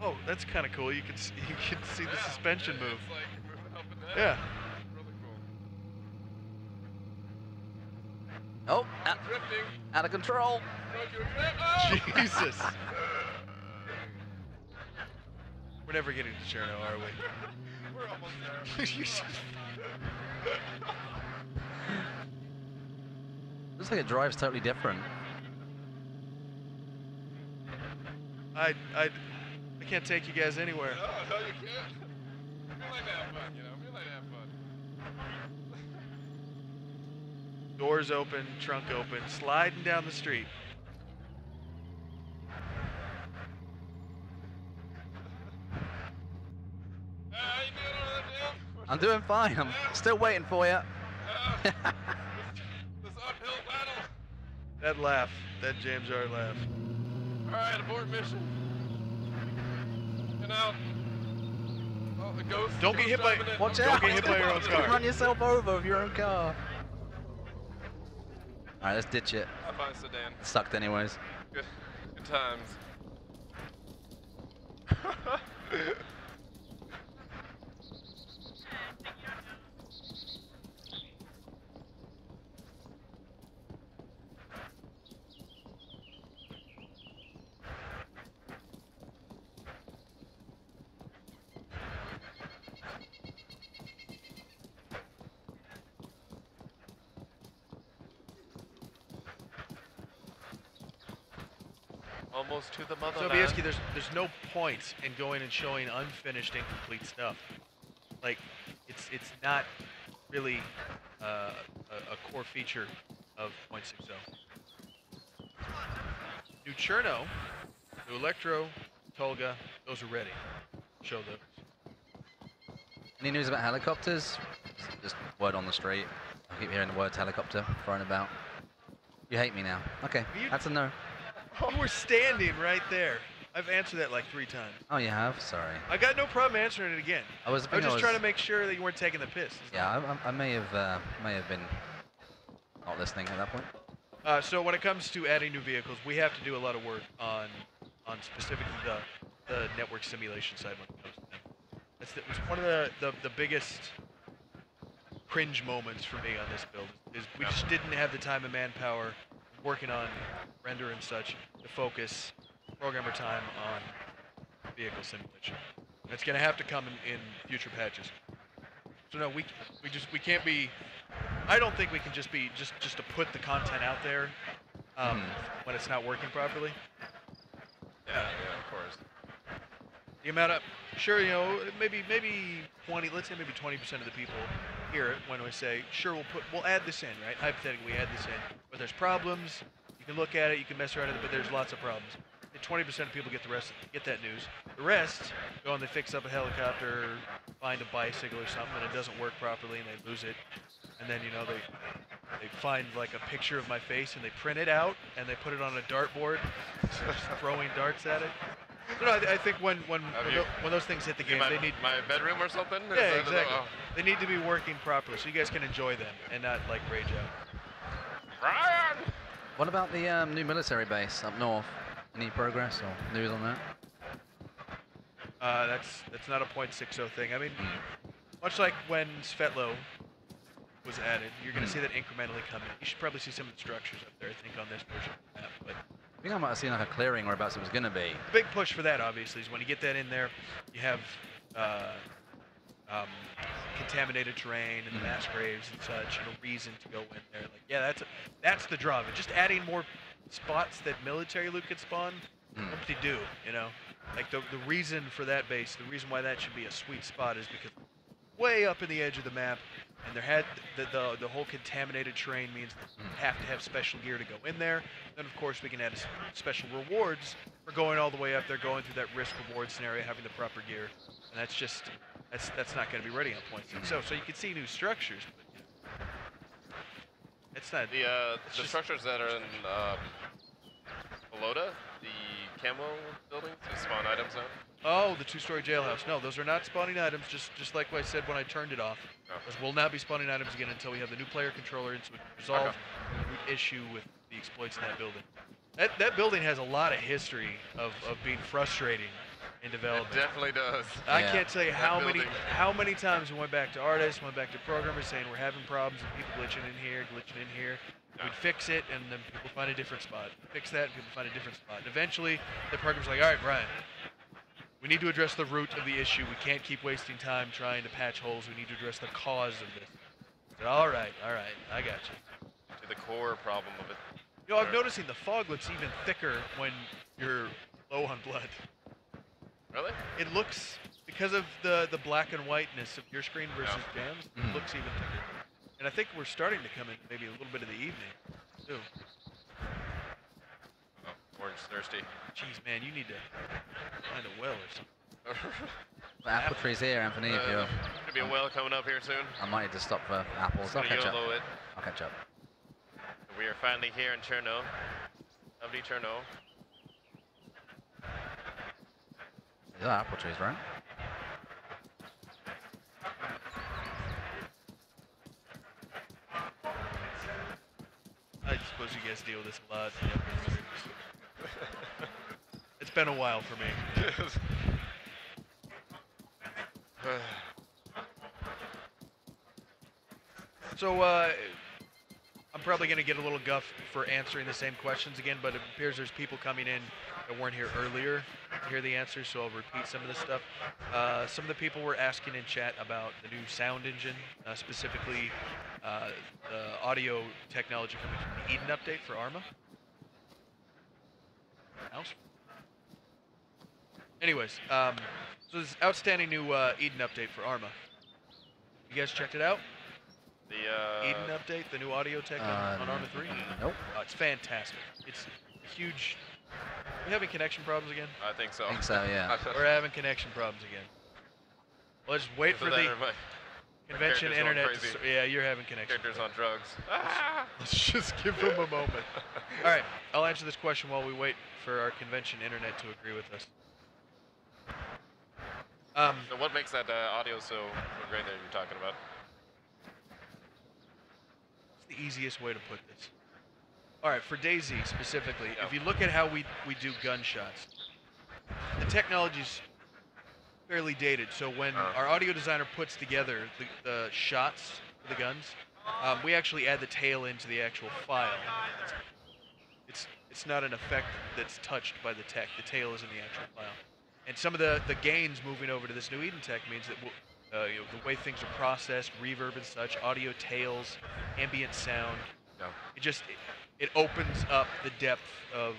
Oh, that's kind of cool. You can see the suspension move. It's like moving up and down. Yeah. Really cool. Oh, Drifting. out of control. Oh! Jesus. We're never getting to Cherno, are we? We're almost there. You should- Looks like it drives totally different. I can't take you guys anywhere. No, you can't. We like to have fun, you know. We like to have fun. Doors open, trunk open, sliding down the street. How you doing over there, Jim? I'm doing fine. I'm still waiting for you. This uphill battle. That laugh, that James Art laugh. All right, abort mission. Get out. Oh, the ghost. Don't get hit by- driving it. Watch Don't out. get hit by your own car. Run yourself over with your own car. All right, let's ditch it. I find sedan. It sucked anyways. Good times. Almost to the So motherland. Bieski, there's no point in going and showing unfinished, incomplete stuff. Like, it's not really a core feature of 0.60. New Cherno, new Electro, Tolga, those are ready. Show those. Any news about helicopters? Just word on the street. I keep hearing the words helicopter thrown about. You hate me now. Okay, that's a no. You were standing right there. I've answered that like 3 times. Oh, you have? Sorry. I got no problem answering it again. I was just trying to make sure that you weren't taking the piss. Yeah, I may have been not listening at that point? So when it comes to adding new vehicles, we have to do a lot of work on specifically the network simulation side when it comes to them. It's one of the biggest cringe moments for me on this build is we just didn't have the time and manpower working on render and such to focus programmer time on vehicle simulation. And it's going to have to come in future patches. So no, we can't be. I don't think we can just be just to put the content out there when it's not working properly. Yeah, of course. The amount of sure, you know, maybe 20. Let's say maybe 20% of the people hear it when we say, sure, we'll add this in, right? Hypothetically, we add this in. But there's problems. You can look at it, you can mess around with it, but there's lots of problems. And 20% of people get that news. The rest go and they fix up a helicopter, find a bicycle or something, and it doesn't work properly, and they lose it. And then, you know, they find like a picture of my face, and they print it out, and they put it on a dartboard, just throwing darts at it. No, I think when those things hit the game, they need my bedroom or something. Yeah, exactly. They need to be working properly, so you guys can enjoy them and not like rage out. Ryan! What about the new military base up north? Any progress or news on that? That's not a .60 thing. I mean, much like when Svetlo was added, you're going to see that incrementally come in. You should probably see some of the structures up there, I think, on this version of the map. But I think I might have seen like a clearing whereabouts it was going to be. the big push for that, obviously, is when you get that in there, you have contaminated terrain and the mass graves and such, and a reason to go in there. Like, yeah, that's the draw of it. Just adding more spots that military loot could spawn, what do you do, you know? Like, the reason for that base, the reason why that should be a sweet spot is because way up in the edge of the map, and there had the whole contaminated terrain means that you have to have special gear to go in there. Then, of course, we can add special rewards for going all the way up there, going through that risk-reward scenario, having the proper gear. And that's just, that's not going to be ready on .60. So you can see new structures, but you know, it's not. The structures that are in Pelota, the camo buildings, the spawn items zone. Oh, the two-story jailhouse. No, those are not spawning items, just like I said when I turned it off. Those will not be spawning items again until we have the new player controller and so we can resolve the issue with the exploits in that building. That building has a lot of history of being frustrating in development. It definitely does. I can't tell you how many times we went back to artists, went back to programmers saying we're having problems and people glitching in here. We'd fix it, and then people find a different spot. Fix that, and people find a different spot. And eventually, the programmer's like, all right, Brian, we need to address the root of the issue. We can't keep wasting time trying to patch holes. We need to address the cause of this. I said, all right, I got you. To the core problem of it. You know, I'm noticing the fog looks even thicker when you're low on blood. Really? It looks, because of the black and whiteness of your screen versus Jam's, it looks even thicker. And I think we're starting to come in maybe a little bit of the evening, too. Oh, orange thirsty. Jeez, man, you need to find a well or something. The apple tree's here, Anthony. If you're, Could be a well coming up here soon. I might need to stop for apples. I'll catch up. I'll catch up. We are finally here in Cherno. Lovely Cherno. These are apple trees, right? I suppose you guys deal with this a lot. It's been a while for me. So, I'm probably going to get a little guff for answering the same questions again, but it appears there's people coming in that weren't here earlier to hear the answers, so I'll repeat some of this stuff. Some of the people were asking in chat about the new sound engine, specifically the audio technology coming from the Eden update for Arma. Anyways, so this outstanding new Eden update for Arma. You guys checked it out? The Eden update, the new audio tech on Arma 3? Nope. Oh, it's fantastic. It's huge. Are we having connection problems again? I think so. I think so, yeah. We're having connection problems again. Let's wait for the convention internet. Yeah, you're having connection. Characters on drugs. Let's just give them a moment. All right, I'll answer this question while we wait for our convention internet to agree with us. So what makes that audio so great that you're talking about? It's the easiest way to put this? All right, for DayZ specifically, if you look at how we do gunshots, the technology's fairly dated. So when our audio designer puts together the shots for the guns, we actually add the tail into the actual file. It's not an effect that's touched by the tech. The tail is in the actual file. And some of the gains moving over to this new Eden tech means that the way things are processed, reverb and such, audio tails, ambient sound, it opens up the depth of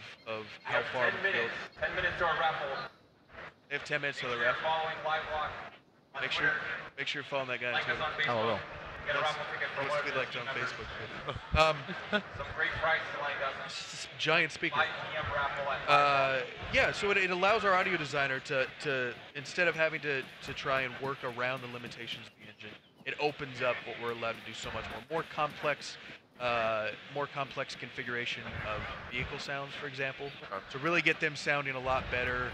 how far we go. 10 minutes to our raffle. They have 10 minutes to the raffle. Following live walk. Make sure you're following that guy on Like us Twitter. on Facebook. Oh, I will. Get a raffle ticket for Wants to be liked on members. Facebook. Some great prizes lined up. It's a giant speaker. 5 p.m. raffle at 5. Yeah, so it allows our audio designer to instead of having to try and work around the limitations of the engine, it opens up what we're allowed to do so much more complex configuration of vehicle sounds, for example. To really get them sounding a lot better,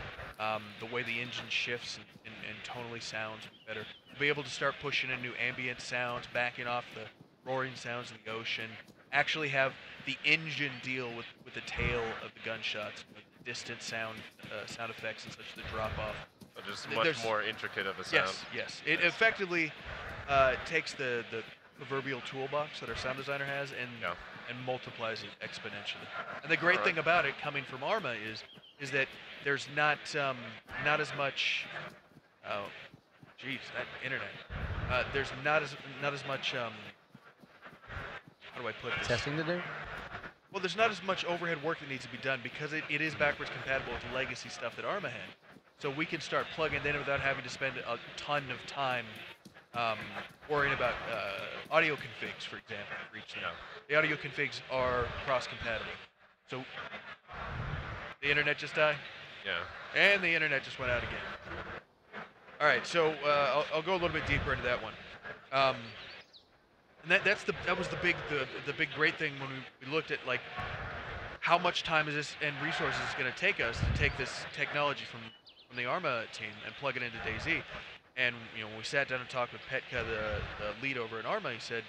the way the engine shifts and tonally sounds better. Be able to start pushing in new ambient sounds, backing off the roaring sounds of the ocean. Actually have the engine deal with the tail of the gunshots, distant sound effects and such, the drop off. So just much more intricate of a sound. Yes. It effectively takes the proverbial toolbox that our sound designer has and multiplies it exponentially. And the great thing about it, coming from Arma, is that there's not as much. Oh, geez, that internet. There's not as much. How do I put this? Testing to do? Well, there's not as much overhead work that needs to be done because it is backwards compatible with the legacy stuff that Arma had. So we can start plugging it in without having to spend a ton of time worrying about audio configs, for example, for each thing. The audio configs are cross-compatible. So the internet just died? Yeah. And the internet just went out again. All right, so I'll go a little bit deeper into that one. And that was the big great thing when we looked at like how much time is this and resources is going to take us to take this technology from the Arma team and plug it into DayZ. And when we sat down and talked with Petka, the lead over at Arma, he said,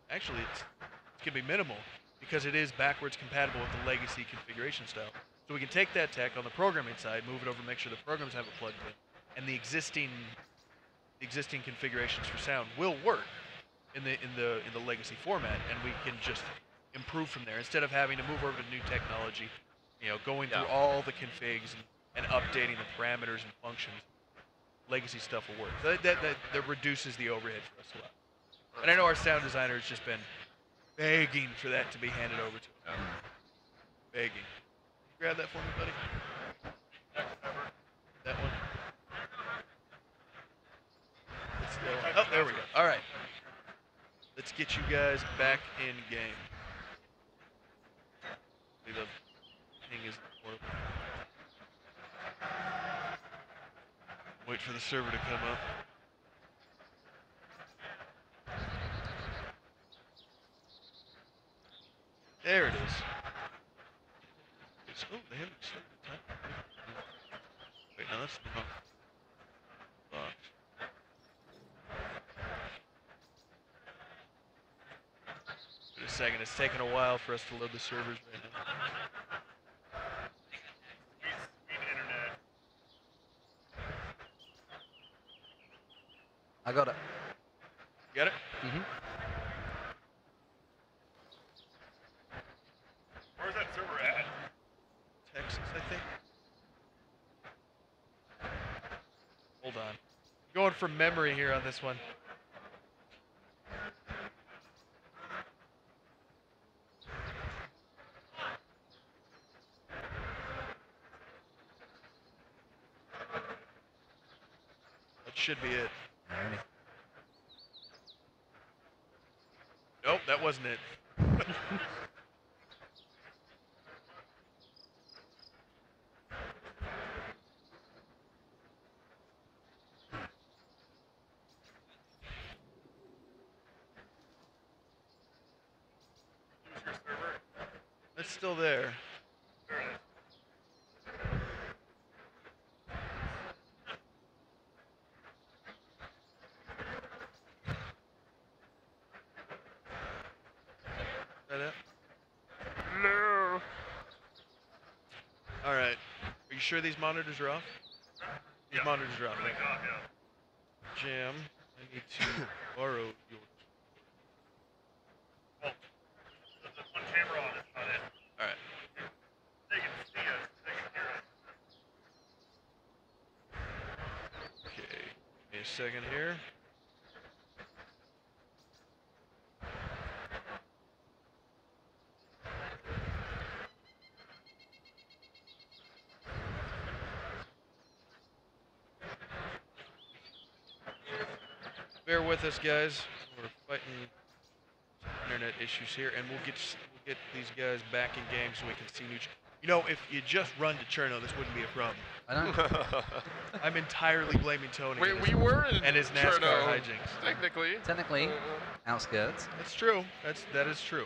actually it's going to be minimal because it is backwards compatible with the legacy configuration style. So we can take that tech on the programming side, move it over, make sure the programs have it plugged in, and the existing configurations for sound will work in the legacy format, and we can just improve from there instead of having to move over to new technology, going through all the configs and updating the parameters and functions. Legacy stuff will work. That reduces the overhead for us a lot. And I know our sound designer has just been begging for that to be handed over to him. Begging. Grab that for me, buddy. That one. Oh, there we go. All right. Let's get you guys back in game. See, the ping isn't working. Wait for the server to come up. There it is. Oh, they haven't started the time. Wait, no, that's the wrong box. Wait a second, it's taking a while for us to load the servers right now. I got it. You got it? Mm-hmm. Where's that server at? Texas, I think. Hold on. Going from memory here on this one. That should be it. Nope, that wasn't it. It's still there. sure these monitors are off? These monitors are off. Right? Jam, I need to borrow your. Well, the one camera on is not it. All right. They can see us. They can hear us. Okay. Give me a second here. Bear with us, guys. We're fighting internet issues here, and we'll get these guys back in game so we can see each. You know, if you just run to Cherno, this wouldn't be a problem. I know. I'm entirely blaming Tony. We were in and his NASCAR Cherno, hijinks. technically. Technically, outskirts. That's true. That is true.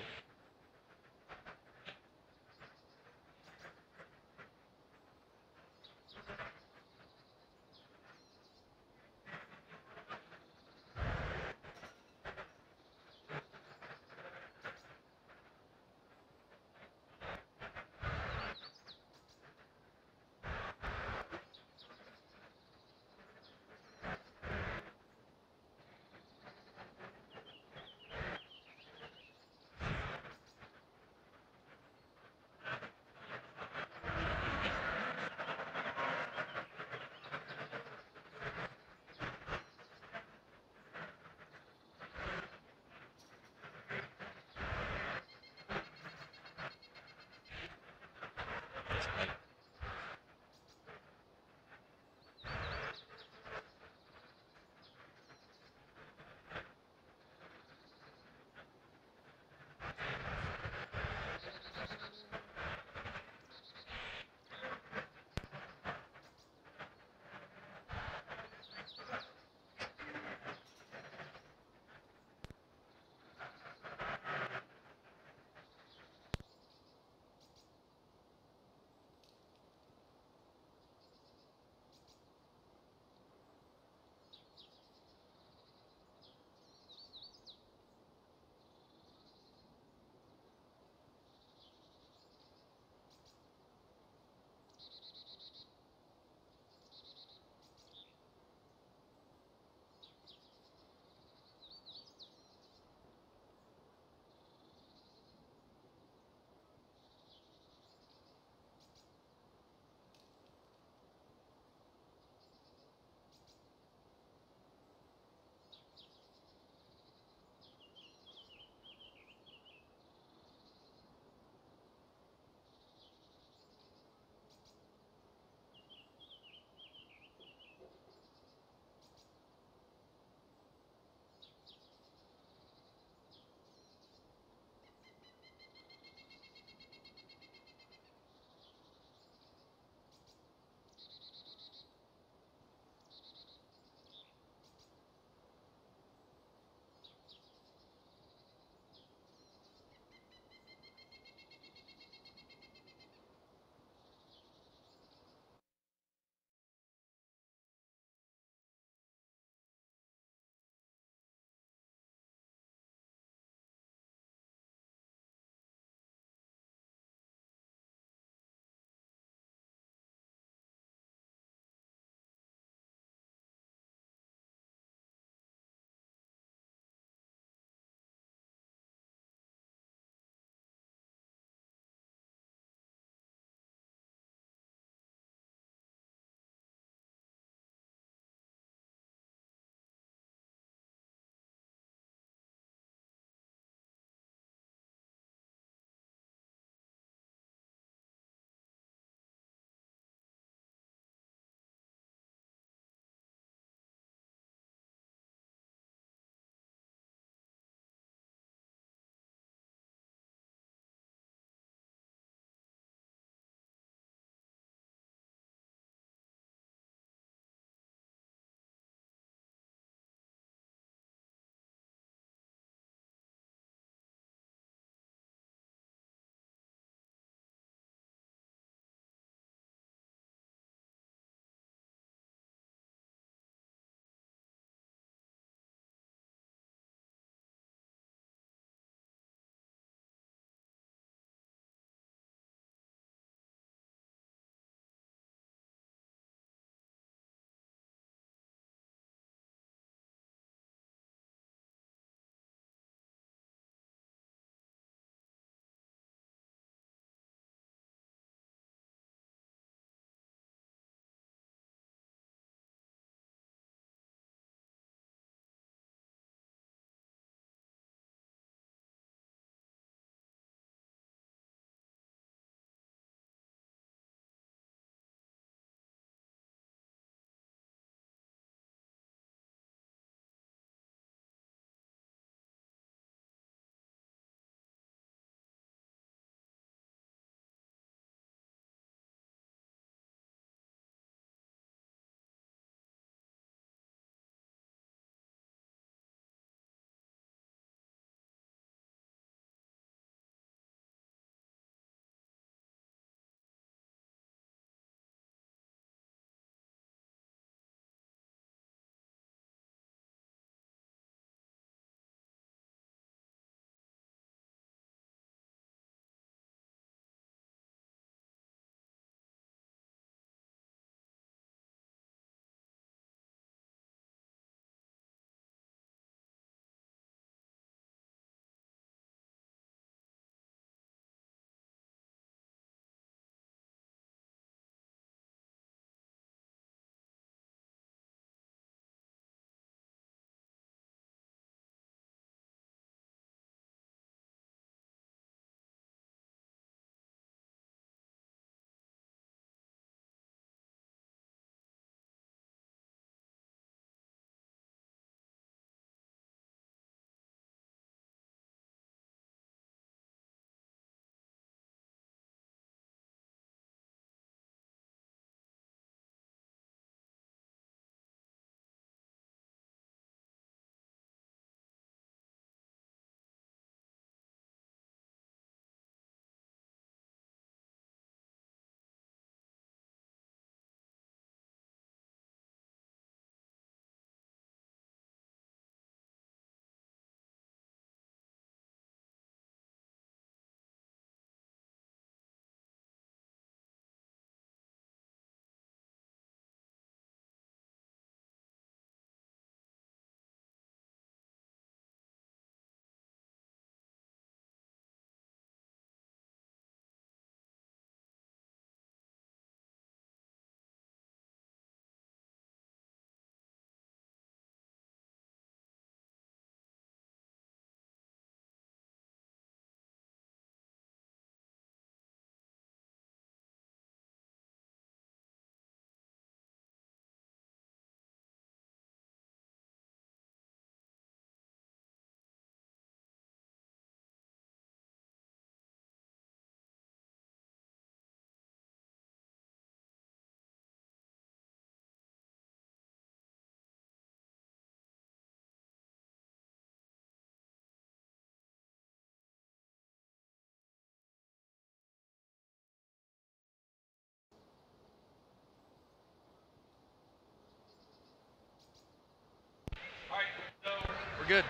we're good.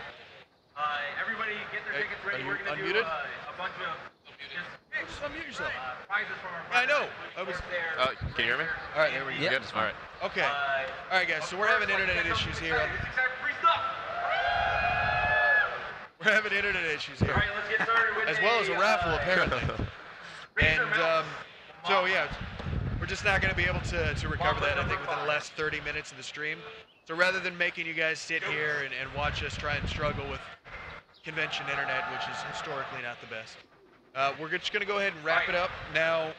Everybody get their tickets ready. Are We're you going to do unmuted? a bunch of Just unmute yourself. prizes from our I know. I was. Can you hear me? All right, there we go. Yeah. Good. All right. Okay. All right, guys. So we're having internet issues here. Free stuff. We're having internet issues All here, right, let's get started with as well as a raffle apparently. And so yeah, we're just not going to be able to recover that. I think within the last 30 minutes of the stream. So rather than making you guys sit here and watch us try and struggle with convention internet, which is historically not the best, we're just going to go ahead and wrap it up now.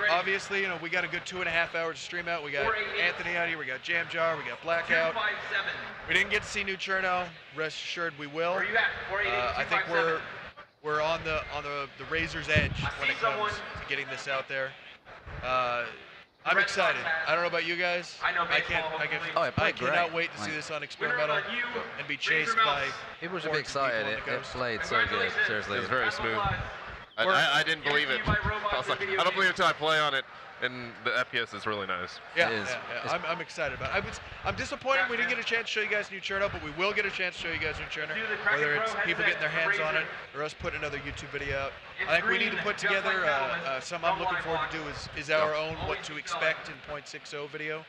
Obviously, you know, we got a good 2.5 hours to stream out. We got Anthony out here, we got Jam Jar, we got Blackout. We didn't get to see New Cherno. Rest assured we will. I think we're on the razor's edge when it comes to getting this out there. I'm excited. I don't know about you guys. I cannot wait to see this on Experimental and be chased by. People should be excited. It played so good. Seriously, It was very smooth. I didn't believe it. I was like, I don't believe it until I play on it, and the FPS is really nice. Yeah, It is. yeah. I'm excited about it. I'm disappointed we didn't get a chance to show you guys New Cherno, but we will get a chance to show you guys New Cherno, whether it's people getting their hands on it or us putting another YouTube video out. I think we need to put together something I'm looking forward to do is our own what to expect in 0.60 video,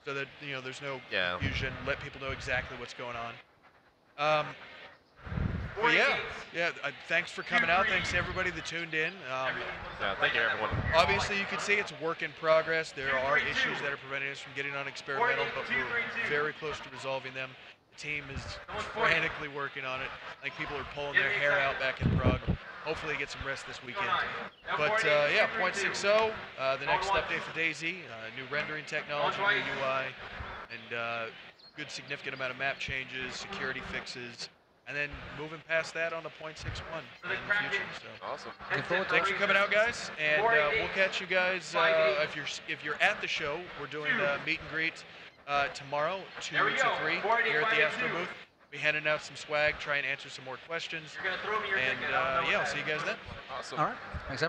so that there's no confusion. Let people know exactly what's going on. But yeah. Thanks for coming out. Thanks to everybody that tuned in. Thank you, everyone. Obviously, you can see it's a work in progress. There are issues that are preventing us from getting on Experimental, but we're very close to resolving them. The team is frantically working on it. Like people are pulling their hair out back in Prague. Hopefully, get some rest this weekend. But yeah, 0.60. The next update for DayZ, new rendering technology, new UI, and good significant amount of map changes, security fixes. And then moving past that on to 0.61 in the future. So Awesome. thanks for coming out, guys, and we'll catch you guys if you're at the show. We're doing meet and greet tomorrow, 2 to 3 here at the Astro booth. We're handing out some swag, try and answer some more questions, and yeah, I'll see you guys then. Awesome. All right. Thanks, everyone.